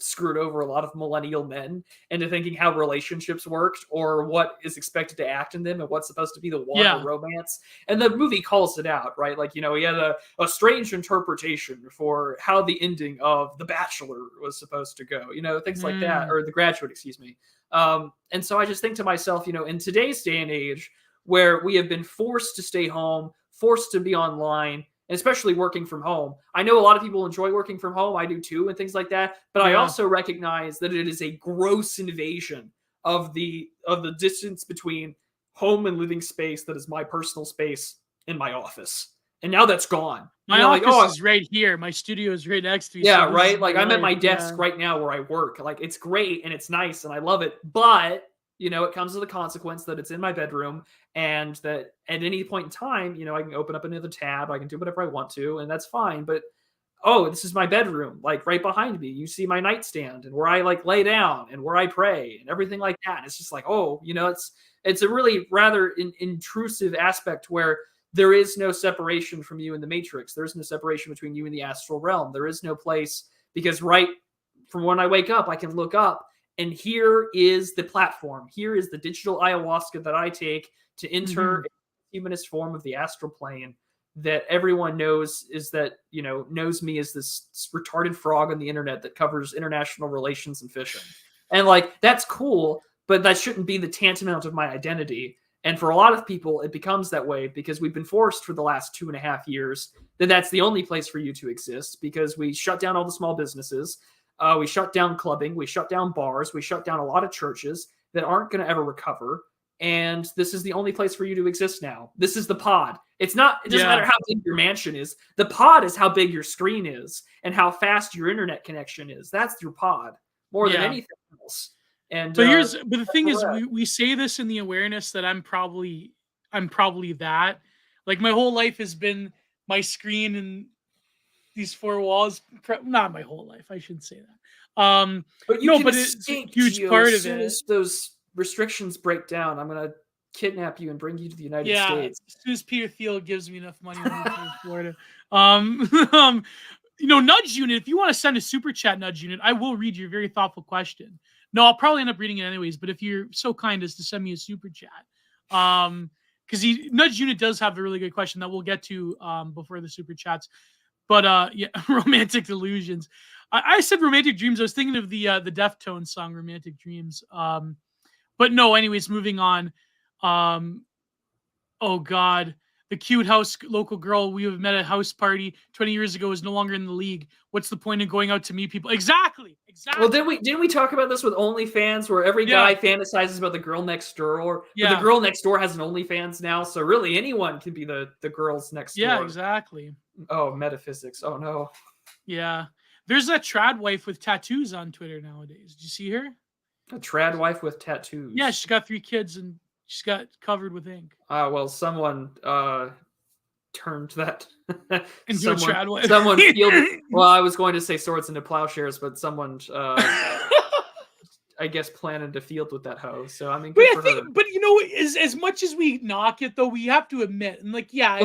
screwed over a lot of millennial men into thinking how relationships worked or what is expected to act in them and what's supposed to be the one or romance. And the movie calls it out, right? Like, he had a strange interpretation for how the ending of The Bachelor was supposed to go, things like that, or The Graduate, excuse me. And so I just think to myself, in today's day and age, where we have been forced to stay home, forced to be online, and especially working from home. I know a lot of people enjoy working from home. I do too, and things like that. But I also recognize that it is a gross invasion of the distance between home and living space that is my personal space in my office. And now that's gone. My office is right here. My studio is right next to me. Yeah, so right? Like, I'm at my desk right now where I work. Like, it's great and it's nice and I love it. But it comes with the consequence that it's in my bedroom, and that at any point in time, I can open up another tab. I can do whatever I want to, and that's fine. But, this is my bedroom, like right behind me. You see my nightstand and where I like lay down and where I pray and everything like that. And it's just like, it's a really rather intrusive aspect where there is no separation from you in the Matrix. There is no separation between you and the astral realm. There is no place, because right from when I wake up, I can look up. And here is the platform. Here is the digital ayahuasca that I take to enter transhumanist form of the astral plane that everyone knows is that, knows me as this retarded frog on the internet that covers international relations and fishing. And like, that's cool, but that shouldn't be the tantamount of my identity. And for a lot of people, it becomes that way because we've been forced for the last 2.5 years that that's the only place for you to exist, because we shut down all the small businesses. We shut down clubbing. We shut down bars. We shut down a lot of churches that aren't going to ever recover. And this is the only place for you to exist now. This is the pod. It doesn't matter how big your mansion is. The pod is how big your screen is and how fast your internet connection is. That's your pod more than anything else. And but the thing is, we say this in the awareness that I'm probably that. Like, my whole life has been my screen and these four walls. Not my whole life, I shouldn't say that. But it's a huge part of it. As soon as those restrictions break down, I'm gonna kidnap you and bring you to the United States. As soon as Peter Thiel gives me enough money to move to Florida. Nudge Unit, if you want to send a super chat, Nudge Unit, I will read your very thoughtful question. No, I'll probably end up reading it anyways, but if you're so kind as to send me a super chat, because Nudge Unit does have a really good question that we'll get to before the super chats. But romantic delusions. I said romantic dreams. I was thinking of the Deftones song "Romantic Dreams." But no, anyways, moving on. Oh God, the cute local girl we have met at a house party 20 years ago is no longer in the league. What's the point of going out to meet people? Exactly. Well, didn't we talk about this with OnlyFans, where every guy fantasizes about the girl next door? But the girl next door has an OnlyFans now, so really anyone can be the girls next door. Yeah, exactly. Oh, metaphysics. Oh no. Yeah, there's that trad wife with tattoos on Twitter nowadays. Did you see her? A trad wife with tattoos. Yeah, she's got 3 kids and she's got covered with ink. Well, someone turned that into a trad wife. Someone fielded. Well, I was going to say swords into plowshares, but someone, I guess, planted a field with that hoe. So I mean, good for her. But as much as we knock it, though, we have to admit, and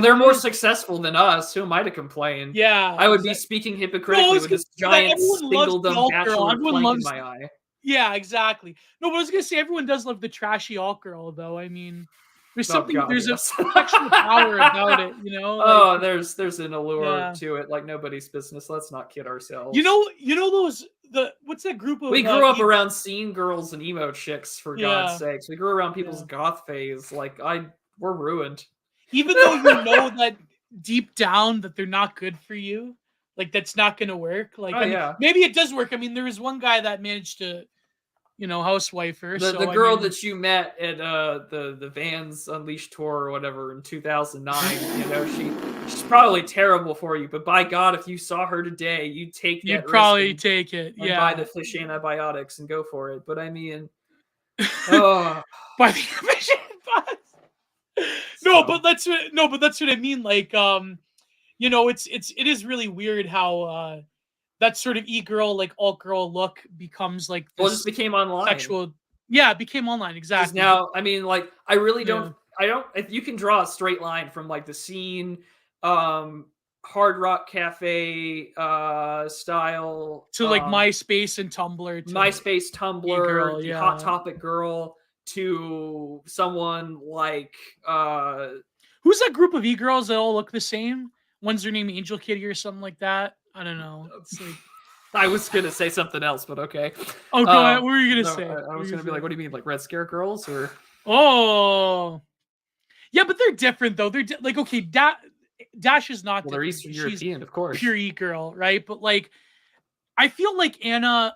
they're more successful than us. Who am I to complain? Yeah, I would be speaking hypocritically with this giant singledom bachelor plank in my eye. Yeah, exactly. No, but I was gonna say everyone does love the trashy alt girl, though. I mean, there's there's a sexual power about it, Oh, there's an allure to it, like nobody's business. Let's not kid ourselves. What's that group of? We grew up around scene girls and emo chicks, for God's sakes. We grew around people's goth phase. We're ruined. Even though you know that deep down that they're not good for you, that's not gonna work. Maybe it does work. I mean, there was one guy that managed to, housewife her. The girl that you met at the Vans Unleashed tour or whatever in 2009, she's probably terrible for you, but by God, if you saw her today, you'd take that. You'd probably take it. And buy the fish antibiotics and go for it. But I mean, buy the fish antibiotics. But that's what I mean. It is really weird how that sort of e-girl, alt girl look becomes this it just became online. Sexual. Yeah, it became online. Exactly. Now, I mean, I really don't. I don't. If you can draw a straight line from the scene, Hard Rock Cafe style to MySpace and Tumblr. MySpace, Tumblr, e-girl, the Hot Topic girl, to someone who's that group of e-girls that all look the same? One's their name Angel Kitty or something like that. I don't know. It's I was gonna say something else, but okay. Oh, go ahead. What were you gonna say? I was gonna be what do you mean, Red Scare Girls or? Oh, yeah, but they're different though. They're okay. Dash is not. Well, they're Eastern European, of course. Pure e-girl, right? But I feel like Anna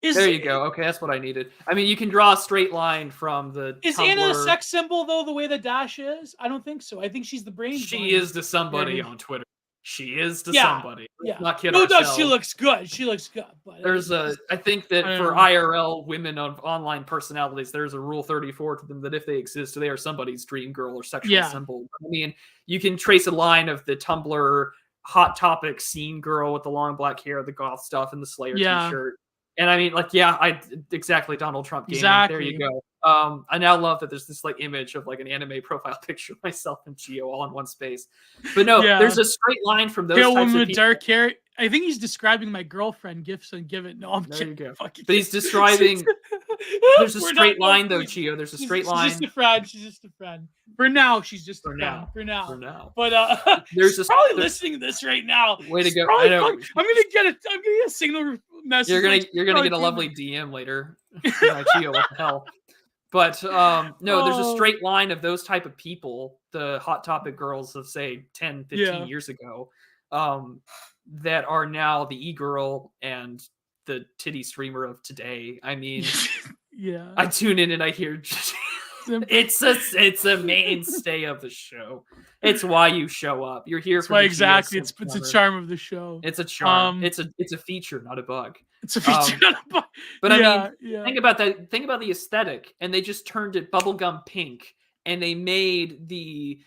there you go. Okay, that's what I needed. I mean, you can draw a straight line from the. Is Tumblr. Anna a sex symbol though? The way that Dash is, I don't think so. I think she's the brain. She is to somebody on Twitter. She is to somebody. Yeah. Not kid no, ourselves. She looks good. But I think that for IRL women of online personalities, there's a rule 34 to them that if they exist, they are somebody's dream girl or sexual symbol. I mean, you can trace a line of the Tumblr Hot Topic scene girl with the long black hair, the goth stuff, and the Slayer t-shirt. And I mean, exactly, Donald Trump gaming. Exactly. There you go. I now love that there's this like image of like an anime profile picture of myself and Gio all in one space. But no, there's a straight line from those pale types woman of with people. dark hair. I think he's describing my girlfriend. Gifts and give it. No, I'm kidding. There you go. Fucking but he's describing. There's a straight line though, Gio. There's a straight line. She's just a friend. She's just a friend. For now, she's just a friend. For now. But there's she's probably listening to this right now. Way to go! I know. I'm gonna get a signal message. You're gonna get a lovely DM later. Gio, what the hell? But no, there's a straight line of those type of people, the Hot Topic girls of say 10, 15 years ago, that are now the e-girl and the titty streamer of today. I mean, I tune in and I hear it's a mainstay of the show. It's why you show up. You're here for exactly. It's a charm of the show. It's a charm. It's a feature, not a bug. It's a feature, not a bug. But I mean, think about that. Think about the aesthetic, and they just turned it bubblegum pink, and they made the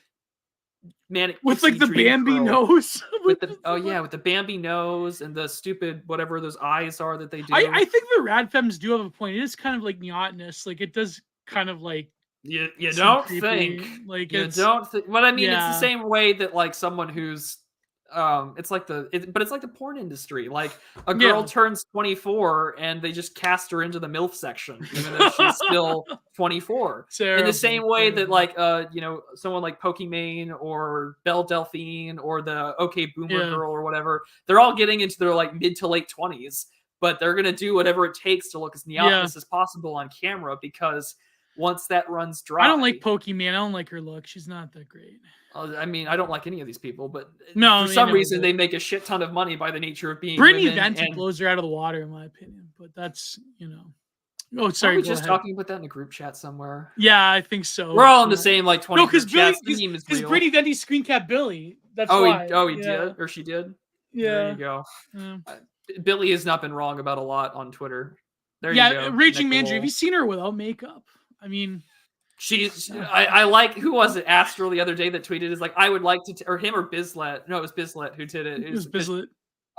manic with like the Bambi nose. with the Bambi nose and the stupid whatever those eyes are that they do. I think the Rad Femmes do have a point. It is kind of like neotinous. Like it does kind of like. You don't think like you don't think. But I mean, it's the same way that like someone who's it's like the porn industry. Like a girl turns 24 and they just cast her into the MILF section, even though she's still 24. In the same way that like someone like Pokimane or Belle Delphine or the OK Boomer girl or whatever, they're all getting into their like mid to late 20s, but they're gonna do whatever it takes to look as neotinous as possible on camera because once that runs dry. I don't like Pokimane. I don't like her look. She's not that great. I mean, I don't like any of these people, but for some reason they make a shit ton of money by the nature of being Brittany Venti blows her out of the water, in my opinion. But that's, Oh, sorry. Are we just talking about that in a group chat somewhere? Yeah, I think so. We're all in the same like 20 because Brittany Venti screen cap Billy. That's why. He did, or she did. Yeah, there you go. Billy has not been wrong about a lot on Twitter. There you go. Raging Mandarin. Have you seen her without makeup? I mean, I like, who was it? Astral the other day that tweeted is like, I would like to, or him or Bizlet. No, it was Bizlet who did it. It was Bizlet.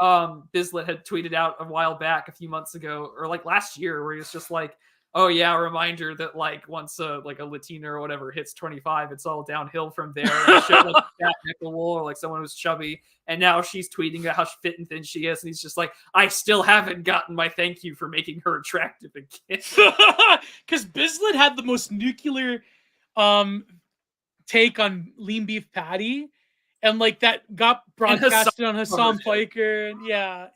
Bizlet had tweeted out a while back, a few months ago, or like last year, where he was just like, oh yeah, a reminder that like once like a Latina or whatever hits 25, it's all downhill from there. And showed, like fat Nickel or like someone who's chubby, and now she's tweeting about how fit and thin she is, and he's just like, I still haven't gotten my thank you for making her attractive again. Because Bizlet had the most nuclear take on lean beef patty. And like that got broadcasted on Hassan Piker, and yeah.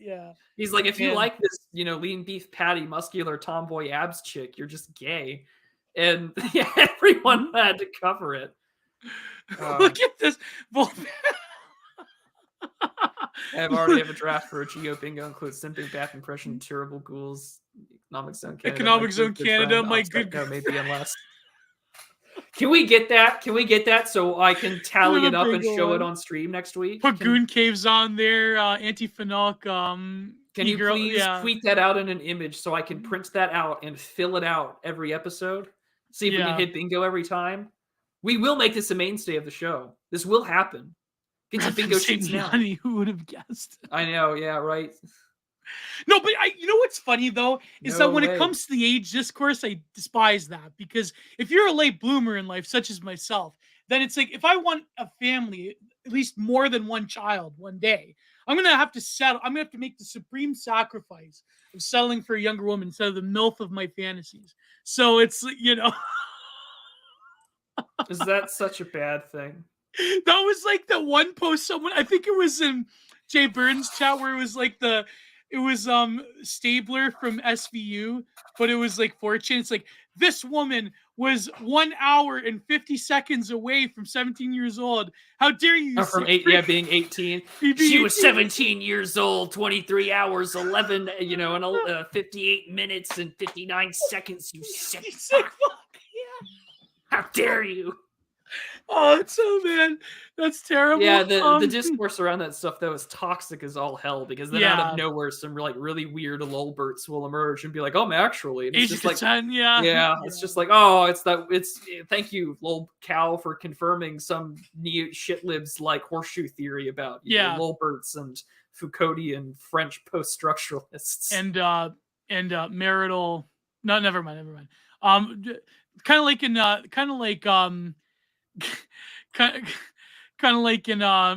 He's like, if you like this, lean beef patty, muscular tomboy abs chick, you're just gay, and everyone had to cover it. Look at this. I already have a draft for a Geo bingo. Includes simping back impression, terrible ghouls, Economic Zone Canada. Economic Zone Canada, my good. Maybe unless. Can we get that so I can tally it up and show it on stream next week? Put Goon Caves on there, Anti-Phenolic. Can you please tweet that out in an image so I can print that out and fill it out every episode? See if we can hit bingo every time. We will make this a mainstay of the show. This will happen. Get some bingo sheets now. Who would have guessed? I know, yeah, right. No, but what's funny though is that when it comes to the age discourse, I despise that, because if you're a late bloomer in life, such as myself, then it's like, if I want a family, at least more than one child one day, I'm gonna have to settle. I'm gonna have to make the supreme sacrifice of settling for a younger woman instead of the MILF of my fantasies. So it's Is that such a bad thing? That was like the one post someone, I think it was in Jay Burns' chat, where it was like it was Stabler from SVU, but it was like 4chan. It's like, this woman was 1 hour and 50 seconds away from 17 years old. How dare you? Being 18. She was 17 years old, 23 hours, 11, and 58 minutes and 59 seconds. You sick fuck. Yeah. How dare you? Oh, it's so bad. That's terrible. Yeah, the discourse around that stuff though is toxic as all hell, because then out of nowhere some really weird lolberts will emerge and be like, "Oh, actually," and it's just like, it's just like, "Oh, it's thank you, lol cow, for confirming some shit libs like horseshoe theory about lolberts and Foucauldian French post-structuralists and marital. No, never mind. kind of like in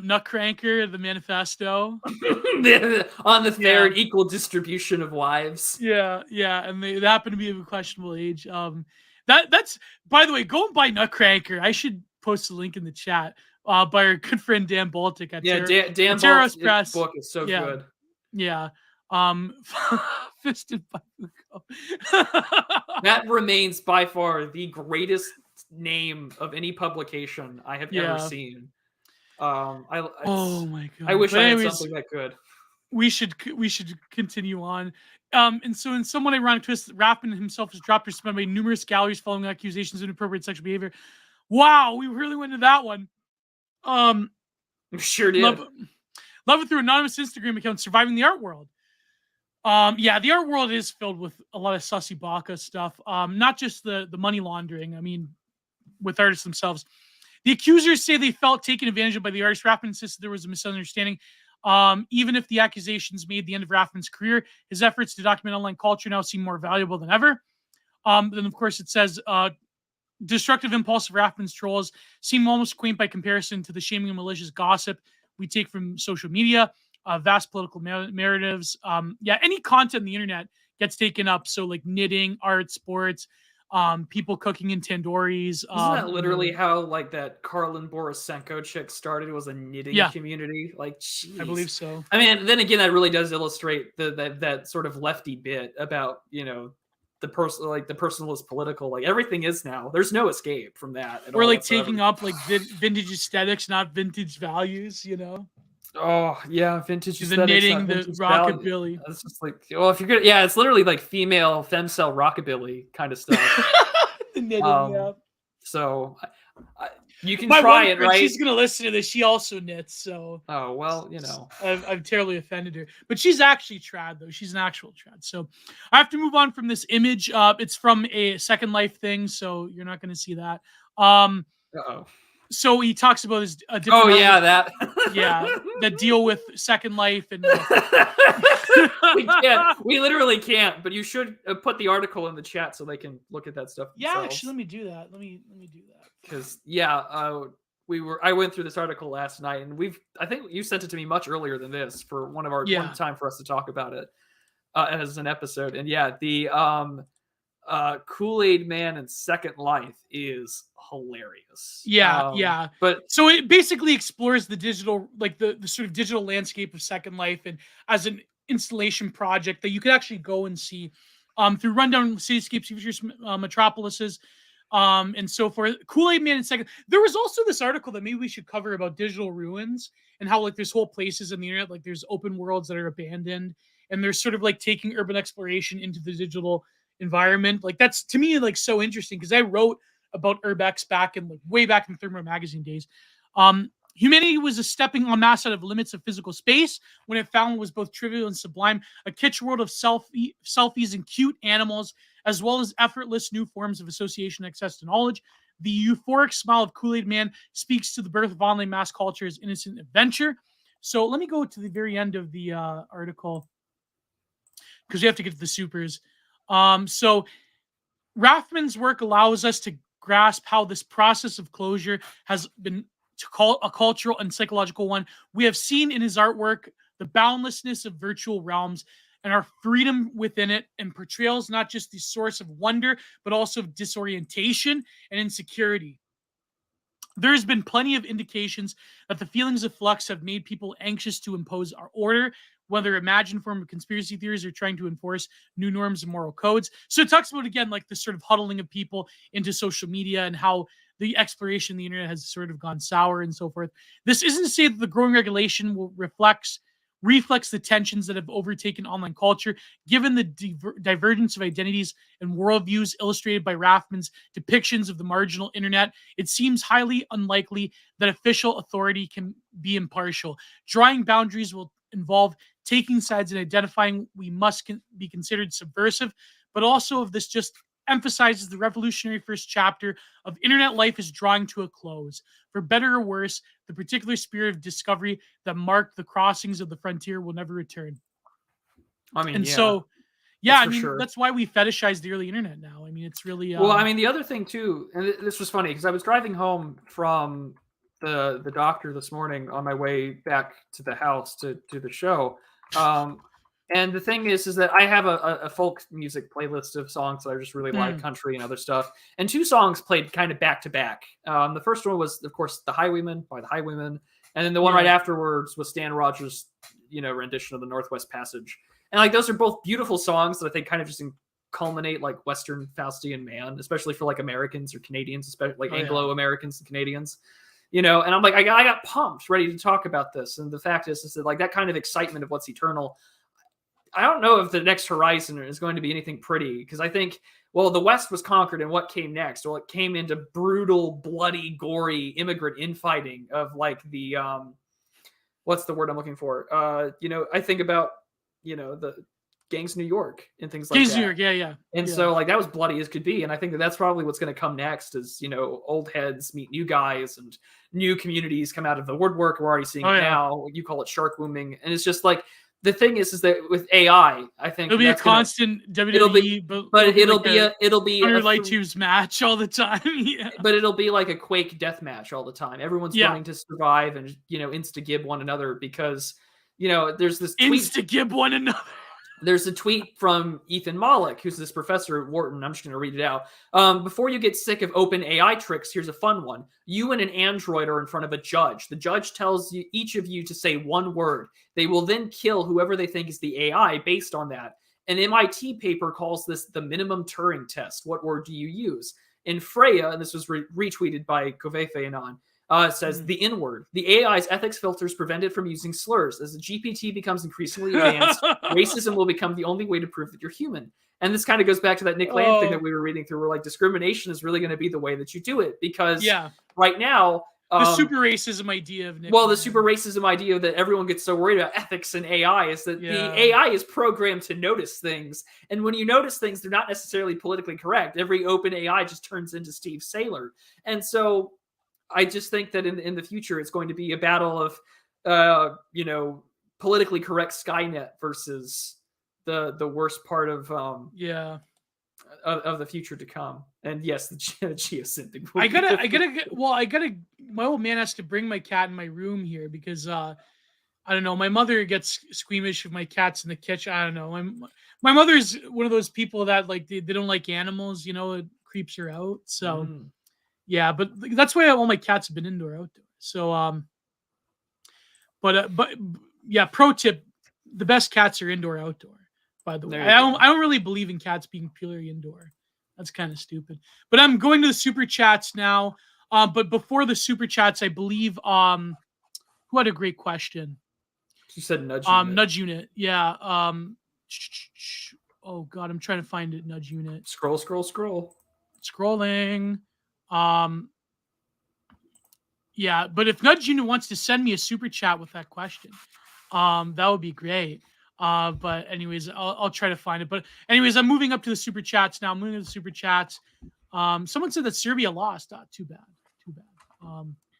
Nutcracker, the manifesto. On the fair and equal distribution of wives. Yeah, and they happen to be of a questionable age. That's, by the way, go and buy Nutcracker. I should post a link in the chat. By our good friend Dan Baltic at Dan Baltic's Press. book is so good. Yeah. Fisted by Foucault. That remains by far the greatest name of any publication I have ever seen. Oh my god! I wish I had something that good. We should continue on. And so, in somewhat ironic twist, Raffman himself has dropped or suspended by numerous galleries following accusations of inappropriate sexual behavior. Wow, we really went into that one. Sure did. Love it through anonymous Instagram account, Surviving the Art World. The art world is filled with a lot of sussy baka stuff. Not just the money laundering. I mean, with artists themselves. The accusers say they felt taken advantage of by the artist. Raffman insisted there was a misunderstanding. Even if the accusations made the end of Raffman's career, his efforts to document online culture now seem more valuable than ever. Then, of course, it says destructive impulse of Raffman's trolls seem almost quaint by comparison to the shaming and malicious gossip we take from social media, vast political narratives. Any content on the internet gets taken up. So like knitting, art, sports, people cooking in tandoori's. Isn't that literally how like that Karlin Borisenko chick started? It was a knitting community. Like, geez. I believe so. I mean, then again, that really does illustrate that sort of lefty bit about, the personal is political. Like everything is now. There's no escape from that. We're like taking up like vintage aesthetics, not vintage values. Oh yeah, vintage the knitting, the rockabilly. It's just like, well, if you're good, it's literally like female femcel rockabilly kind of stuff. The knitting, So you can try it, right? She's gonna listen to this. She also knits, so. Oh well, I've terribly offended her, but she's actually trad though. She's an actual trad. So I have to move on from this image. It's from a Second Life thing, so you're not gonna see that. So he talks about his different that deal with Second Life and we literally can't, but you should put the article in the chat so they can look at that stuff themselves. Yeah, actually, let me do that. Let me do that. Because I went through this article last night, and I think you sent it to me much earlier than this for one time for us to talk about it as an episode. And the Kool-Aid Man and Second Life is hilarious. But so it basically explores the digital, like the sort of digital landscape of Second Life, and as an installation project that you could actually go and see through rundown cityscapes, features metropolises, and so forth. Kool-Aid Man and Second. There was also this article that maybe we should cover about digital ruins and how like there's whole places on the internet, like there's open worlds that are abandoned, and they're sort of like taking urban exploration into the digital environment. Like that's to me like so interesting because I wrote about urbex way back in Thermo magazine days. Humanity was a stepping en masse out of limits of physical space when it found was both trivial and sublime, a kitsch world of selfies and cute animals, as well as effortless new forms of association and access to knowledge. The euphoric smile of Kool-Aid Man speaks to the birth of online mass culture as innocent adventure. So let me go to the very end of the article because we have to get to the supers. So Raffman's work allows us to grasp how this process of closure has been to call a cultural and psychological one. We have seen in his artwork the boundlessness of virtual realms and our freedom within it, and portrayals not just the source of wonder, but also of disorientation and insecurity. There's been plenty of indications that the feelings of flux have made people anxious to impose our order, whether imagined form of conspiracy theories or trying to enforce new norms and moral codes. So it talks about, again, like the sort of huddling of people into social media and how the exploration of the internet has sort of gone sour and so forth. This isn't to say that the growing regulation will reflects the tensions that have overtaken online culture, given the divergence of identities and worldviews illustrated by Raffman's depictions of the marginal internet. It seems highly unlikely that official authority can be impartial. Drawing boundaries will involve taking sides and identifying we must be considered subversive, but also of this just emphasizes the revolutionary first chapter of internet life is drawing to a close. For better or worse, the particular spirit of discovery that marked the crossings of the frontier will never return. I mean, so, Yeah, I mean, that's why we fetishize the early internet now. I mean, it's really... Well, I mean, the other thing, too, and this was funny, because I was driving home from the doctor this morning on my way back to the house to do the show. And the thing is that I have a folk music playlist of songs that I just really like, country and other stuff. And 2 songs played kind of back to back. The first one was, of course, The Highwayman by The Highwaymen. And then the one right afterwards was Stan Rogers' rendition of the Northwest Passage. And like those are both beautiful songs that I think kind of just culminate like Western Faustian man, especially for like Americans or Canadians, especially like Anglo-Americans and Canadians. And I'm like, I got pumped, ready to talk about this. And the fact is that like that kind of excitement of what's eternal, I don't know if the next horizon is going to be anything pretty, because I think, well, the West was conquered, and what came next? Well, it came into brutal, bloody, gory immigrant infighting of like the, what's the word I'm looking for? I think about, the Gangs of New York and things like that. Gangs of New York, yeah. And so like that was bloody as could be. And I think that's probably what's going to come next is, old heads meet new guys and new communities come out of the woodwork. We're already seeing it now. You call it shark wombing. And it's just like, the thing is that with AI, I think it'll be a constant WWE, it'll be under light tubes match all the time. Yeah. But it'll be like a Quake death match all the time. Everyone's wanting to survive and insta-gib one another because there's this tweet. Insta-gib one another. There's a tweet from Ethan Mollick, who's this professor at Wharton. I'm just going to read it out. Before you get sick of open AI tricks, here's a fun one. You and an android are in front of a judge. The judge tells each of you to say one word. They will then kill whoever they think is the AI based on that. An MIT paper calls this the minimum Turing test. What word do you use? In Freya, and this was retweeted by Kovefe Anon, it says the N-word. The AI's ethics filters prevent it from using slurs. As the GPT becomes increasingly advanced, racism will become the only way to prove that you're human. And this kind of goes back to that Nick Land thing that we were reading through, where like discrimination is really going to be the way that you do it. Because right now... the super racism idea of Nick the super racism idea that everyone gets so worried about ethics and AI is that the AI is programmed to notice things. And when you notice things, they're not necessarily politically correct. Every open AI just turns into Steve Saylor. And so... I just think that in the future, it's going to be a battle of, politically correct Skynet versus the worst part of the future to come. And yes, the geosynth. My old man has to bring my cat in my room here because I don't know. My mother gets squeamish if my cat's in the kitchen. I don't know. My mother's one of those people that like they don't like animals. It creeps her out. So. Yeah, but that's why all my cats have been indoor outdoor. So, but pro tip: the best cats are indoor outdoor. By the way, I don't really believe in cats being purely indoor. That's kind of stupid. But I'm going to the super chats now. But before the super chats, I believe who had a great question? You said nudge unit. Nudge unit. Yeah. Oh God, I'm trying to find it. Nudge unit. Scroll. Scrolling. Yeah, but if Nudge Unit wants to send me a super chat with that question, that would be great. But anyways, I'll try to find it. But anyways, I'm moving up to the super chats now. I'm moving to the super chats. Someone said that Serbia lost. Too bad.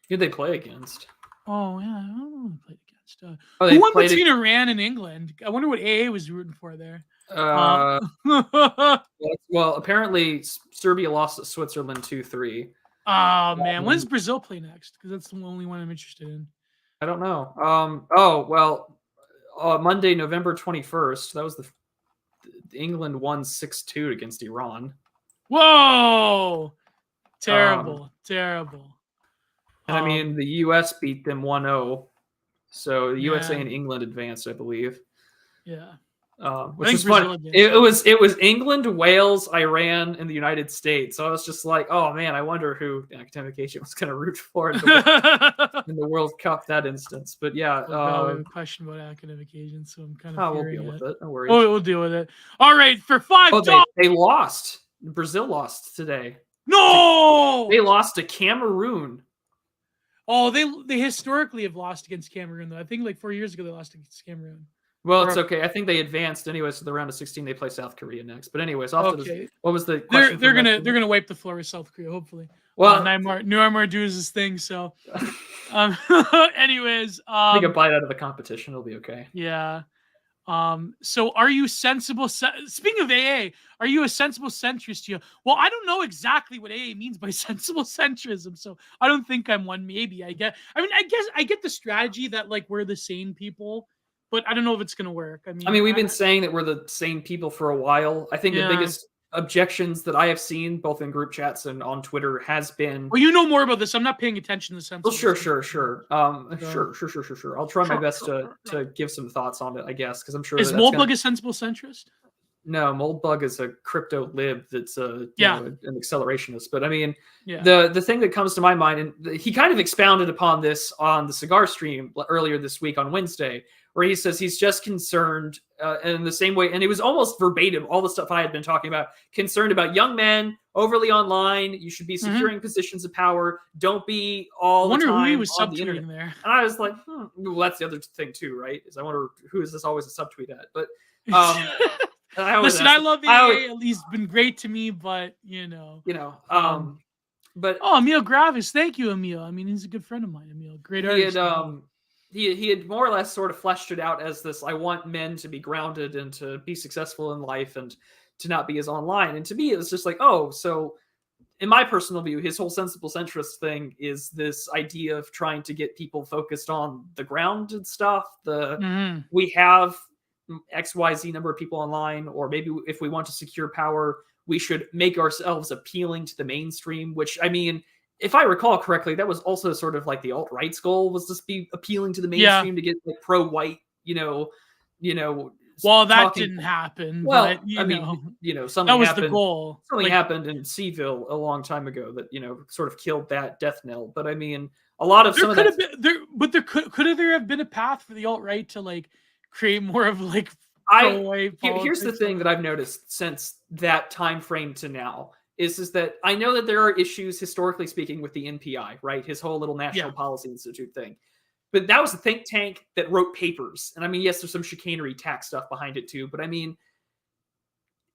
Who'd they play against? Oh yeah, I don't know who they played against. Who won between Iran and England? I wonder what AA was rooting for there. Well, apparently Serbia lost to Switzerland 2-3. Oh man, when's Brazil play next? Because that's the only one I'm interested in. I don't know. Monday, November 21st. That was the England won 6-2 against Iran. Whoa! Terrible. And I mean, the U.S. beat them 1-0. So the USA and England advanced, I believe. Yeah. Which is fun. It was England, Wales, Iran, and the United States. So I was just like, oh man, I wonder who Academic Agent was going to root for in the World Cup that instance. But yeah, I have a question about Academic Agent, so I'm kind of we'll deal with it. No worries. Oh, we'll deal with it. All right, for $5. They lost. Brazil lost today. No, they lost to Cameroon. Oh, they historically have lost against Cameroon though. I think like 4 years ago they lost against Cameroon. Well, it's okay. I think they advanced anyway, so the round of 16 they play South Korea next. But anyways, what was the question? They're gonna wipe the floor with South Korea, hopefully. Well, Neymar does his thing. So, anyways, take a bite out of the competition. It'll be okay. Yeah. So are you sensible? Speaking of AA, are you a sensible centrist? Well, I don't know exactly what AA means by sensible centrism, so I don't think I'm one. Maybe I guess I get the strategy that like we're the same people, but I don't know if it's gonna work. I mean, we've been saying that we're the same people for a while. I think the biggest objections that I have seen, both in group chats and on Twitter, has been. Well, you know more about this. I'm not paying attention to sensible. Well, sure. Sure. I'll try my best to give some thoughts on it, I guess, because I'm sure. Is Moldbug a sensible centrist? No, Moldbug is a crypto lib that's an accelerationist. But I mean, the thing that comes to my mind, and he kind of expounded upon this on the cigar stream earlier this week on Wednesday, where he says he's just concerned in the same way, and it was almost verbatim, all the stuff I had been talking about, concerned about young men, overly online, you should be securing positions of power, don't be all the time who he was on the internet. There. And I was like, well, that's the other thing too, right? Is I wonder who is this always a subtweet at? But listen, I love the AA. He's been great to me, but but Emil Gravis, thank you, Emil. I mean, he's a good friend of mine. Emil, great artist. He had more or less sort of fleshed it out as this: I want men to be grounded and to be successful in life and to not be as online. And to me, it was just like, oh, so in my personal view, his whole sensible centrist thing is this idea of trying to get people focused on the grounded stuff. We have XYZ number of people online, or maybe if we want to secure power, we should make ourselves appealing to the mainstream, which, I mean, if I recall correctly, that was also sort of like the alt-right's goal, was just be appealing to the mainstream to get like pro-white, well, that didn't happen. Well, but, something that was happened, the goal. Something happened in Seville a long time ago that, sort of killed that death knell. But I mean, a lot of could there have been a path for the alt-right to like create more of like here's the thing that I've noticed since that time frame to now is that I know that there are issues, historically speaking, with the NPI, right? His whole little National Policy Institute thing. But that was a think tank that wrote papers. And I mean, yes, there's some chicanery tax stuff behind it too. But I mean,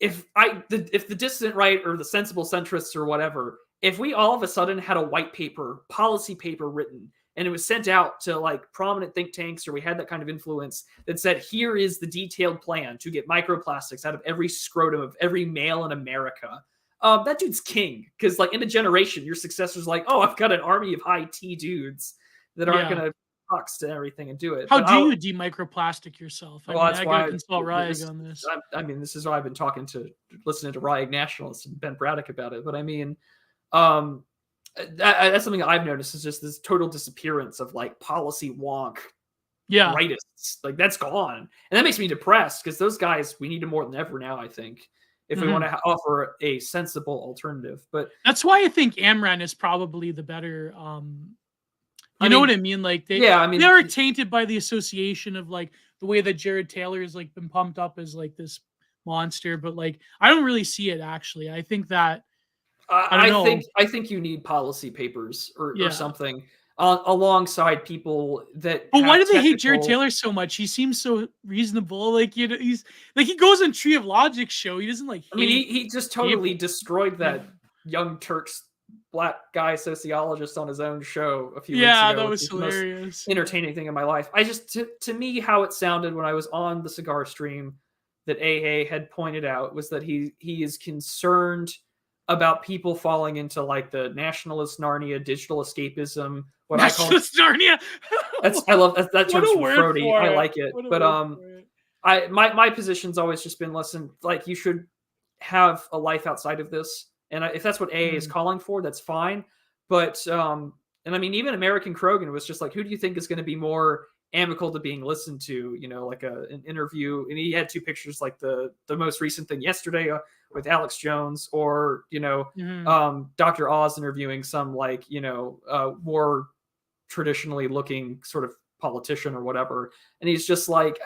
if the dissident right or the sensible centrists or whatever, if we all of a sudden had a white paper, policy paper written, and it was sent out to like prominent think tanks, or we had that kind of influence that said, here is the detailed plan to get microplastics out of every scrotum of every male in America. That dude's king. Because like in a generation, your successor's like, oh, I've got an army of high T dudes that aren't going to box to everything and do it. How do you demicroplastic yourself? That's why I consult Ryeg on this. I mean, this is why I've been listening to Ryeg Nationalist and Ben Braddock about it. But I mean, that's something I've noticed is just this total disappearance of like policy wonk rightists. Like that's gone. And that makes me depressed because those guys, we need them more than ever now, I think, if we want to offer a sensible alternative. But that's why I think Amran is probably the better you know what I mean? Like they are tainted by the association of like the way that Jared Taylor has like been pumped up as like this monster, but like I don't really see it actually. I think that I think you need policy papers or something alongside people that. But why do they hate Jared Taylor so much? He seems so reasonable. Like he's like he goes on Tree of Logic show. He doesn't like. I mean, he just totally destroyed that Young Turks black guy sociologist on his own show a few weeks ago. Yeah, that was hilarious. The most entertaining thing in my life. I just to me how it sounded when I was on the cigar stream that AA had pointed out was that he is concerned about people falling into like the nationalist Narnia, digital escapism. What nationalist Narnia. I love that term's from Frody. I like it. But my position's always just been, listen, like you should have a life outside of this. And if that's what AA is calling for, that's fine. But and I mean, even American Krogan was just like, who do you think is going to be more amicable to being listened to? Like an interview, and he had two pictures, like the most recent thing yesterday with Alex Jones, or Dr. Oz interviewing some like more traditionally looking sort of politician or whatever. And he's just like,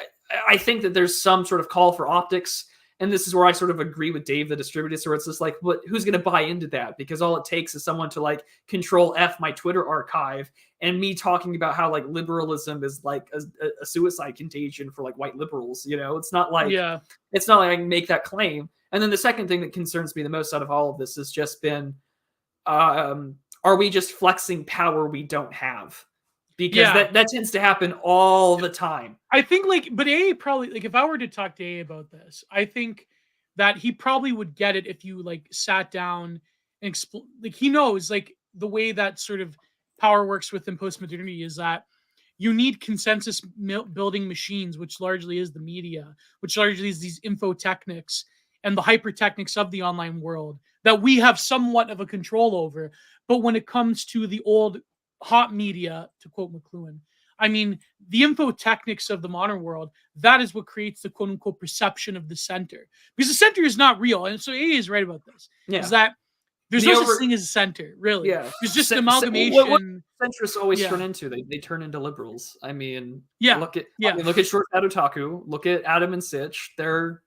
I think that there's some sort of call for optics. And this is where I sort of agree with Dave, the distributist, where it's just like, who's going to buy into that? Because all it takes is someone to like control F my Twitter archive and me talking about how like liberalism is like a suicide contagion for like white liberals. It's not like I can make that claim. And then the second thing that concerns me the most out of all of this has just been, are we just flexing power we don't have? because that tends to happen all the time. I think but AA probably, if I were to talk to AA about this, I think that he probably would get it if you sat down and explain. He knows the way that sort of power works within postmodernity is that you need consensus building machines, which largely is the media, which largely is these infotechnics and the hypertechnics of the online world that we have somewhat of a control over. But when it comes to the old hot media, to quote McLuhan, I mean, the infotechnics of the modern world, that is what creates the quote unquote perception of the center. Because the center is not real. And so AA is right about this. Yeah. Is that there's no such thing as a center, really. Yeah. There's just an amalgamation. What centrists always turn into? They turn into liberals. I mean, look at Short Fat Otaku, look at Adam and Sitch. They're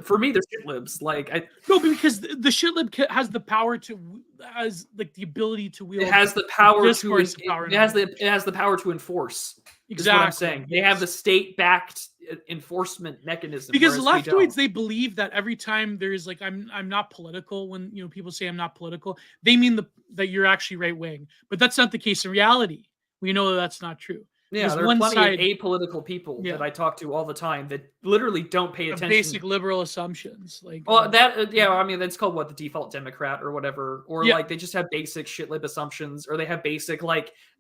for me, they're shit libs. No, because the shit lib has the power to, the ability to wield. It has the power Discourse to. It has the power to enforce. Exactly. Is what I'm saying. They have the state-backed enforcement mechanism. Because leftoids, they believe that every time there's I'm not political, when people say I'm not political, they mean that you're actually right wing. But that's not the case in reality. We know that that's not true. Yeah, there are plenty of apolitical people that I talk to all the time that literally don't pay attention. Basic liberal assumptions, I mean, that's called the default Democrat or whatever, or they just have basic shit lib assumptions, or they have basic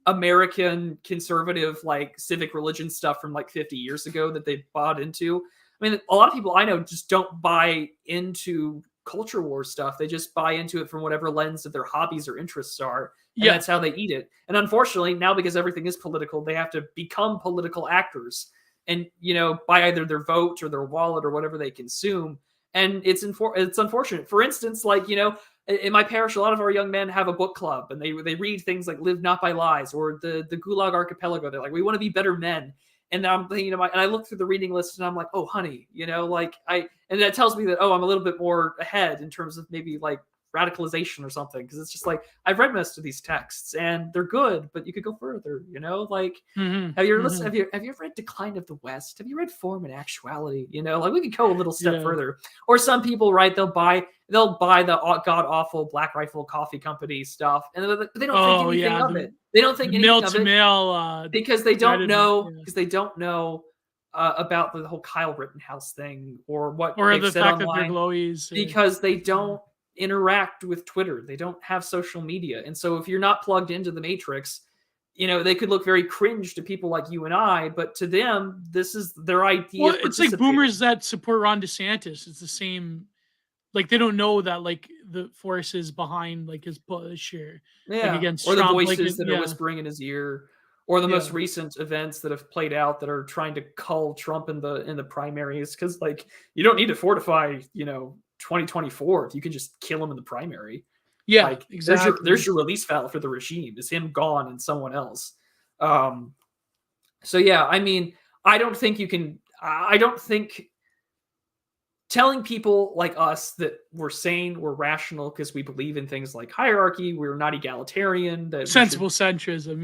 American conservative civic religion stuff from 50 years ago that they bought into. I mean, a lot of people I know just don't buy into culture war stuff. They just buy into it from whatever lens of their hobbies or interests are. And that's how they eat it. And unfortunately, now because everything is political, they have to become political actors and, buy either their vote or their wallet or whatever they consume. And it's unfortunate. For instance, in my parish, a lot of our young men have a book club and they read things like Live Not by Lies or the Gulag Archipelago. They're we want to be better men. And I'm thinking, and I look through the reading list and I'm like, oh, honey, and that tells me that, I'm a little bit more ahead in terms of maybe radicalization or something. Cause it's just I've read most of these texts and they're good, but you could go further, have you listened? Have you ever read Decline of the West? Have you read Form and Actuality? We could go a little step further. Or some people, right. They'll buy the god awful Black Rifle Coffee Company stuff. And they don't think anything of it. They don't think anything of it because they don't know, about the whole Kyle Rittenhouse thing or what the said fact online, that they're glowies, because they don't interact with Twitter. They don't have social media. And so if you're not plugged into the matrix, they could look very cringe to people like you and I, but to them, this is their idea. Well, it's like boomers that support Ron DeSantis. It's the same. They don't know that the forces behind his push or against or Trump, the voices that are whispering in his ear, or the most recent events that have played out that are trying to cull Trump in the primaries. Because you don't need to fortify 2024 if you can just kill him in the primary. Exactly. There's your release valve for the regime, is him gone and someone else. I mean, I don't think telling people like us that we're sane, we're rational because we believe in things like hierarchy, we're not egalitarian, that sensible centrism,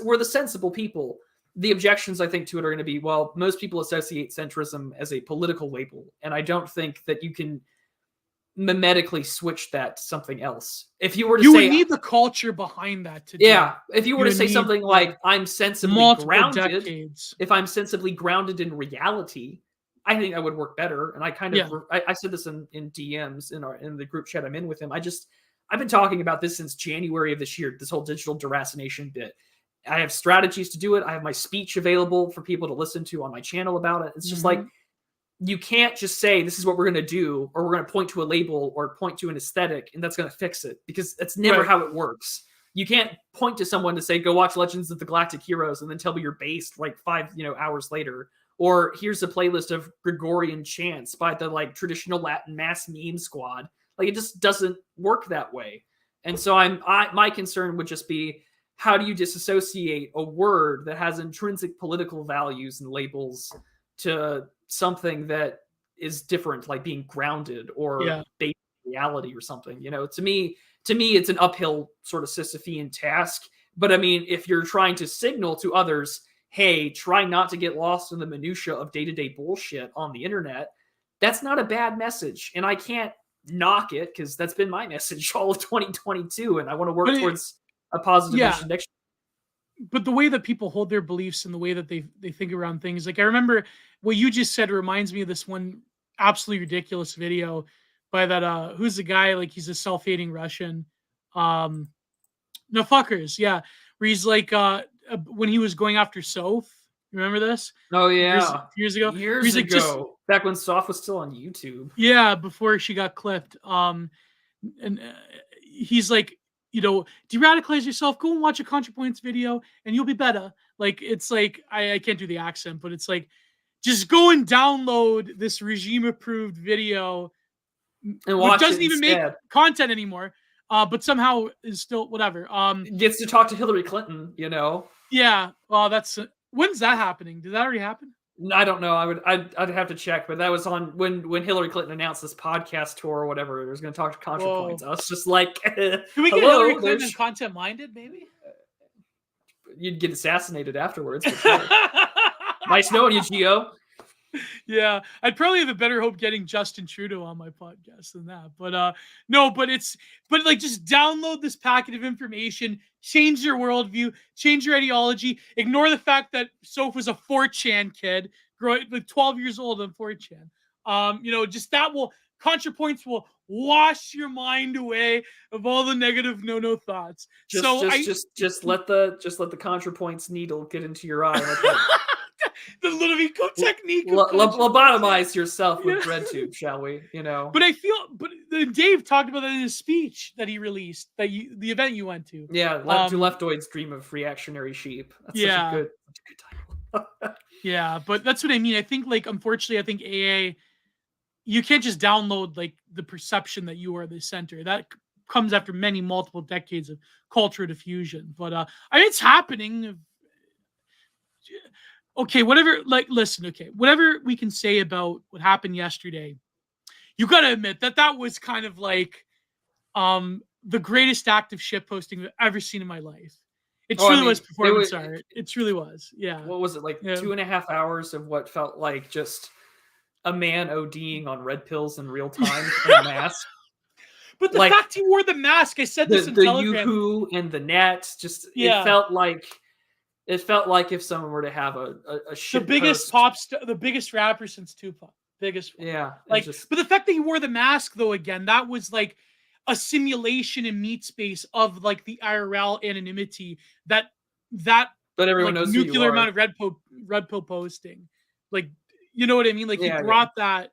we're the sensible people. The objections I think to it are going to be, well, most people associate centrism as a political label, and I don't think that you can mimetically switch that to something else. If you were to would need the culture behind that to if you were to say something like I'm sensibly grounded, decades. If I'm sensibly grounded in reality, I think that would work better. And I kind of I said this in DMs in the group chat I'm in with him. I've been talking about this since January of this year, this whole digital deracination bit. I have strategies to do it. I have my speech available for people to listen to on my channel about it. It's just you can't just say this is what we're going to do, or we're going to point to a label or point to an aesthetic and that's going to fix it, because that's never how it works. You can't point to someone to say, go watch Legends of the Galactic Heroes and then tell me you're based 5 hours later. Or here's a playlist of Gregorian chants by the traditional Latin mass meme squad. It just doesn't work that way. And so my concern would just be, how do you disassociate a word that has intrinsic political values and labels to something that is different, like being grounded or based in reality or something? To me, it's an uphill sort of Sisyphean task. But I mean, if you're trying to signal to others, hey, try not to get lost in the minutia of day-to-day bullshit on the internet, that's not a bad message. And I can't knock it, because that's been my message all of 2022. And I want to work towards a positive mission next but the way that people hold their beliefs and the way that they think around things, like I remember what you just said reminds me of this one absolutely ridiculous video by that who's the guy, like he's a self-hating Russian, no fuckers, yeah, where he's like when he was going after Soph, remember this? Oh yeah, years ago, years ago, just, back when Soph was still on YouTube. Yeah, before she got clipped. And he's like, you know, de-radicalize yourself, go and watch a ContraPoints video and you'll be better. Like, it's like, I can't do the accent, but it's like, just go and download this regime approved video and watch doesn't even make content anymore, but somehow is still whatever. Gets to talk to Hillary Clinton, you know? Yeah. Well, that's, when's that happening? Did that already happen? I don't know. I'd have to check, but that was on when Hillary Clinton announced this podcast tour or whatever. It was going to talk to ContraPoints. I was just like, can we get Hillary Clinton content minded? Maybe you'd get assassinated afterwards. For sure. Nice knowing you, Gio. Yeah, I'd probably have a better hope getting Justin Trudeau on my podcast than that. But no, but like just download this packet of information, change your worldview, change your ideology, ignore the fact that Soph was a 4chan kid, growing like 12 years old on 4chan. You know, just that will ContraPoints will wash your mind away of all the negative no thoughts. Just let the ContraPoints needle get into your eye. Like the Ludovico technique. Lobotomize yourself with RedTube, shall we? You know. But Dave talked about that in his speech that he released, the event you went to. Yeah, do leftoids dream of reactionary sheep? That's such a good title. Yeah, but that's what I mean. I think, like, unfortunately, I think AA, you can't just download like the perception that you are the center. That comes after multiple decades of cultural diffusion. But I mean, it's happening. Okay, whatever, like, listen, okay, whatever we can say about what happened yesterday, you got to admit that was kind of like the greatest act of shitposting I've ever seen in my life. It truly was performance art. It truly was, yeah. What was it, like 2.5 hours of what felt like just a man ODing on red pills in real time in a mask? But the fact he wore the mask, I said this in Telegram. The Yoo-hoo and the net, just, it felt like if someone were to have a shit the biggest post. the biggest rapper since Tupac. Biggest one. Yeah. Like, but the fact that he wore the mask though, again, that was like a simulation in meat space of like the IRL anonymity that but everyone like, knows nuclear amount of red pill posting. Like, you know what I mean? Like, he brought that.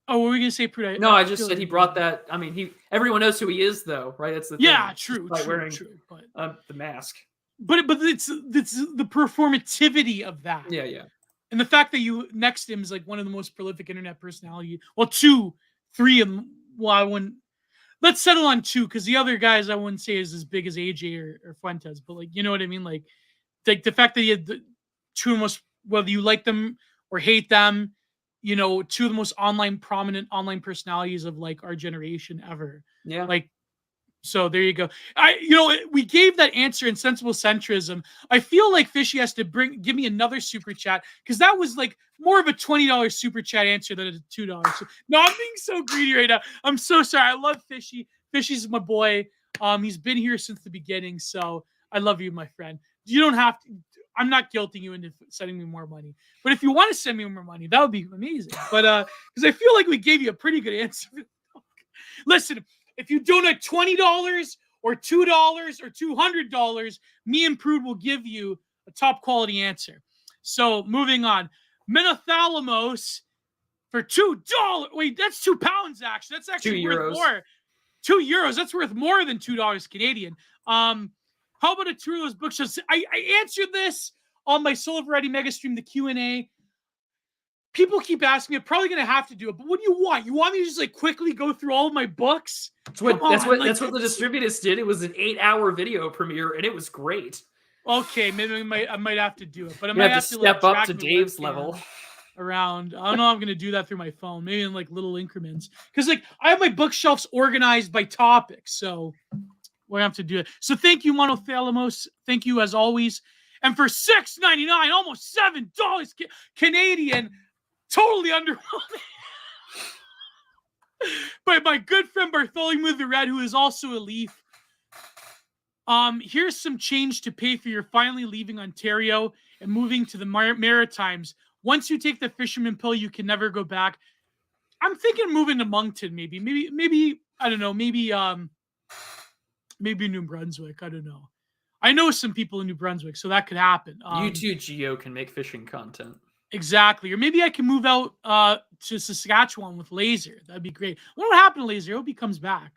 Oh, what were we gonna say, Prudentialist? No, I just said he brought that. I mean, everyone knows who he is, though, right? That's the thing. Yeah, true. Wearing but the mask. But it's the performativity of that. Yeah. And the fact that you next to him is like one of the most prolific internet personality. Well, 2, 3 of them. Well, I wouldn't. Let's settle on 2 because the other guys I wouldn't say is as big as AJ or Fuentes. But like, you know what I mean? Like the fact that he had the 2 most, whether you like them or hate them, you know, 2 of the most prominent online personalities of like our generation ever. Yeah. Like, so there you go. We gave that answer in sensible centrism. I feel like Fishy has to give me another super chat because that was like more of a $20 super chat answer than a $2. So, no, I'm being so greedy right now. I'm so sorry. I love Fishy. Fishy's my boy. He's been here since the beginning. So I love you, my friend. You don't have to. I'm not guilting you into sending me more money. But if you want to send me more money, that would be amazing. But because I feel like we gave you a pretty good answer. Listen, if you donate $20 or $2 or $200, me and Prude will give you a top quality answer. So moving on. Menothalamos for $2. Wait, that's £2 actually. That's actually worth more. €2. That's worth more than $2 Canadian. How about a tour of those bookshelves? I answered this on my Soul of Variety mega stream, the Q&A. People keep asking me. I'm probably going to have to do it. But what do you want? You want me to just like quickly go through all of my books? That's what the Distributist did. It was an 8-hour video premiere, and it was great. Okay, maybe I might have to do it. But I might have to step up to Dave's level. Around. I don't know. I'm going to do that through my phone, maybe in like little increments. Because like I have my bookshelves organized by topic, so we're going to have to do it. So thank you, Monothalamos. Thank you as always. And for $6.99, almost $7 Canadian, totally underwhelming. By my good friend Bartholomew the Red, who is also a Leaf. Here's some change to pay for your finally leaving Ontario and moving to the Maritimes. Once you take the fisherman pill, you can never go back. I'm thinking moving to Moncton, maybe I don't know, maybe New Brunswick. I don't know. I know some people in New Brunswick, so that could happen. You too, Gio, can make fishing content. Exactly. Or maybe I can move out to Saskatchewan with Laser. That'd be great. What happened to Laser? I hope he comes back.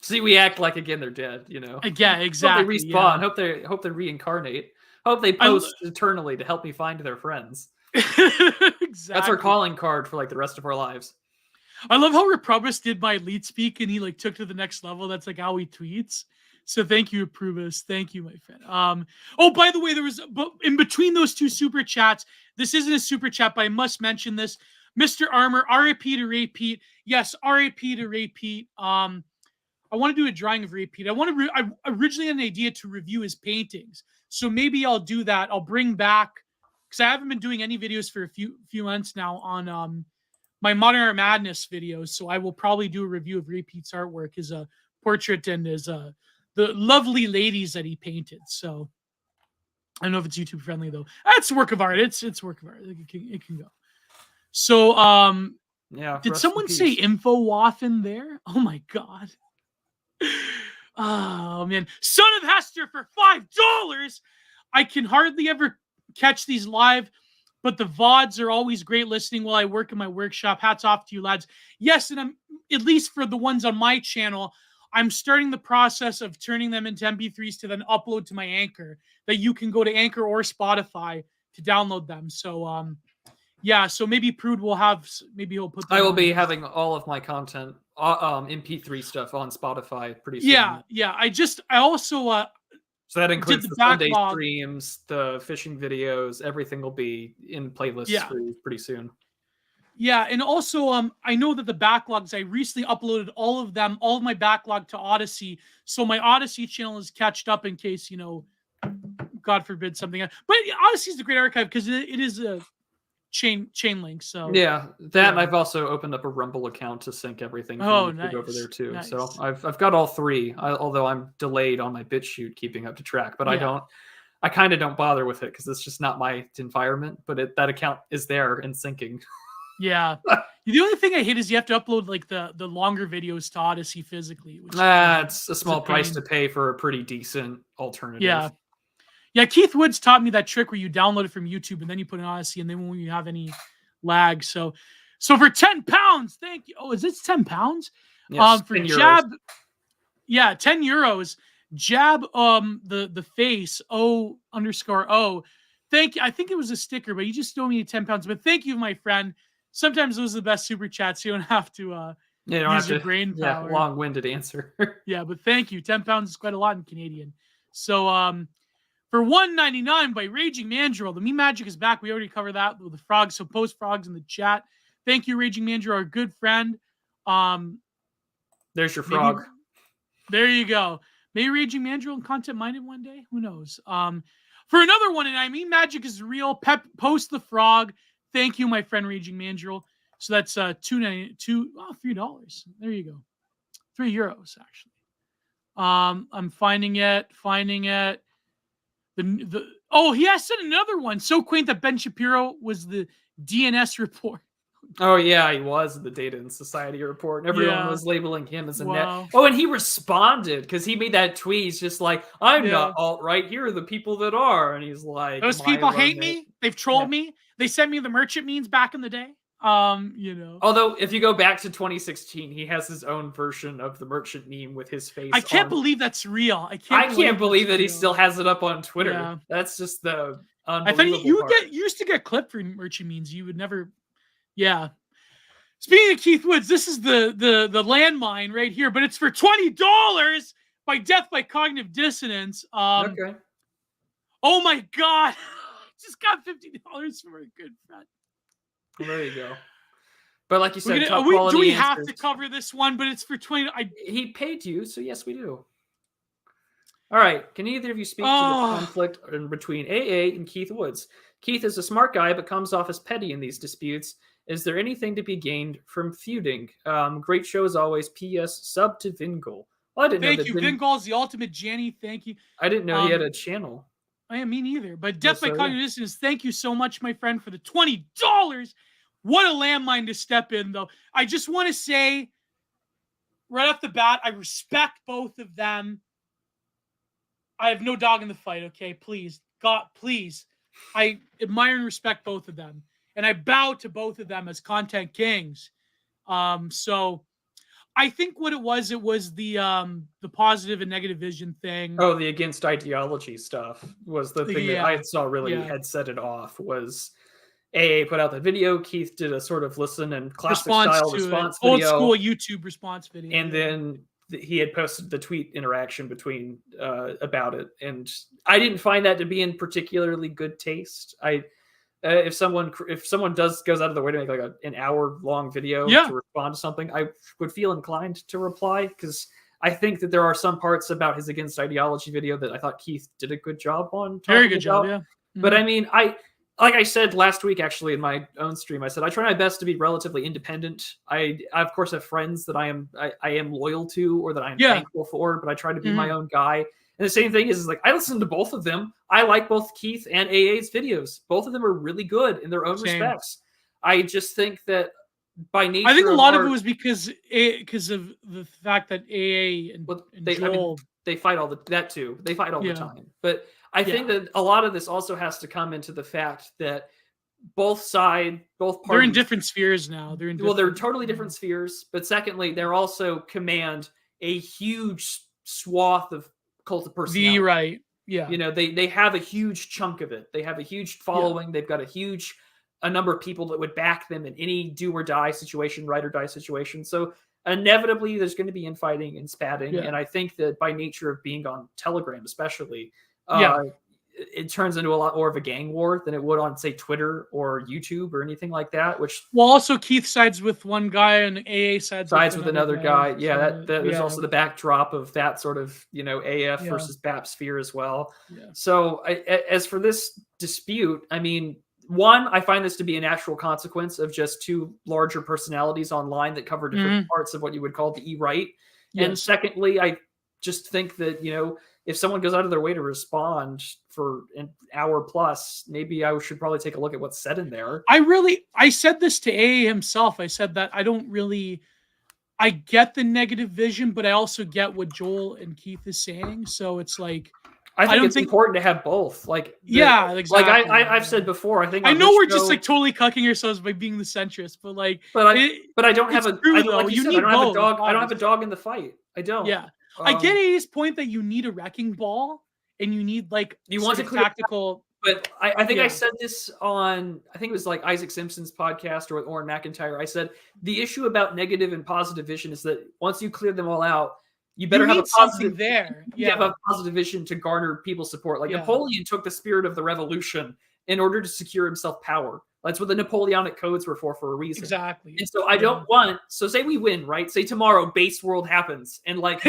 See, we act like again they're dead, Yeah, exactly. Hope they respawn. Yeah. Hope they reincarnate. Hope they post eternally to help me find their friends. Exactly. That's our calling card for like the rest of our lives. I love how Reprobus did my lead speak and he like took to the next level. That's like how he tweets. So thank you, Reprobus. Thank you, my friend. Oh, by the way, there was in between those two super chats. This isn't a super chat, but I must mention this. Mr. Armor, RIP to Ray Pete. Yes, RIP to Ray Pete. I want to do a drawing of Ray Pete. I originally had an idea to review his paintings. So maybe I'll do that. I'll bring back, because I haven't been doing any videos for a few months now on my Modern Art Madness videos. So I will probably do a review of Ray Pete's artwork, his portrait and his the lovely ladies that he painted. So I don't know if it's YouTube friendly though. That's a work of art. It's work of art. It can go. So yeah. Did someone say InfoWaffen there? Oh my god. Oh man, Son of Hester for $5. I can hardly ever catch these live, but the VODs are always great listening while I work in my workshop. Hats off to you, lads. Yes, and I'm at least for the ones on my channel, I'm starting the process of turning them into MP3s to then upload to my Anchor, that you can go to Anchor or Spotify to download them. So yeah, so maybe Prude will have, maybe he'll put them I will be having all of my content, MP3 stuff on Spotify pretty soon. Yeah. I also so that includes the Sunday streams, the fishing videos, everything will be in playlists for you pretty soon. Yeah, and also I know that the backlogs, I recently uploaded all of my backlog to Odyssey. So my Odyssey channel is catched up in case, God forbid something. But Odyssey is a great archive because it is a chain link. So yeah, and I've also opened up a Rumble account to sync everything from nice. over there too. Nice. So I've got all three, although I'm delayed on my BitChute keeping up to track, but I kind of don't bother with it because it's just not my environment, but that account is there and syncing. Yeah. The only thing I hate is you have to upload like the longer videos to Odyssey physically. Which it's a small price to pay for a pretty decent alternative. Yeah. Yeah, Keith Woods taught me that trick where you download it from YouTube and then you put it on Odyssey and then when you have any lag. So for £10, thank you. Oh, is this £10? Yes, for Jab. Yeah, €10. Jab the face O_O. Thank you. I think it was a sticker, but you just throw me £10. But thank you, my friend. Sometimes those are the best super chats. You don't have to use your brain power. Long-winded answer. Yeah, but thank you. £10 is quite a lot in Canadian. So for $1.99 by Raging Mandrill, the meme magic is back. We already covered that with the frogs. So post frogs in the chat. Thank you, Raging Mandrill, our good friend. There's your frog. There you go. Maybe Raging Mandrill and Content Minded one day. Who knows? For another one, and I mean magic is real. Post the frog. Thank you, my friend Raging Mandrill. So that's $3. There you go. €3 actually. I'm finding it. He has sent another one. So quaint that Ben Shapiro was the DNS report. Oh yeah, he was the Data and Society report. Everyone was labeling him as a net. Oh, and he responded because he made that tweet. He's just like, "I'm not alt-right. Here are the people that are." And he's like, "Those people hate me. They've trolled me. They sent me the merchant memes back in the day." Although if you go back to 2016, he has his own version of the merchant meme with his face. I can't believe that's real. I can't believe that he still has it up on Twitter. Yeah. That's just the unbelievable I think you used to get clipped for merchant memes. You would never. Yeah. Speaking of Keith Woods, this is the landmine right here, but it's for $20 by Death by Cognitive Dissonance. Okay. Oh my God. Just got $50 from a good friend. Well, there you go. But like you said, do we have to cover this one? But it's for $20. He paid you, so yes, we do. All right. Can either of you speak to the conflict in between AA and Keith Woods? Keith is a smart guy, but comes off as petty in these disputes. Is there anything to be gained from feuding? Great show as always. P.S. Sub to Vingul. Well, I didn't know Thank you, Vingall's the ultimate Janny. Thank you. I didn't know he had a channel. I mean, me neither. But Death by Cognitive Dissonance, thank you so much, my friend, for the $20. What a landmine to step in, though. I just want to say, right off the bat, I respect both of them. I have no dog in the fight, okay? Please. God, please. I admire and respect both of them. And I bow to both of them as content kings. So I think what it was the positive and negative vision thing. Oh, the against ideology stuff was the thing that I saw really had set it off. Was AA put out the video, Keith did a sort of listen and classic style response video, old school YouTube response video, and then he had posted the tweet interaction between about it, and I didn't find that to be in particularly good taste. If someone goes out of their way to make like an hour-long video to respond to something, I would feel inclined to reply, because I think that there are some parts about his against ideology video that I thought Keith did a good job on. Very good job, yeah. Mm-hmm. But I mean, like I said last week, actually, in my own stream, I said I try my best to be relatively independent. I of course have friends that I am loyal to, or that I am thankful for, but I try to be my own guy. And the same thing is like, I listen to both of them. I like both Keith and AA's videos. Both of them are really good in their own respects. I just think that by nature, I think a lot of it was because of the fact that AA and Joel, they fight all that too. They fight all the time. But I think that a lot of this also has to come into the fact that both parties, they're in different spheres now. They're totally different spheres. But secondly, they're also command a huge swath of cult of personality. They have a huge chunk of it. They have a huge following. They've got a number of people that would back them in any do or die situation, ride or die situation. So inevitably there's going to be infighting and spatting. And I think that by nature of being on Telegram, especially, it turns into a lot more of a gang war than it would on, say, Twitter or YouTube or anything like that. Also Keith sides with one guy and AA sides with another guy. Yeah, there's also the backdrop of that sort of AF versus BAP sphere as well. So as for this dispute, I mean, one, I find this to be a natural consequence of just two larger personalities online that cover different parts of what you would call the E-right. And secondly, I just think that if someone goes out of their way to respond for an hour plus, maybe I should probably take a look at what's said in there. I said this to AA himself. I said that I get the negative vision, but I also get what Joel and Keith is saying. So it's like, I think it's important to have both. Exactly. Like I've said before, I know we're just like totally cucking ourselves by being the centrist, but I don't have a dog. I don't have a dog in the fight. I don't. Yeah. I get A's point that you need a wrecking ball and you need you want to tactical. But I think I said this on, I think it was like Isaac Simpson's podcast or with Oren McIntyre. I said the issue about negative and positive vision is that once you clear them all out, you better have a positive there. You have a positive vision to garner people's support. Napoleon took the spirit of the revolution in order to secure himself power. That's what the Napoleonic codes were for a reason. Exactly. And so I don't want. So say we win, right? Say tomorrow, Base World happens, and Base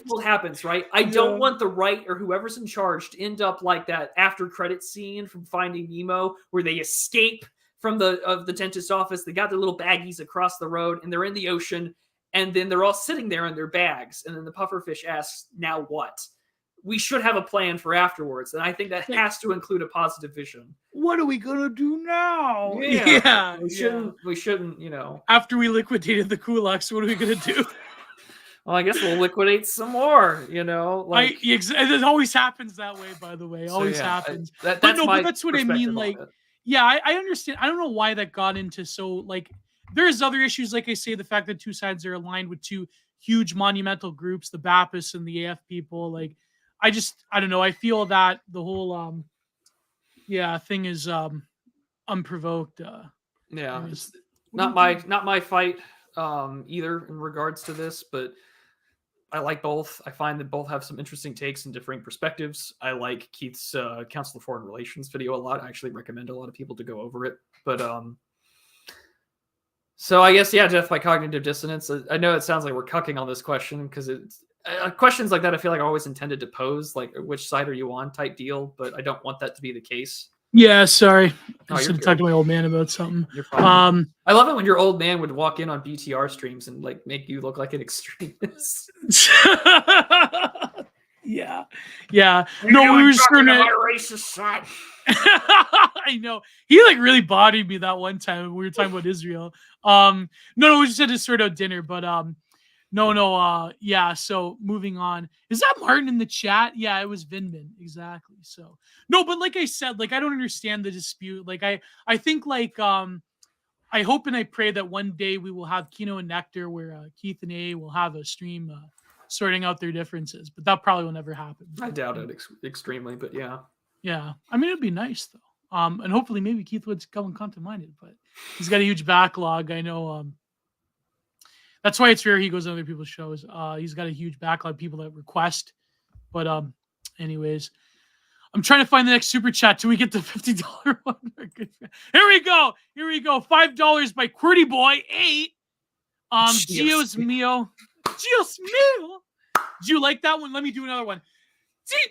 World happens, right? I don't want the right or whoever's in charge to end up like that after credit scene from Finding Nemo, where they escape from the dentist's office. They got their little baggies across the road, and they're in the ocean, and then they're all sitting there in their bags, and then the pufferfish asks, "Now what?" We should have a plan for afterwards. And I think that has to include a positive vision. What are we going to do now? We shouldn't, After we liquidated the Kulaks, what are we going to do? Well, I guess we'll liquidate some more, It always happens that way, by the way. Always happens. But that's what I mean. I understand. I don't know why that got into there's other issues, like I say, the fact that two sides are aligned with two huge monumental groups, the Bappists and the AF people, I don't know. I feel that the whole, thing is unprovoked. It's not my fight either in regards to this, but I like both. I find that both have some interesting takes and differing perspectives. I like Keith's Council of Foreign Relations video a lot. I actually recommend a lot of people to go over it. But so I guess death by cognitive dissonance. I know it sounds like we're cucking on this question because it's. Questions like that I feel like are always intended to pose, like which side are you on type deal, but I don't want that to be the case. Yeah, sorry. I Oh, just you're had to talk to my old man about something. You're fine. I love it when your old man would walk in on BTR streams and like make you look like an extremist. Yeah. No, we were starting to my racist son. I know. He like really bothered me that one time when we were talking about Israel. No, we just had to sort out dinner, but yeah, so moving on. Is that Martin in the chat? Yeah, it was Vinman, exactly. So no, but like I said, like I don't understand the dispute. Like I think like I hope and I pray that one day we will have Kino and Nectar where Keith and A will have a stream sorting out their differences, but that probably will never happen. I doubt it extremely, but yeah. Yeah, I mean it'd be nice though. And hopefully maybe Keith would come and Content Minded, but he's got a huge backlog. I know. That's why it's rare he goes on other people's shows. He's got a huge backlog of people that request. But anyways, I'm trying to find the next super chat till we get the $50 one. Here we go. $5 by Quirty Boy 8. Gio's Mio. Gio's Mio. Do you like that one? Let me do another one.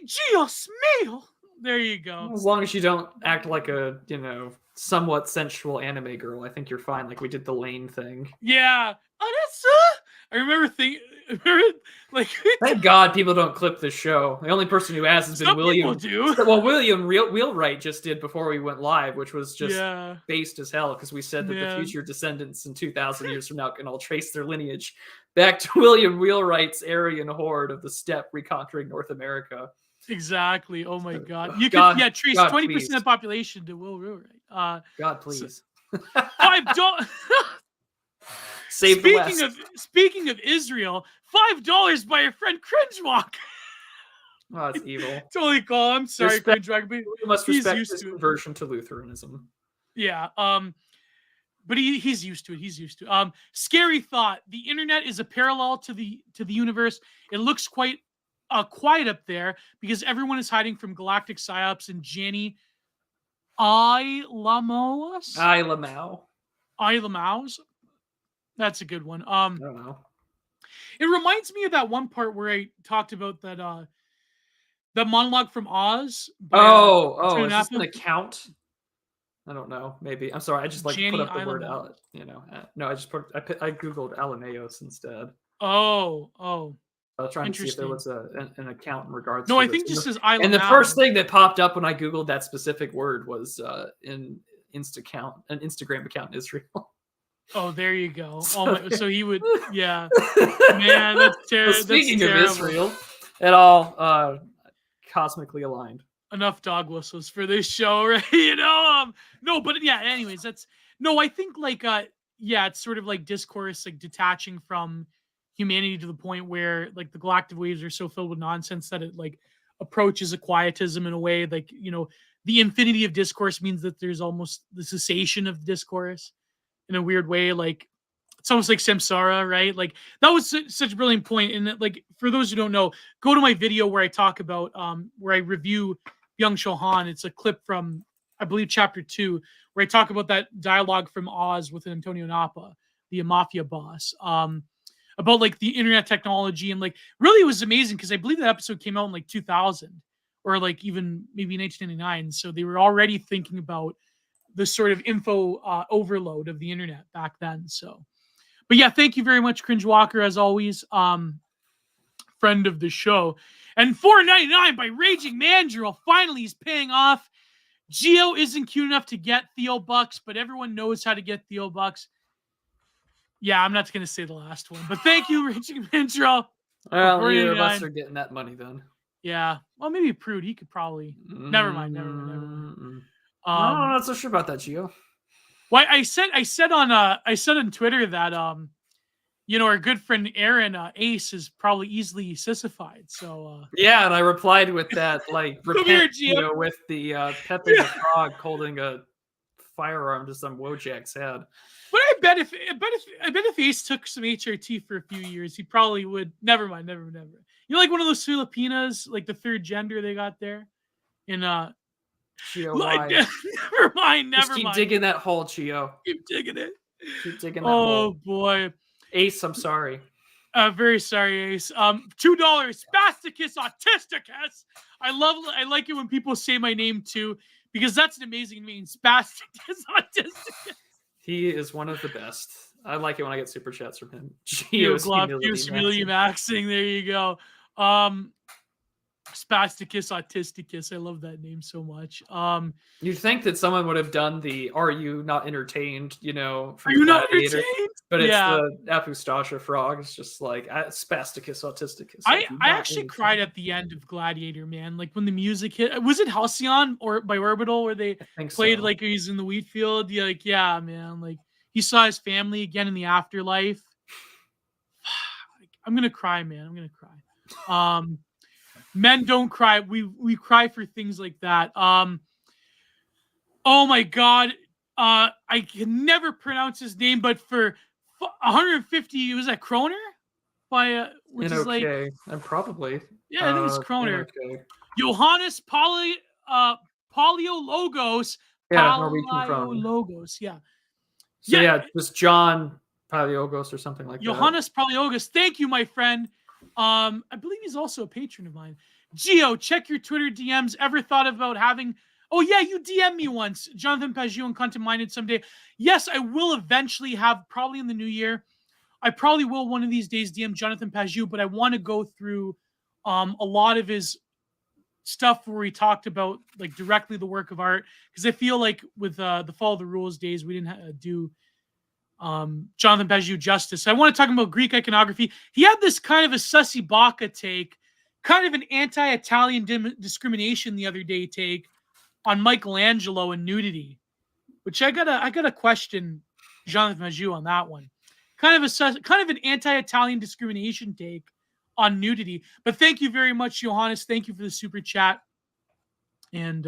Gio's Mio. There you go. As long as you don't act like a, somewhat sensual anime girl, I think you're fine. Like we did the Lane thing. Yeah. I remember thinking, thank God people don't clip the show. The only person who has been William. Do. Well, William Wheelwright just did before we went live, which was just based as hell because we said that the future descendants in 2,000 years from now can all trace their lineage back to William Wheelwright's Aryan horde of the steppe reconquering North America. Exactly. Oh my God. You could trace 20% of the population to Will Wheelwright. God, please. $5. Speaking of Israel, $5 by your friend Cringewalk. Oh, it's evil. Totally cool. I'm sorry, Cringewalk. We must respect his conversion to Lutheranism. Yeah. But he's used to it. He's used to it. Scary thought. The internet is a parallel to the universe. It looks quite quiet up there because everyone is hiding from galactic psyops and Janny Ilamaus. That's a good one. I don't know. It reminds me of that one part where I talked about that the monologue from Oz. Is this an account? I don't know. Maybe. I'm sorry. I just put up the word out. No, I googled Alameos instead. Oh. I was trying to see if there was an account in regards. No, I think this is Ilamaus. And the first thing that popped up when I googled that specific word was an Instagram account in Israel. Oh, there you go. So he would, yeah. Man, that's terrible. Speaking of Israel, it all cosmically aligned. Enough dog whistles for this show, right? No, but yeah. Anyways, I think it's sort of like Discourse, like detaching from humanity to the point where like the galactic waves are so filled with nonsense that it like approaches a quietism in a way. Like the infinity of Discourse means that there's almost the cessation of Discourse. In a weird way, like it's almost like samsara, right? Like that was such a brilliant point. And like for those who don't know, go to my video where I talk about where I review Byung-Chul Han. It's a clip from I believe chapter 2 where I talk about that dialogue from Oz with Antonio Napa, the mafia boss, about like the internet technology and like really it was amazing because I believe that episode came out in like 2000 or like even maybe 1999. So they were already thinking about the sort of info overload of the internet back then. So, but yeah, thank you very much, Cringe Walker, as always, friend of the show. And $4.99 by Raging Mandrill finally is paying off. Gio isn't cute enough to get Theo Bucks, but everyone knows how to get Theo Bucks. Yeah, I'm not going to say the last one, but thank you, Raging Mandrill. Well, neither of us are getting that money then. Yeah, well, maybe Prude. He could probably. Never mind. I'm not so sure about that, Gio. Well, I said on Twitter that our good friend Aaron Ace is probably easily sissified. So yeah, and I replied with that repent, with the Pepe the Frog holding a firearm to some Wojak's head. But I bet if Ace took some HRT for a few years, he probably would. Never mind. Like one of those Filipinas, like the third gender they got there in Chio, never mind. Keep digging that hole, Chio. Keep digging it. Keep digging that hole. Oh boy, Ace, I'm sorry. Very sorry, Ace. $2, Spasticus Autisticus. I like it when people say my name too, because that's an amazing name. Spastic is autistic. He is one of the best. I like it when I get super chats from him. Geo's humility maxing. There you go. Spasticus Autisticus. I love that name so much. You'd think that someone would have done the "Are you not entertained?" From Are you not entertained? But it's the Apostasia frog. It's just like Spasticus Autisticus. I actually cried at the end of Gladiator, man. Like when the music hit. Was it Halcyon or by Orbital where they played like he's in the wheat field? Yeah, like yeah, man. Like he saw his family again in the afterlife. I'm gonna cry, man. I'm gonna cry. Men don't cry. We cry for things like that. Oh my God. I can never pronounce his name, but for 150, was that Kroner? By which is like I'm probably I think it's Kroner. Johannes Paleologos. Paleologos. Yeah. So just John Paleologos or something like Johannes Paleologos. Thank you, my friend. I believe he's also a patron of mine. Gio, check your Twitter DMs. Ever thought about having... Oh, yeah, you DM me once. Jonathan Pajou and Content Minded someday. Yes, I will eventually have, probably in the new year. I probably will one of these days DM Jonathan Pajou, but I want to go through a lot of his stuff where he talked about like directly the work of art. Because I feel like with the Follow the Rules days, we didn't do... Jonathan Pajou justice. I want to talk about Greek iconography. He had this kind of a Sussy Bacca take, kind of an anti-Italian discrimination the other day take on Michelangelo and nudity, which I gotta question Jonathan Pajou on that one. Kind of an anti-Italian discrimination take on nudity. But thank you very much, Johannes. Thank you for the super chat. And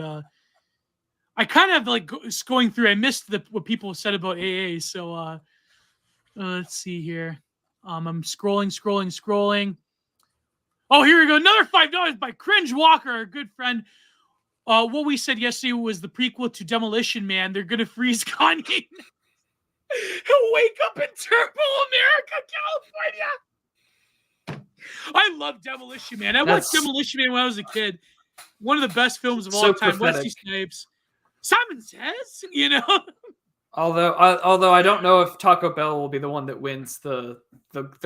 I kind of like going through. I missed what people said about AA. So let's see here. I'm scrolling. Oh, here we go. Another $5 by Cringe Walker, our good friend. What we said yesterday was the prequel to Demolition Man. They're gonna freeze Kanye. He'll wake up in Turbo America, California. I love Demolition Man. I watched Demolition Man when I was a kid. One of the best films of all time. Wesley Snipes. Simon Says, Although I don't know if Taco Bell will be the one that wins the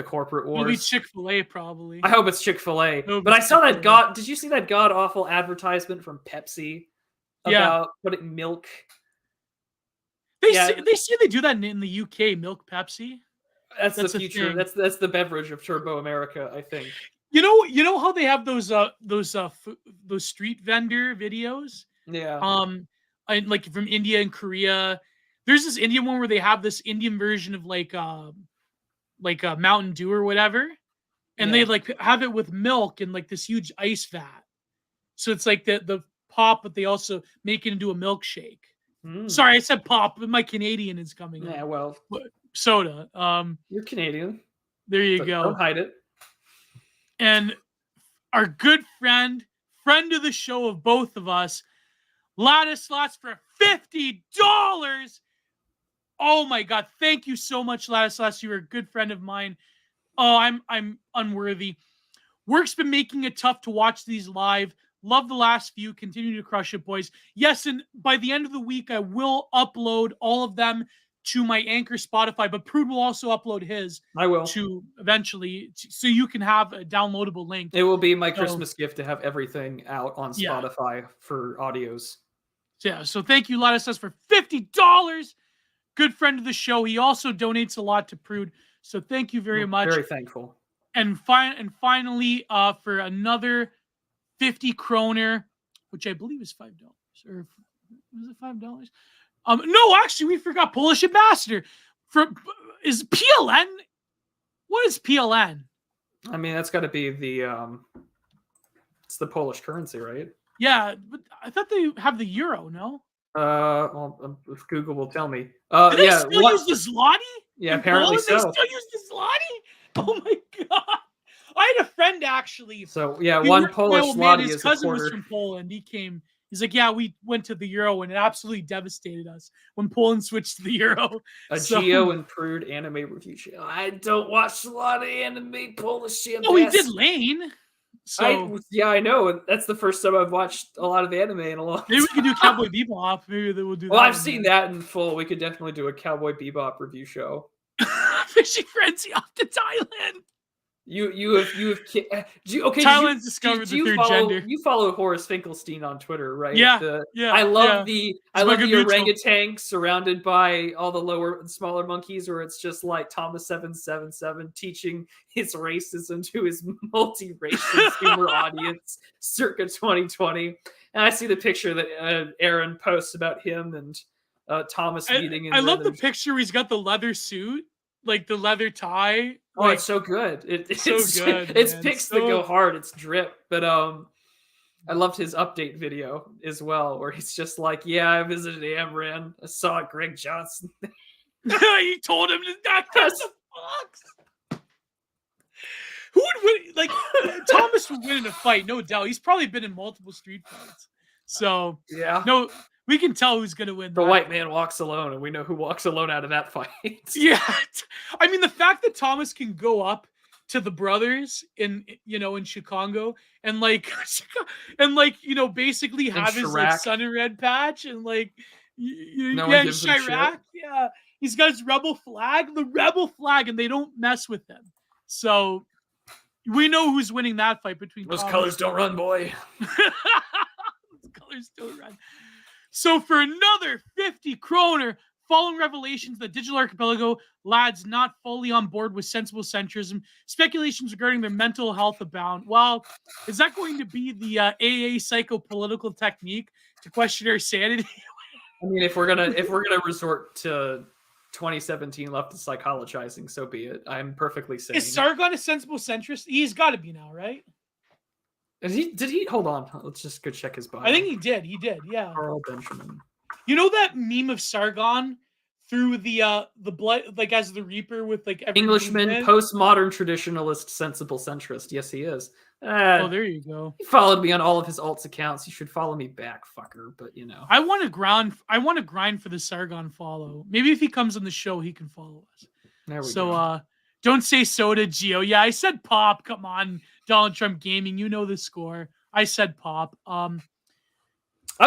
corporate wars. It'll be Chick-fil-A probably. I hope it's Chick-fil-A. But I saw that did you see that god awful advertisement from Pepsi about putting milk? They say they do that in the UK, milk Pepsi. That's the future. That's the beverage of Turbo America, I think. You know how they have those street vendor videos? Yeah. Like from India and Korea. There's this Indian one where they have this Indian version of like a Mountain Dew or whatever, and they like have it with milk and like this huge ice vat. So it's like the pop, but they also make it into a milkshake. Sorry, I said pop, but my Canadian is coming. Yeah, well, soda. You're Canadian. There you go. Don't hide it. And our good friend of the show of both of us, Ladislas for $50. Oh my God. Thank you so much, Ladislas. You're a good friend of mine. Oh, I'm unworthy. Work's been making it tough to watch these live. Love the last few. Continue to crush it, boys. Yes, and by the end of the week, I will upload all of them to my Anchor Spotify, but Prude will also upload his. I will. To eventually, so you can have a downloadable link. It will be my Christmas gift to have everything out on Spotify for audios. Yeah, so thank you, Ladislas, for $50. Good friend of the show. He also donates a lot to Prude, so thank you very much. Very thankful. And finally, for another 50 kroner, which I believe is $5, or was it $5? No, actually, we forgot Polish ambassador. Is PLN? What is PLN? I mean, that's got to be it's the Polish currency, right? Yeah, but I thought they have the euro. No. Well, if Google will tell me. Do they still use the zloty? Yeah, apparently so. They still use the zloty? Oh my God. I had a friend actually. So yeah, one Polish zloty is his cousin was from Poland. He's like, yeah, we went to the euro and it absolutely devastated us when Poland switched to the euro. Gio and Prude anime review channel. I don't watch a lot of anime Polish. Oh, he did Lane. So I know. That's the first time I've watched a lot of anime in a long time. Maybe we can do Cowboy Bebop. Maybe we'll do. Well, I've seen that in full. We could definitely do a Cowboy Bebop review show. Fishing frenzy off to Thailand. You have okay. Thailand's discovered the third gender. You follow Horace Finkelstein on Twitter, right? Yeah, I love the orangutan neutral. surrounded by all the lower and smaller monkeys, where it's just like Thomas 777 teaching his racism to his multi-racial humor audience, circa 2020. And I see the picture that Aaron posts about him and Thomas meeting. I love the picture where he's got the leather suit, like the leather tie. Oh, it's so good. It's so good. It's pics that go hard. It's drip. But I loved his update video as well, where he's just like, "Yeah, I visited Amran. I saw Greg Johnson." He told him to not touch the fox. Who would win? Like Thomas would win in a fight, no doubt. He's probably been in multiple street fights. So yeah, no. We can tell who's going to win. The white man walks alone, and we know who walks alone out of that fight. Yeah. I mean, the fact that Thomas can go up to the brothers in Chicago and basically have his like sun and red patch and like, Chirac. Yeah. He's got his rebel flag, and they don't mess with them. So we know who's winning that fight between those colors don't run, boy. Those colors don't run. So for another 50 kroner, following revelations that Digital Archipelago lads not fully on board with sensible centrism, speculations regarding their mental health abound. Well, is that going to be the AA psychopolitical technique to question our sanity? I mean, if we're gonna resort to 2017 leftist psychologizing, so be it. I'm perfectly sane. Is Sargon a sensible centrist? He's got to be now, right? Did he? Hold on. Let's just go check his bio. I think he did. He did. Yeah. Carl Benjamin. You know that meme of Sargon through the blood, like as the Reaper with like every Englishman, postmodern traditionalist, sensible centrist. Yes, he is. There you go. He followed me on all of his alts accounts. You should follow me back, fucker. But I want to grind for the Sargon follow. Maybe if he comes on the show, he can follow us. There we go. Don't say soda, Gio. Yeah, I said pop. Come on, Donald Trump Gaming. You know the score. I said pop. I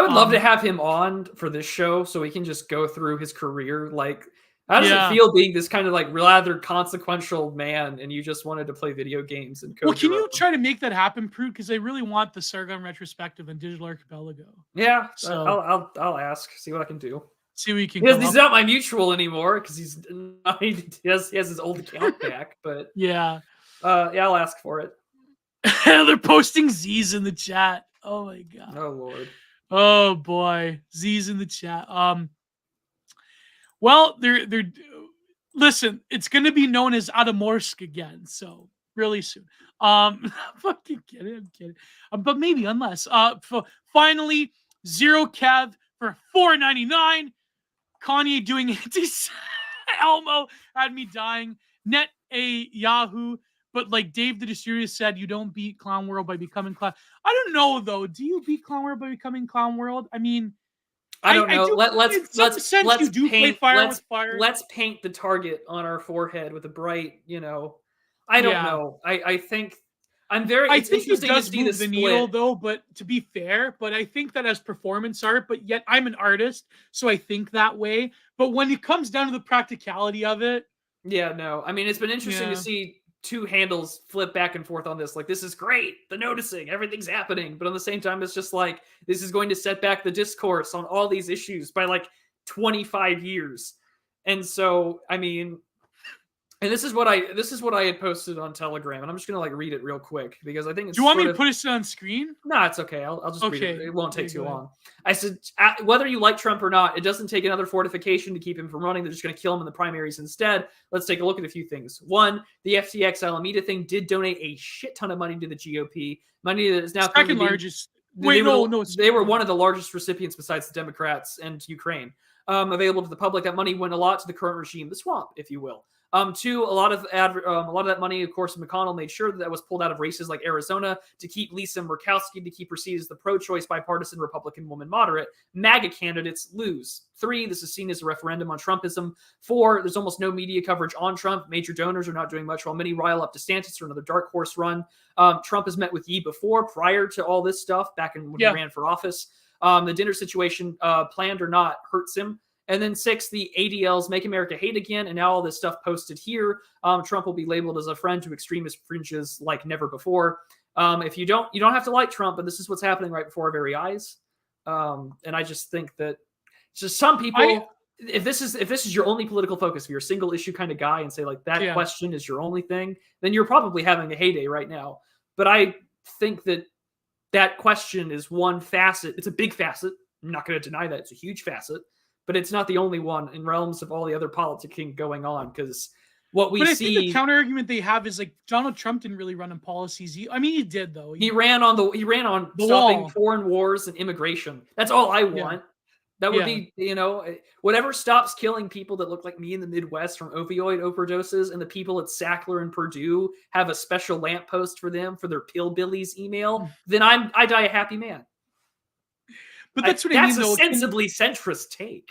would love to have him on for this show so we can just go through his career. Like, how does it feel being this kind of like rather consequential man and you just wanted to play video games and code? Well, can you try to make that happen, Prude? Because I really want the Sargon retrospective and Digital Archipelago. Yeah, so I'll ask, see what I can do. See what you can. He's not my mutual anymore because he has his old account back. But yeah, I'll ask for it. They're posting Z's in the chat. Oh my god. Oh lord. Oh boy, Z's in the chat. Well, they're listen. It's going to be known as Adamorsk again. So really soon. Fucking kidding. I'm kidding. But maybe unless. Finally, Zero Kev for $4.99. Kanye doing Elmo had me dying. Net a Yahoo. But like Dave the Distributor said, you don't beat Clown World by becoming Clown. I don't know though. Do you beat Clown World by becoming Clown World? I mean, I don't know. Let's paint the target on our forehead with a bright, I don't know. I think I'm very. I think it does move the needle though. But to be fair, I think that as performance art, but yet I'm an artist, so I think that way. But when it comes down to the practicality of it, yeah, no. I mean, it's been interesting to see two handles flip back and forth on this. Like, this is great, the noticing, everything's happening, but on the same time, it's just like this is going to set back the discourse on all these issues by like 25 years. And so, I mean, and this is what I had posted on Telegram, and I'm just gonna like read it real quick because I think it's. Do you want me to put it on screen? No, it's okay. I'll just read it. It won't take too long. I said, whether you like Trump or not, it doesn't take another fortification to keep him from running. They're just going to kill him in the primaries instead. Let's take a look at a few things. One, the FTX Alameda thing did donate a shit ton of money to the GOP. Money that is now second largest. They were one of the largest recipients besides the Democrats and Ukraine. Available to the public. That money went a lot to the current regime, the swamp, if you will. Two, a lot of that money, of course, McConnell made sure that was pulled out of races like Arizona to keep Lisa Murkowski, to keep her seat as the pro-choice bipartisan Republican woman moderate. MAGA candidates lose. 3, this is seen as a referendum on Trumpism. 4, there's almost no media coverage on Trump. Major donors are not doing much, while many rile up DeSantis for another dark horse run. Trump has met with Yi before, prior to all this stuff, back when he ran for office. The dinner situation, planned or not, hurts him. And then 6, the ADLs, Make America Hate Again, and now all this stuff posted here. Trump will be labeled as a friend to extremist fringes like never before. If you don't have to like Trump, but this is what's happening right before our very eyes. And I just think that just some people, if this is your only political focus, if you're a single issue kind of guy and say like that question is your only thing, then you're probably having a heyday right now. But I think that question is one facet. It's a big facet. I'm not going to deny that. It's a huge facet. But it's not the only one in realms of all the other politicking going on, because what we see. I think the counter argument they have is like Donald Trump didn't really run on policies. He did though. He ran on stopping wall. Foreign wars and immigration. That's all I want. That would be, whatever stops killing people that look like me in the Midwest from opioid overdoses, and the people at Sackler and Purdue have a special lamppost for them for their pillbillies email. Then I die a happy man. But that's what I mean, though. That's a sensibly centrist take.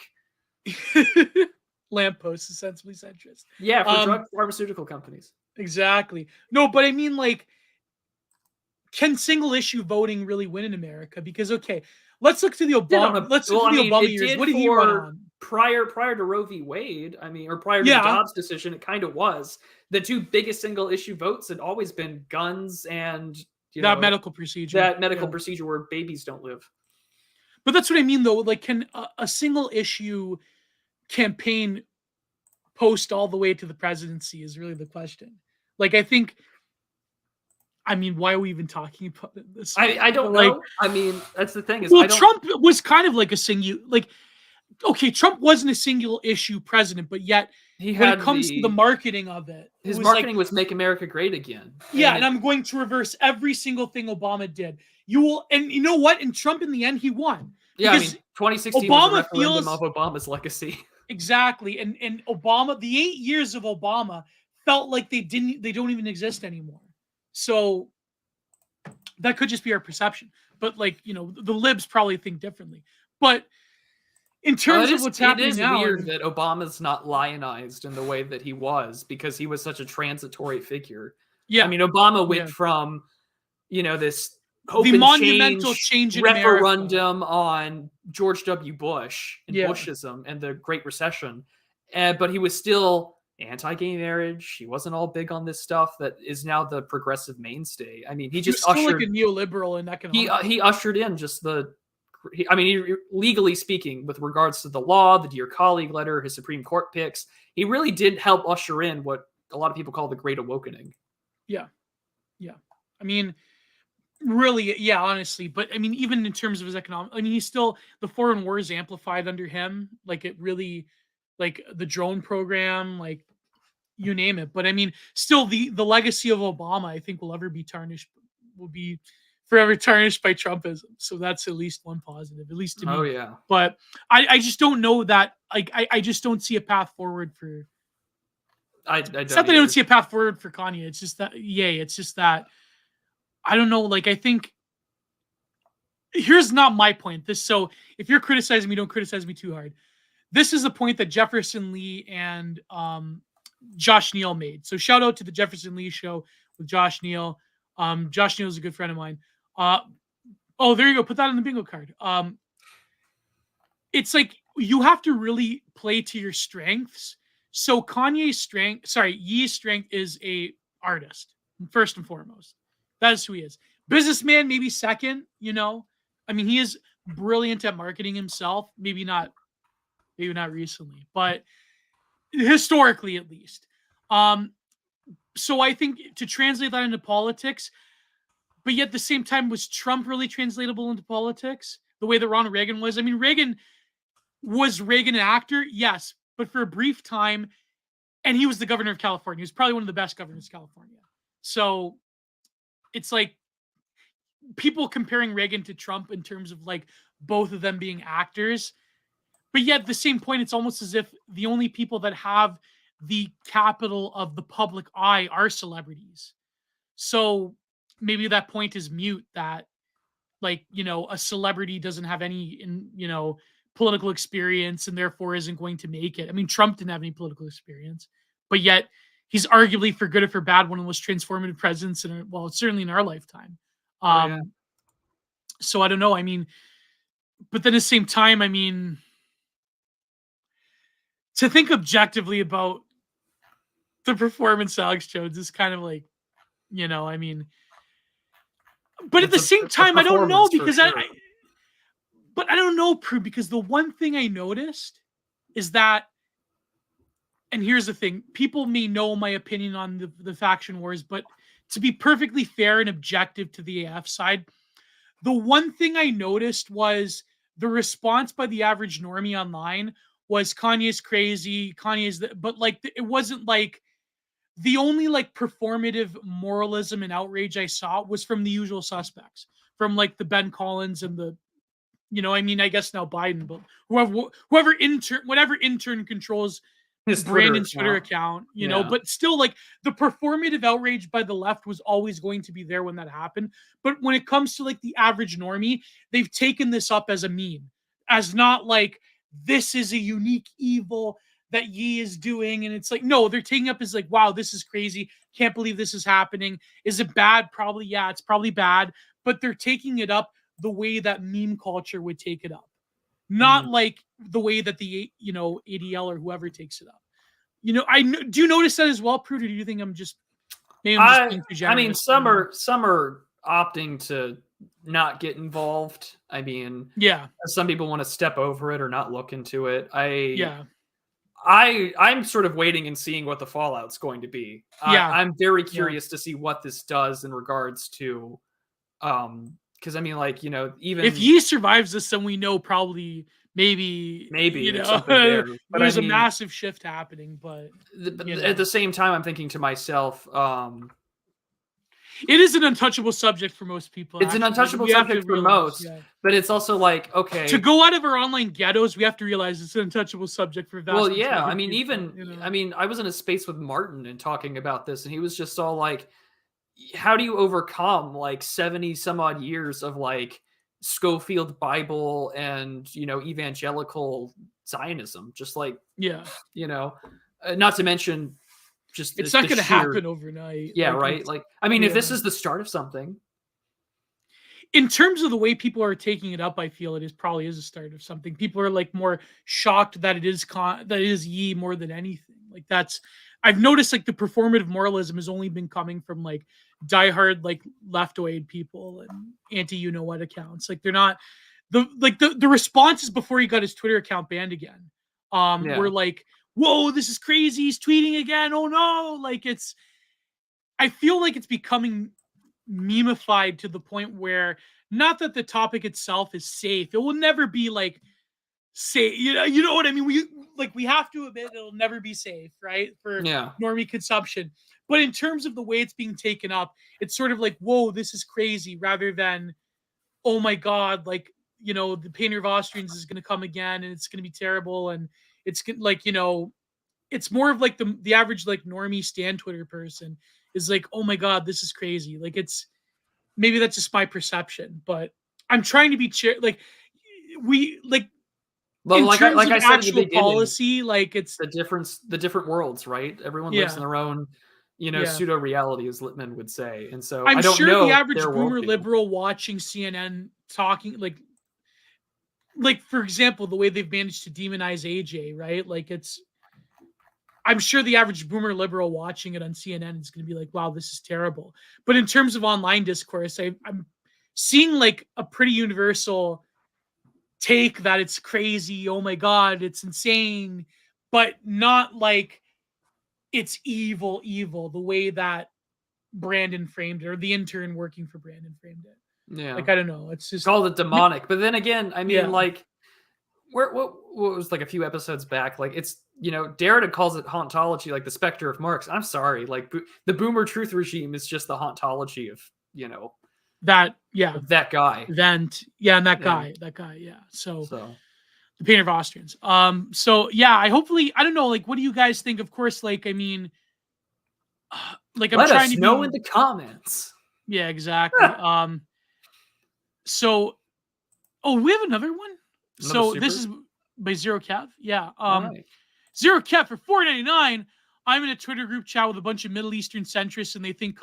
Lamppost is sensibly centrist. Yeah, for drug pharmaceutical companies. Exactly. No, but I mean, like, can single issue voting really win in America? Because let's look to the Obama. Obama years. What did he run on? Prior to Roe v. Wade, or prior to the Dobbs decision, it kind of was. The 2 biggest single issue votes had always been guns and medical procedure. That medical procedure where babies don't live. But that's what I mean, though. Like, can a single issue campaign post all the way to the presidency is really the question. Like, I think, why are we even talking about this? I don't know. That's the thing. Trump was kind of like Trump wasn't a single issue president, but yet when it comes to the marketing of it, his marketing was Make America Great Again. Yeah, and I'm going to reverse every single thing Obama did. And you know what? And Trump, in the end, he won. Yeah, 2016 was a referendum of Obama's legacy. Exactly, and Obama, the 8 years of Obama felt like they don't even exist anymore. So that could just be our perception. But the libs probably think differently. But in terms of what's happening now, it is weird that Obama's not lionized in the way that he was, because he was such a transitory figure. Yeah, Obama went from this the monumental change in referendum on George W. Bush and Bushism and the Great Recession, but he was still anti-gay marriage. He wasn't all big on this stuff that is now the progressive mainstay. He just ushered like a neoliberal in economics. He ushered in just legally speaking, with regards to the law, the Dear Colleague letter, his Supreme Court picks, he really did help usher in what a lot of people call the Great Awakening. Yeah. Really, honestly. But even in terms of his economic, he's still, the foreign wars amplified under him. Like, it really, like the drone program, like you name it. But still the legacy of Obama, I think, will be forever tarnished by Trumpism. So that's at least one positive, at least to me. Oh yeah. But I just don't know that. Like, I just don't see a path forward for. It's not that I don't see a path forward for Kanye. It's just that, it's just that. I don't know. Like, I think here's not my point. So if you're criticizing me, don't criticize me too hard. This is the point that Jefferson Lee and Josh Neal made. So shout out to the Jefferson Lee show with Josh Neal. Josh Neal is a good friend of mine. There you go. Put that on the bingo card. It's like you have to really play to your strengths. So Ye's strength is a artist, first and foremost. That is who he is. Businessman, maybe second, he is brilliant at marketing himself. Maybe not recently, but historically at least. So I think to translate that into politics, but yet at the same time, was Trump really translatable into politics the way that Ronald Reagan was? Was Reagan an actor? Yes, but for a brief time, and he was the governor of California. He was probably one of the best governors of California. So it's like people comparing Reagan to Trump in terms of like both of them being actors. But yet at the same point, it's almost as if the only people that have the capital of the public eye are celebrities. So maybe that point is mute, that like, a celebrity doesn't have any political experience and therefore isn't going to make it. I mean, Trump didn't have any political experience, but yet he's arguably, for good or for bad, one of the most transformative presidents certainly in our lifetime. So I don't know. I mean, but then at the same time, I mean, to think objectively about the performance of Alex Jones is kind of like, I mean, but at the same time, I don't know, because but I don't know, Prue, because the one thing I noticed is that, and here's the thing, people may know my opinion on the faction wars, but to be perfectly fair and objective to the AF side, the one thing I noticed was the response by the average normie online was Kanye's crazy, but like, it wasn't like, the only like performative moralism and outrage I saw was from the usual suspects, from like the Ben Collins and the, I mean, I guess now Biden, but whatever intern controls his Brandon's Twitter account, but still, like, the performative outrage by the left was always going to be there when that happened. But when it comes to like the average normie, they've taken this up as a meme, as not like, this is a unique evil that Yi is doing. And it's like, no, they're taking up as like, wow, this is crazy. Can't believe this is happening. Is it bad? Probably, yeah, it's probably bad. But they're taking it up the way that meme culture would take it up. Not like the way that the, ADL or whoever takes it up. Do you notice that as well, Prue? Or do you think I'm just being too generous? I mean, some are opting to not get involved. I mean, yeah, some people want to step over it or not look into it. I'm sort of waiting and seeing what the fallout's going to be. I'm very curious to see what this does in regards to, because I mean, like, even if Yi survives this, then we know probably maybe something there. But there's a massive shift happening. But at the same time, I'm thinking to myself, it is an untouchable subject for most people. It's an untouchable subject for most, but it's also like, okay, to go out of our online ghettos, we have to realize it's an untouchable subject for vast. Well, yeah, I mean, people, I mean, I was in a space with Martin and talking about this, and he was just all like, how do you overcome like 70 some odd years of like Schofield Bible and, evangelical Zionism? Just like, not to mention, just it's not going to happen overnight. Yeah, right. Like, I mean, if this is the start of something, in terms of the way people are taking it up, I feel it probably is a start of something. People are like more shocked that it is Yi more than anything. Like, I've noticed like the performative moralism has only been coming from like diehard like leftoid people and anti what accounts. Like, they're not the responses before he got his Twitter account banned again. Were like, whoa, this is crazy, he's tweeting again, oh no. Like, I feel like it's becoming memeified to the point where, not that the topic itself is safe, it will never be like safe, you know what I mean? We have to admit it'll never be safe, right, for normie consumption. But in terms of the way it's being taken up, it's sort of like, whoa, this is crazy, rather than, oh my god, like, the Painter of Austrians is going to come again and it's going to be terrible. And it's like, it's more of like the average like normie stan Twitter person is like, oh my god, this is crazy. Like, it's, maybe that's just my perception, but I'm trying to be like, well, like I said, actual policy, like, it's the different worlds, right? Everyone lives in their own, pseudo reality, as Littman would say. And so I'm I don't sure know the average boomer liberal watching CNN talking like, for example, the way they've managed to demonize AJ, right? Like, I'm sure the average boomer liberal watching it on CNN is going to be like, wow, this is terrible. But in terms of online discourse, I'm seeing like a pretty universal take that it's crazy, oh my god, it's insane, but not like it's evil the way that Brandon framed it, or the intern working for Brandon framed it. Yeah, like, I don't know, it's just called it demonic. But then again, I mean, like, what was like a few episodes back, like, it's, Derrida calls it hauntology, like the specter of Marx. I'm sorry, like, the boomer truth regime is just the hauntology of that guy. And that guy, yeah. So The Painter of Austrians. So yeah, I don't know, like, what do you guys think? Of course, like, I mean, like, I'm Let trying us to know in the comments. Yeah, exactly. So, we have another one. So this is by Zero Kev. Yeah. Right. Zero Kev for $4.99. I'm in a Twitter group chat with a bunch of Middle Eastern centrists, and they think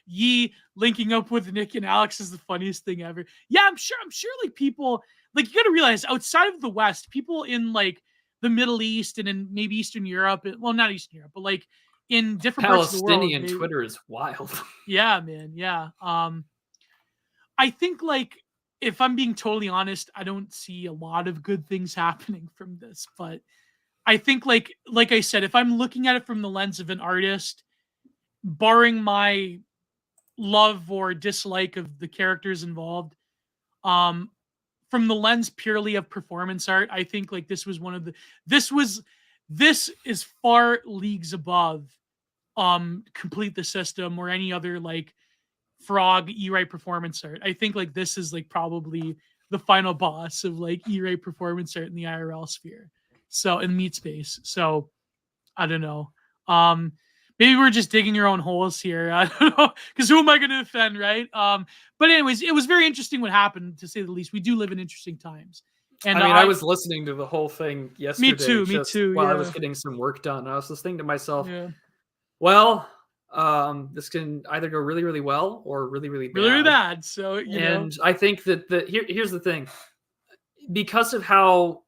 Yi linking up with Nick and Alex is the funniest thing ever. Yeah, I'm sure. Like, people, like, you got to realize, outside of the West, people in like the Middle East and in maybe Eastern Europe, well, not Eastern Europe, but like in different parts of the world, Palestinian Twitter is wild. Yeah, man. Yeah. I think, like, if I'm being totally honest, I don't see a lot of good things happening from this, but I think, like I said, if I'm looking at it from the lens of an artist, barring my love or dislike of the characters involved, from the lens purely of performance art, I think, like, this is far leagues above Complete the System or any other, like, Frog E-Rate performance art. I think, like, this is, like, probably the final boss of, like, E-Rate performance art in the IRL sphere. So, in meat space. So, I don't know. Maybe we're just digging our own holes here. I don't know, because who am I going to defend, right? But anyways, it was very interesting what happened, to say the least. We do live in interesting times. And I mean, I was listening to the whole thing yesterday. Me too. While yeah. I was getting some work done, I was just thinking to myself, Yeah. well, this can either go really, really well or really, really bad. Really, really bad. So, I think that here's the thing. Because of how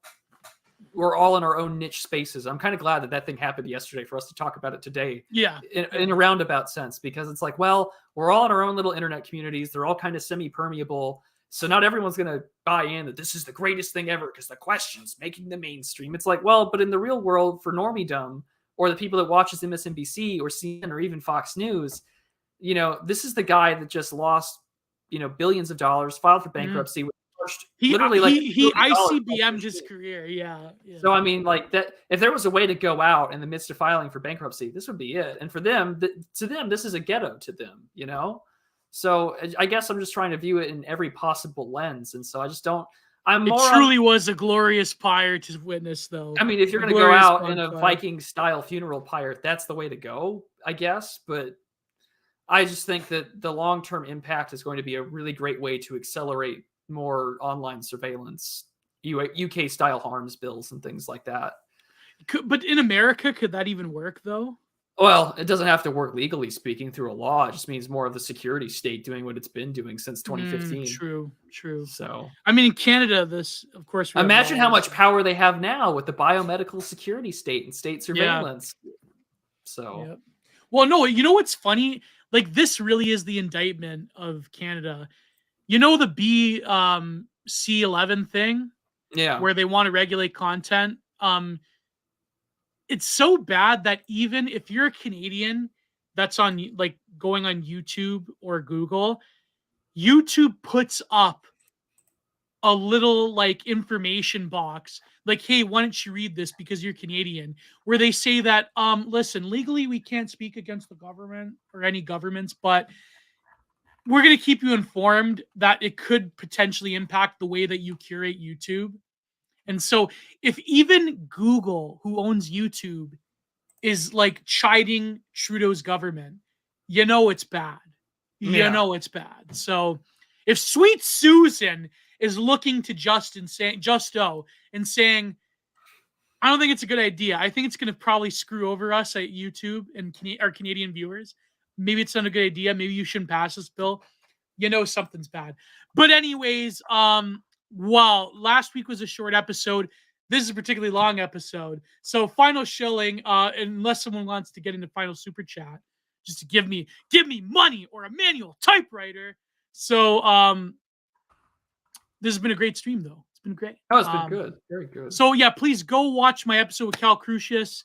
we're all in our own niche spaces, I'm kind of glad that thing happened yesterday for us to talk about it today. Yeah. In a roundabout sense, because it's like, well, we're all in our own little internet communities. They're all kind of semi-permeable. So not everyone's going to buy in that this is the greatest thing ever because the question's making the mainstream. It's like, well, but in the real world, for normiedom, or the people that watches MSNBC or CNN or even Fox News, this is the guy that just lost, billions of dollars, filed for bankruptcy. He ICBM'd his career. Yeah. So, I mean, like, that, if there was a way to go out in the midst of filing for bankruptcy, this would be it. And for them, to them, this is a ghetto to them, So I guess I'm just trying to view it in every possible lens. And so I just don't, It truly was a glorious pyre to witness, though. I mean, if you're going to go out in a Viking-style funeral pyre, that's the way to go, I guess. But I just think that the long-term impact is going to be a really great way to accelerate more online surveillance, UK-style harms bills and things like that. But in America, could that even work, though? Well, it doesn't have to work legally speaking through a law. It just means more of the security state doing what it's been doing since 2015. True. So, I mean, in Canada, this, of course, imagine how much power they have now with the biomedical security state and state surveillance. Yeah. So, yep. Well, no, you know what's funny? Like, this really is the indictment of Canada. The C11 thing? Yeah. Where they want to regulate content. It's so bad that even if you're a Canadian that's on, like, going on YouTube or Google, YouTube puts up a little, like, information box, like, hey, why don't you read this because you're Canadian, where they say that, listen, legally we can't speak against the government or any governments, but we're going to keep you informed that it could potentially impact the way that you curate YouTube. And so if even Google, who owns YouTube, is, like, chiding Trudeau's government, it's bad. It's bad. So if Sweet Susan is looking to Justo and saying, I don't think it's a good idea, I think it's going to probably screw over us at YouTube and our Canadian viewers. Maybe it's not a good idea. Maybe you shouldn't pass this bill. Something's bad. But anyways, well, last week was a short episode. This is a particularly long episode. So final shilling, unless someone wants to get into final super chat, just to give me money or a manual typewriter. So this has been a great stream, though. It's been great. Oh, it's been good. Very good. So yeah, please go watch my episode with Cal Crucius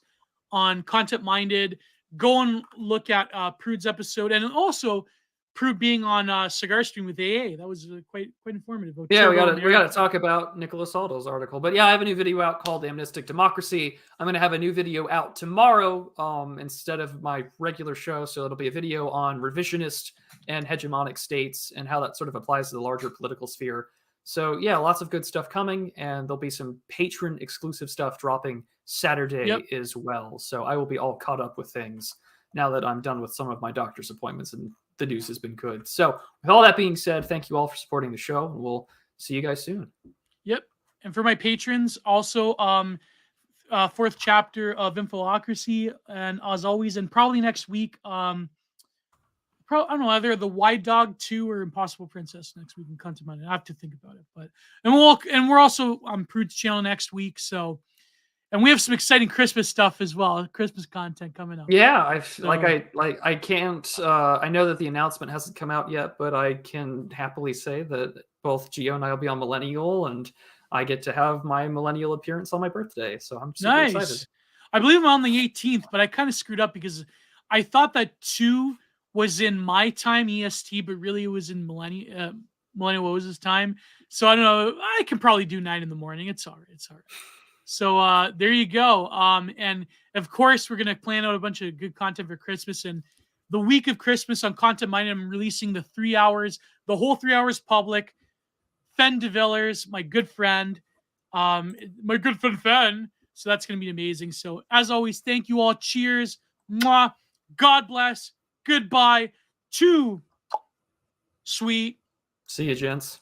on Content Minded. Go and look at Prude's episode, and also Prude being on Cigar Stream with AA. That was quite informative. Yeah, we got to talk about Nicholas Aldo's article. But yeah, I have a new video out called Amnestic Democracy. I'm going to have a new video out tomorrow instead of my regular show. So it'll be a video on revisionist and hegemonic states and how that sort of applies to the larger political sphere. So yeah, lots of good stuff coming, and there'll be some patron exclusive stuff dropping Saturday as well. So I will be all caught up with things now that I'm done with some of my doctor's appointments, and the news has been good. So with all that being said, thank you all for supporting the show, and we'll see you guys soon. Yep. And for my patrons, also fourth chapter of Infocracy, and as always, and probably next week, I don't know, either the Wide Dog 2 or Impossible Princess next week in Content Monday. I have to think about it. But we're also on Prude's channel next week, so and we have some exciting Christmas stuff as well, Christmas content coming up. Yeah, I can't I know that the announcement hasn't come out yet, but I can happily say that both Gio and I will be on Millennial, and I get to have my Millennial appearance on my birthday, so I'm super excited. I believe I'm on the 18th, but I kind of screwed up because I thought that 2 was in my time EST, but really it was in Millennial Woes' time. So I don't know. I can probably do 9 in the morning. It's all right. So there you go. And of course, we're gonna plan out a bunch of good content for Christmas. And the week of Christmas on Content Monday, I'm releasing the 3 hours, the whole 3 hours public. Fen de Villers, my good friend, Fen. So that's gonna be amazing. So as always, thank you all. Cheers. Mwah. God bless. Goodbye. Too sweet. See you, gents.